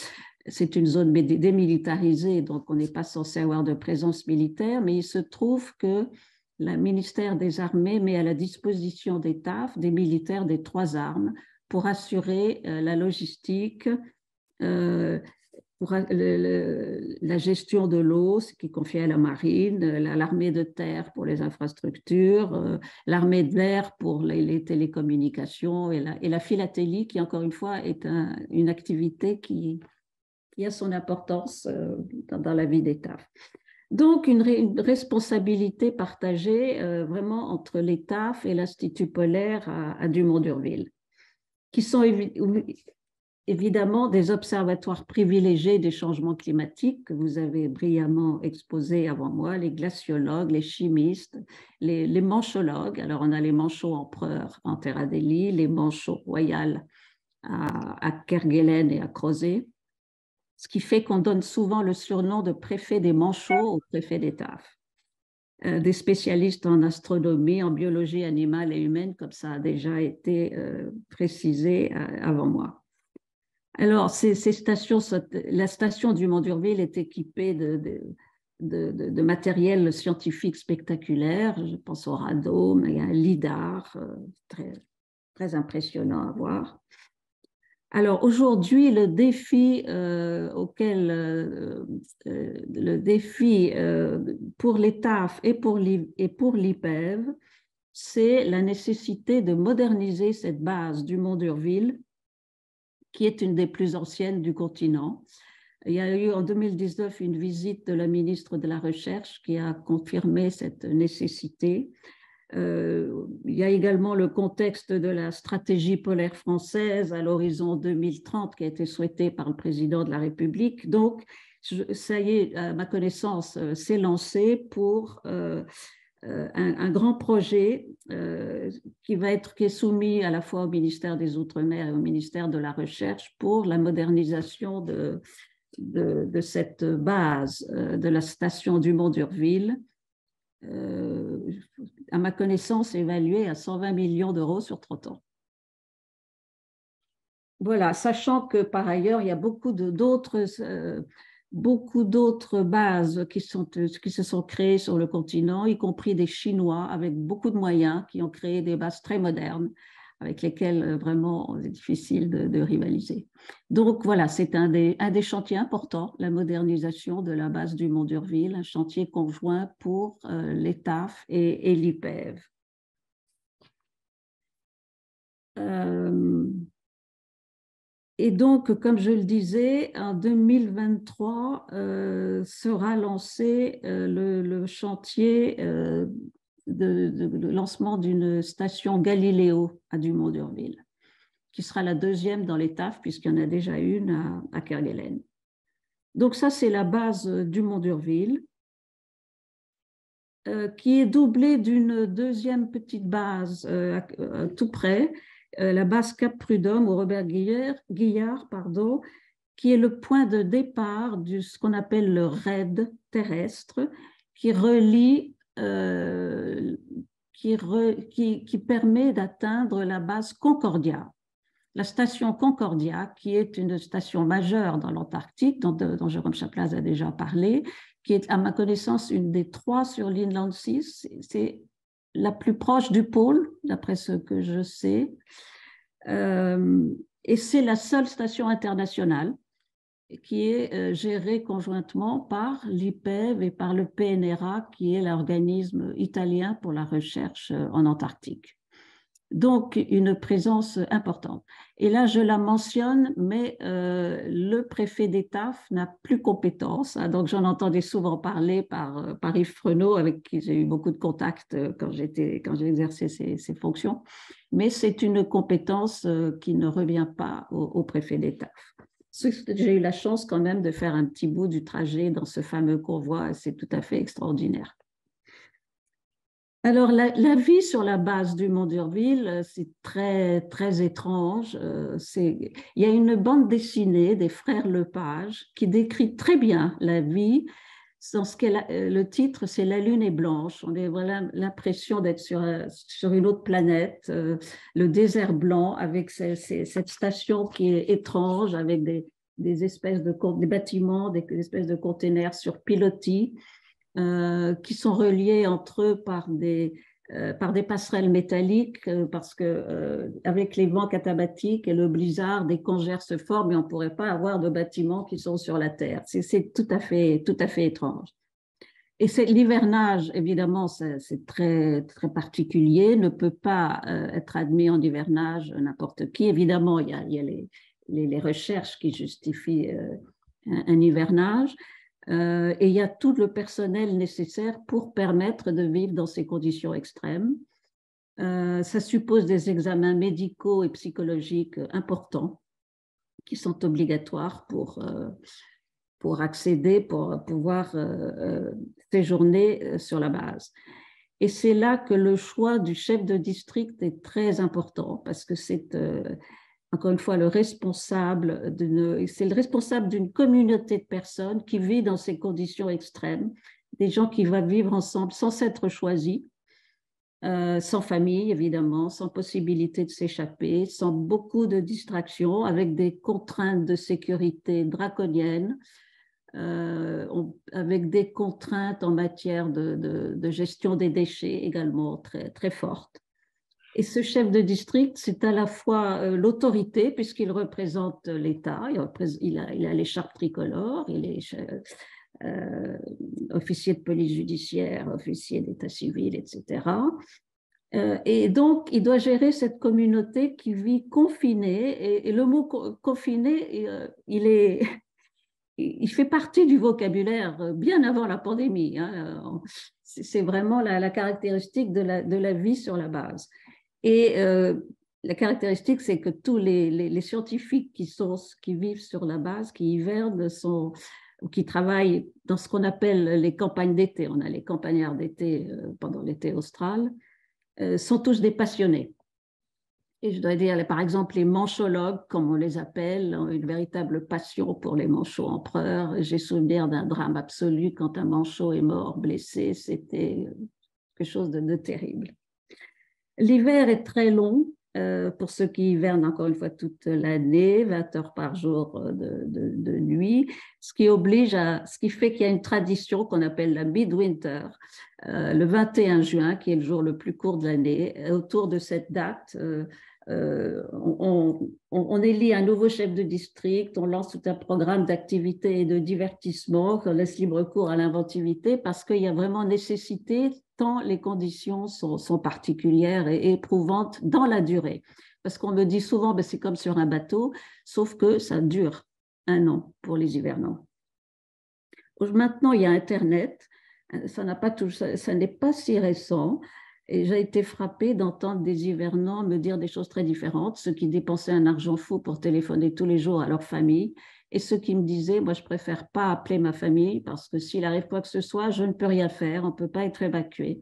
c'est une zone démilitarisée, donc on n'est pas censé avoir de présence militaire, mais il se trouve que le ministère des Armées met à la disposition des TAF des militaires des 3 armes pour assurer la logistique, pour la gestion de l'eau, ce qui est confié à la marine, l'armée de terre pour les infrastructures, l'armée de l'air pour les télécommunications et la philatélie qui, encore une fois, est une activité qui a son importance dans la vie des TAF. Donc, une responsabilité partagée vraiment entre les TAF et l'Institut polaire à Dumont-d'Urville, qui sont évidemment des observatoires privilégiés des changements climatiques que vous avez brillamment exposés avant moi, les glaciologues, les chimistes, les manchologues. Alors, on a les manchots empereurs en Terra Delhi, les manchots royales à Kerguelen et à Crozet, ce qui fait qu'on donne souvent le surnom de préfet des manchots au préfet des TAF. Des spécialistes en astronomie, en biologie animale et humaine, comme ça a déjà été précisé avant moi. Alors, ces stations, la station du Dumont-d'Urville est équipée de matériel scientifique spectaculaire. Je pense au radome, il y a un lidar très, très impressionnant à voir. Alors aujourd'hui, le défi pour les TAF et pour l'IPEV, c'est la nécessité de moderniser cette base du Dumont-d'Urville, qui est une des plus anciennes du continent. Il y a eu en 2019 une visite de la ministre de la Recherche qui a confirmé cette nécessité. Il y a également le contexte de la stratégie polaire française à l'horizon 2030 qui a été souhaitée par le président de la République. Donc, ça y est, à ma connaissance, c'est lancé pour un grand projet qui est soumis à la fois au ministère des Outre-mer et au ministère de la Recherche pour la modernisation de cette base de la station du Dumont-d'Urville. À ma connaissance, évaluée à 120 millions d'euros sur 30 ans. Voilà, sachant que par ailleurs, il y a beaucoup d'autres bases qui se sont créées sur le continent, y compris des Chinois avec beaucoup de moyens qui ont créé des bases très modernes avec lesquels vraiment c'est difficile de rivaliser. Donc voilà, c'est un des chantiers importants, la modernisation de la base du Mont d'Urville, un chantier conjoint pour l'ETAF et l'IPEV. Et donc, comme je le disais, en 2023 sera lancé le chantier de lancement d'une station Galiléo à Dumont d'Urville, qui sera la deuxième dans l'ETAF, puisqu'il y en a déjà une à Kerguelen. Donc ça, c'est la base du Mont d'Urville, qui est doublée d'une deuxième petite base tout près, la base Cap Prud'homme au Robert Guillard, qui est le point de départ de ce qu'on appelle le raid terrestre, qui relie, qui permet d'atteindre la base Concordia. La station Concordia, qui est une station majeure dans l'Antarctique, dont Jérôme Chaplaz a déjà parlé, qui est, à ma connaissance, une des 3 sur l'Inland 6. C'est la plus proche du pôle, d'après ce que je sais. Et c'est la seule station internationale qui est gérée conjointement par l'IPEV et par le PNRA, qui est l'organisme italien pour la recherche en Antarctique. Donc, une présence importante. Et là, je la mentionne, mais le préfet d'ETAF n'a plus compétence. Hein, donc, j'en entendais souvent parler par Yves Freneau, avec qui j'ai eu beaucoup de contacts quand j'ai exercé ces fonctions. Mais c'est une compétence qui ne revient pas au préfet d'ETAF. J'ai eu la chance quand même de faire un petit bout du trajet dans ce fameux convoi. C'est tout à fait extraordinaire. Alors, la vie sur la base du Mont d'Urville, c'est très, très étrange. Il y a une bande dessinée des frères Lepage qui décrit très bien la vie. Le titre, c'est « La Lune est blanche ». On a voilà, l'impression d'être sur une autre planète, le désert blanc, avec cette station qui est étrange, avec des espèces des bâtiments, des espèces de containers sur pilotis. Qui sont reliés entre eux par des passerelles métalliques, parce que avec les vents catabatiques et le blizzard, des congères se forment et on ne pourrait pas avoir de bâtiments qui sont sur la Terre. C'est tout à fait étrange. Et l'hivernage, évidemment, c'est très, très particulier, ne peut pas être admis en hivernage n'importe qui. Évidemment, il y a les recherches qui justifient un hivernage. Et il y a tout le personnel nécessaire pour permettre de vivre dans ces conditions extrêmes. Ça suppose des examens médicaux et psychologiques importants qui sont obligatoires pour accéder, pour pouvoir séjourner sur la base. Et c'est là que le choix du chef de district est très important, parce que c'est encore une fois, c'est le responsable d'une communauté de personnes qui vit dans ces conditions extrêmes, des gens qui vont vivre ensemble sans s'être choisis, sans famille évidemment, sans possibilité de s'échapper, sans beaucoup de distractions, avec des contraintes de sécurité draconiennes, avec des contraintes en matière de gestion des déchets également très, très fortes. Et ce chef de district, c'est à la fois l'autorité, puisqu'il représente l'État, il a l'écharpe tricolore, il est officier de police judiciaire, officier d'état civil, etc. Et donc, il doit gérer cette communauté qui vit confinée, et le mot confiné, il fait partie du vocabulaire bien avant la pandémie. Hein. C'est vraiment la caractéristique de la vie sur la base. Et la caractéristique, c'est que tous les scientifiques qui vivent sur la base, qui hivernent, ou qui travaillent dans ce qu'on appelle les campagnes d'été, on a les campagnards d'été pendant l'été austral, sont tous des passionnés. Et je dois dire, par exemple, les manchologues, comme on les appelle, ont une véritable passion pour les manchots empereurs. J'ai souvenir d'un drame absolu quand un manchot est mort, blessé. C'était quelque chose de terrible. L'hiver est très long pour ceux qui hivernent encore une fois toute l'année, 20 heures par jour de nuit, ce qui fait qu'il y a une tradition qu'on appelle la midwinter, le 21 juin, qui est le jour le plus court de l'année. Autour de cette date, on élit un nouveau chef de district, on lance tout un programme d'activités et de divertissement, qu'on laisse libre cours à l'inventivité parce qu'il y a vraiment nécessité tant les conditions sont particulières et éprouvantes dans la durée. Parce qu'on me dit souvent, ben, c'est comme sur un bateau, sauf que ça dure 1 an pour les hivernants. Maintenant, il y a Internet, ça n'est pas si récent. Et j'ai été frappée d'entendre des hivernants me dire des choses très différentes, ceux qui dépensaient un argent fou pour téléphoner tous les jours à leur famille, et ceux qui me disaient, moi je préfère pas appeler ma famille parce que s'il arrive quoi que ce soit, je ne peux rien faire, on ne peut pas être évacué.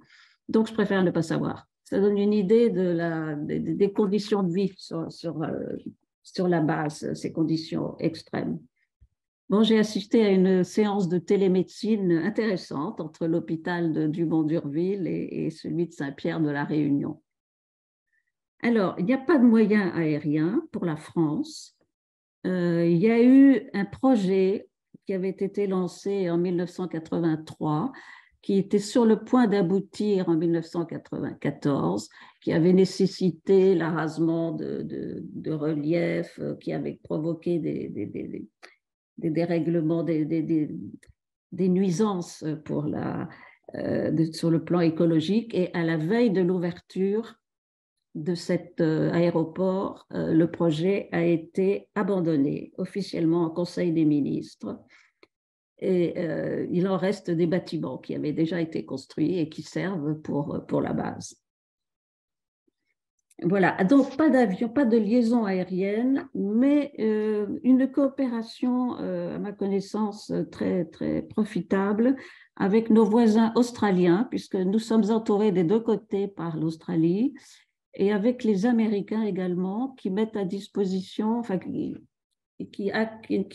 Donc je préfère ne pas savoir. Ça donne une idée des conditions de vie sur la base, ces conditions extrêmes. Bon, j'ai assisté à une séance de télémédecine intéressante entre l'hôpital de Dumont-d'Urville et celui de Saint-Pierre de la Réunion. Alors, il n'y a pas de moyens aériens pour la France. Il y a eu un projet qui avait été lancé en 1983, qui était sur le point d'aboutir en 1994, qui avait nécessité l'arasement de reliefs, qui avait provoqué des dérèglements, des nuisances sur le plan écologique. Et à la veille de l'ouverture de cet aéroport, le projet a été abandonné officiellement en Conseil des ministres. Et il en reste des bâtiments qui avaient déjà été construits et qui servent pour la base. Voilà, donc pas d'avion, pas de liaison aérienne, mais une coopération, à ma connaissance, très, très profitable avec nos voisins australiens, puisque nous sommes entourés des 2 côtés par l'Australie, et avec les Américains également, qui mettent à disposition, enfin, qui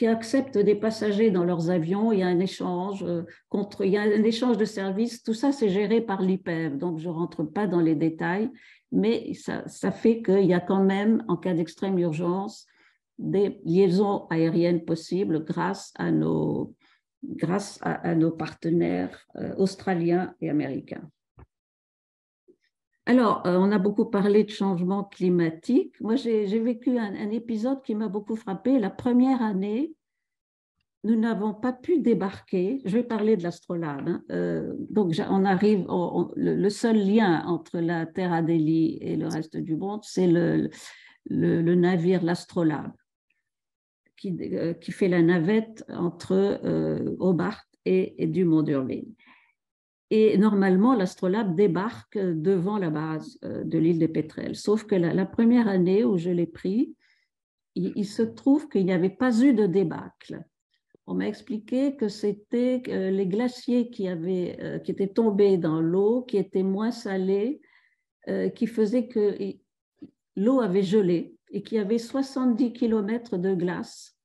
acceptent des passagers dans leurs avions. Il y a un échange il y a un échange de services. Tout ça, c'est géré par l'IPEV, donc je ne rentre pas dans les détails. Mais ça fait qu'il y a quand même, en cas d'extrême urgence, des liaisons aériennes possibles grâce à nos partenaires australiens et américains. Alors, on a beaucoup parlé de changement climatique. Moi, j'ai vécu un épisode qui m'a beaucoup frappée. La première année, nous n'avons pas pu débarquer. Je vais parler de l'Astrolabe. Donc, on arrive, le seul lien entre la Terre Adélie et le reste du monde, c'est le navire l'Astrolabe qui fait la navette entre Hobart et Dumont-d'Urville. Et normalement, l'Astrolabe débarque devant la base de l'île des Pétrels. Sauf que la première année où je l'ai pris, il se trouve qu'il n'y avait pas eu de débâcle. On m'a expliqué que c'était les glaciers qui étaient tombés dans l'eau, qui étaient moins salés, qui faisaient que l'eau avait gelé et qu'il y avait 70 km de glace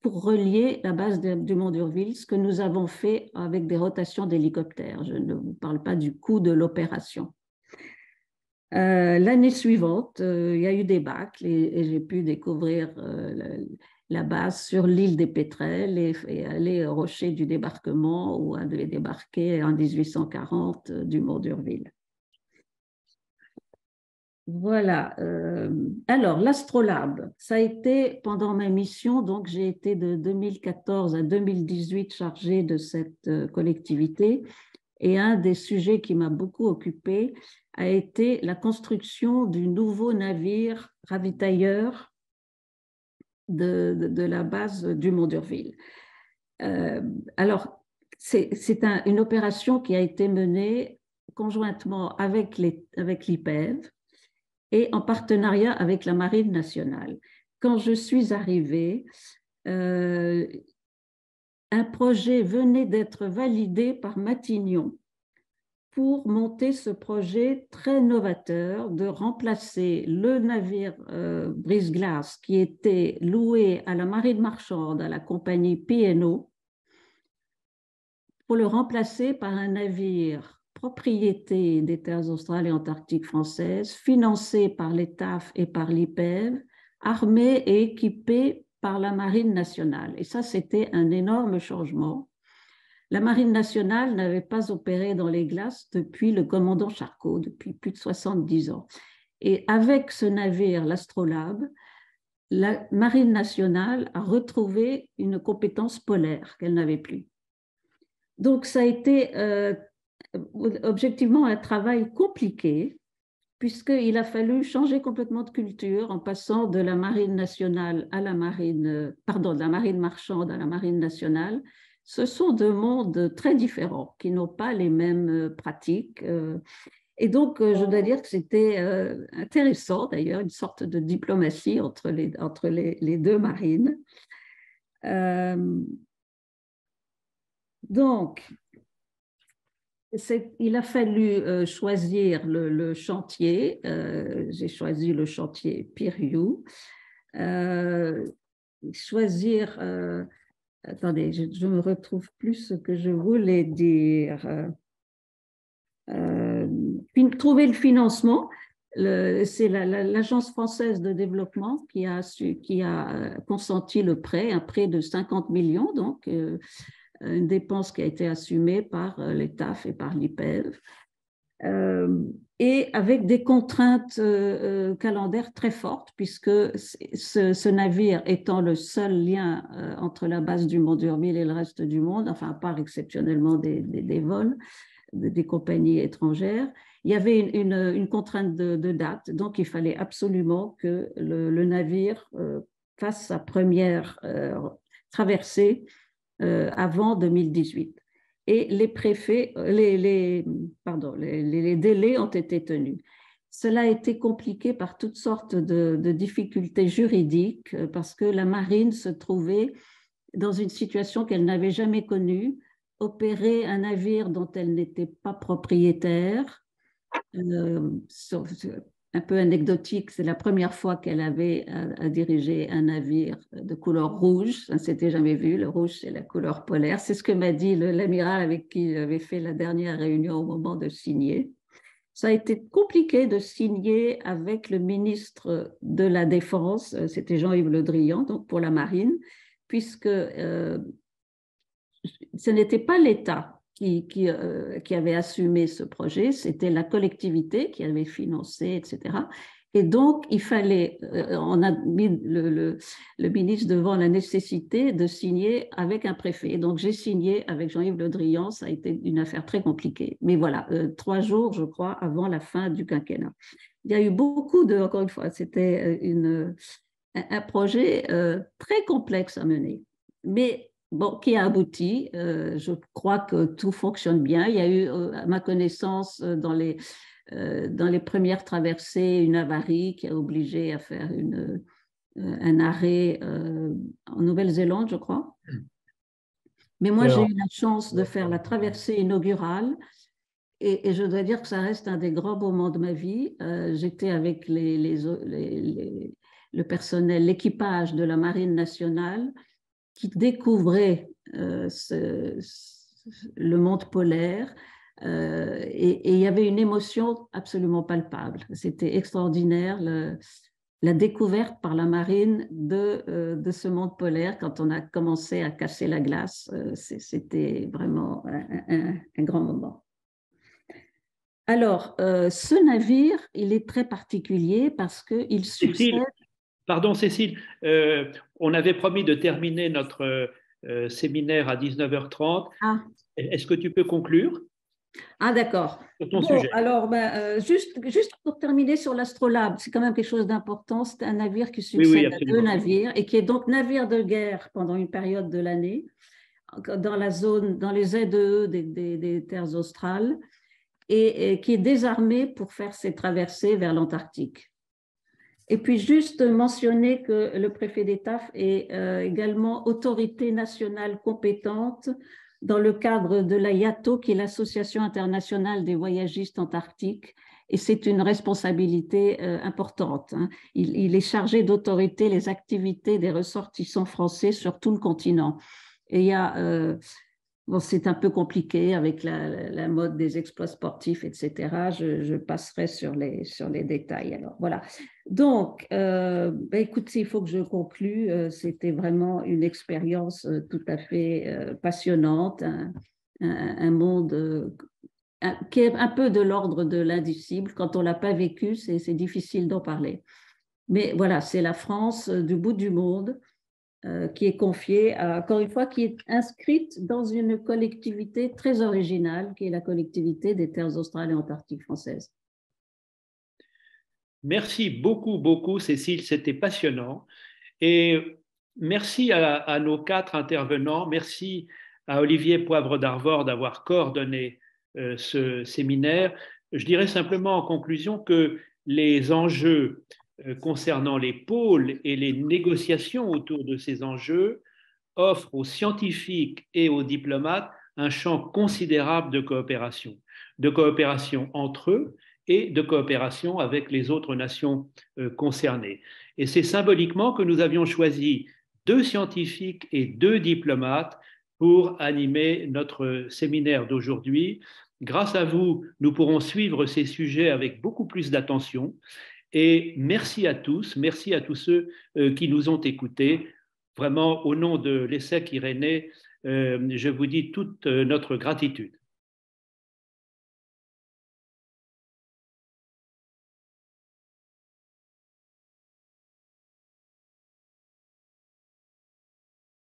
pour relier la base du Dumont-d'Urville, ce que nous avons fait avec des rotations d'hélicoptères. Je ne vous parle pas du coût de l'opération. L'année suivante, il y a eu des bâcles et j'ai pu découvrir la base sur l'île des Pétrels et aller au rocher du débarquement où on devait débarquer en 1840 du Dumont-d'Urville. Voilà. Alors, l'Astrolabe, ça a été pendant ma mission, donc j'ai été de 2014 à 2018 chargée de cette collectivité. Et un des sujets qui m'a beaucoup occupée a été la construction du nouveau navire ravitailleur de la base du Dumont-d'Urville. Alors, c'est une opération qui a été menée conjointement avec l'IPEV et en partenariat avec la Marine nationale. Quand je suis arrivée, un projet venait d'être validé par Matignon pour monter ce projet très novateur de remplacer le navire brise-glace qui était loué à la marine marchande, à la compagnie P&O, pour le remplacer par un navire propriété des terres australes et antarctiques françaises, financé par l'ETAF et par l'IPEV, armé et équipé par la Marine nationale. Et ça, c'était un énorme changement. La Marine nationale n'avait pas opéré dans les glaces depuis le commandant Charcot, depuis plus de 70 ans. Et avec ce navire, l'Astrolabe, la Marine nationale a retrouvé une compétence polaire qu'elle n'avait plus. Donc, ça a été objectivement un travail compliqué, puisqu'il a fallu changer complètement de culture en passant de la marine nationale à la marine, pardon, de la marine marchande à la marine nationale. Ce sont deux mondes très différents qui n'ont pas les mêmes pratiques. Et donc, je dois dire que c'était intéressant, d'ailleurs, une sorte de diplomatie entre les deux marines. Donc, il a fallu choisir le chantier. J'ai choisi le chantier Piriou. Choisir, attendez, je me retrouve plus ce que je voulais dire. Trouver le financement. C'est l'Agence française de développement qui a consenti le prêt, un prêt de 50 millions, donc une dépense qui a été assumée par l'ETAF et par l'IPEV, et avec des contraintes calendaires très fortes, puisque ce navire étant le seul lien entre la base du Mont d'Urville et le reste du monde, enfin à part exceptionnellement des vols des compagnies étrangères, il y avait une contrainte de date, donc il fallait absolument que le navire fasse sa première traversée avant 2018. Et les préfets, les délais ont été tenus. Cela a été compliqué par toutes sortes de difficultés juridiques parce que la marine se trouvait dans une situation qu'elle n'avait jamais connue, opérer un navire dont elle n'était pas propriétaire. Un peu anecdotique, c'est la première fois qu'elle avait à diriger un navire de couleur rouge. Ça ne s'était jamais vu. Le rouge, c'est la couleur polaire. C'est ce que m'a dit l'amiral avec qui j'avais fait la dernière réunion au moment de signer. Ça a été compliqué de signer avec le ministre de la Défense, c'était Jean-Yves Le Drian, donc pour la marine, puisque ce n'était pas l'État qui avait assumé ce projet, c'était la collectivité qui avait financé, etc. Et donc, il fallait, on a mis le ministre devant la nécessité de signer avec un préfet. Donc, j'ai signé avec Jean-Yves Le Drian, ça a été une affaire très compliquée. Mais voilà, 3 jours, je crois, avant la fin du quinquennat. Il y a eu beaucoup encore une fois, c'était un projet très complexe à mener. Mais bon, qui a abouti. Je crois que tout fonctionne bien. Il y a eu, à ma connaissance, dans les premières traversées, une avarie qui a obligé à faire un arrêt en Nouvelle-Zélande, je crois. Mais moi, j'ai eu la chance de faire la traversée inaugurale et je dois dire que ça reste un des grands moments de ma vie. J'étais avec le personnel, l'équipage de la Marine nationale qui découvrait le monde polaire et il y avait une émotion absolument palpable. C'était extraordinaire la découverte par la marine de ce monde polaire quand on a commencé à casser la glace. C'était vraiment un grand moment. Alors, ce navire, il est très particulier parce qu'il succède… Pardon Cécile, on avait promis de terminer notre séminaire à 19h30. Ah. Est-ce que tu peux conclure? Ah d'accord. Bon, alors, juste pour terminer sur l'Astrolabe, c'est quand même quelque chose d'important. C'est un navire qui succède à 2 navires et qui est donc navire de guerre pendant une période de l'année dans les ZEE des terres australes et qui est désarmé pour faire ses traversées vers l'Antarctique. Et puis juste mentionner que le préfet d'État est également autorité nationale compétente dans le cadre de la IATO, qui est l'Association internationale des voyagistes antarctiques, et c'est une responsabilité importante. Hein. Il est chargé d'autoriter les activités des ressortissants français sur tout le continent. Et il y a… Bon, c'est un peu compliqué avec la mode des exploits sportifs, etc. Je passerai sur les détails. Alors, voilà. Donc, écoutez, il faut que je conclue. C'était vraiment une expérience tout à fait passionnante, un monde qui est un peu de l'ordre de l'indicible. Quand on ne l'a pas vécu, c'est difficile d'en parler. Mais voilà, c'est la France du bout du monde qui est confiée, encore une fois, qui est inscrite dans une collectivité très originale, qui est la collectivité des terres australes et antarctiques françaises. Merci beaucoup, beaucoup, Cécile, c'était passionnant. Et merci à nos 4 intervenants. Merci à Olivier Poivre d'Arvor d'avoir coordonné ce séminaire. Je dirais simplement en conclusion que les enjeux concernant les pôles et les négociations autour de ces enjeux offrent aux scientifiques et aux diplomates un champ considérable de coopération entre eux et de coopération avec les autres nations concernées. Et c'est symboliquement que nous avions choisi 2 scientifiques et 2 diplomates pour animer notre séminaire d'aujourd'hui. Grâce à vous, nous pourrons suivre ces sujets avec beaucoup plus d'attention. Et merci à tous ceux qui nous ont écoutés. Vraiment, au nom de l'ESSEC Irénée, je vous dis toute notre gratitude.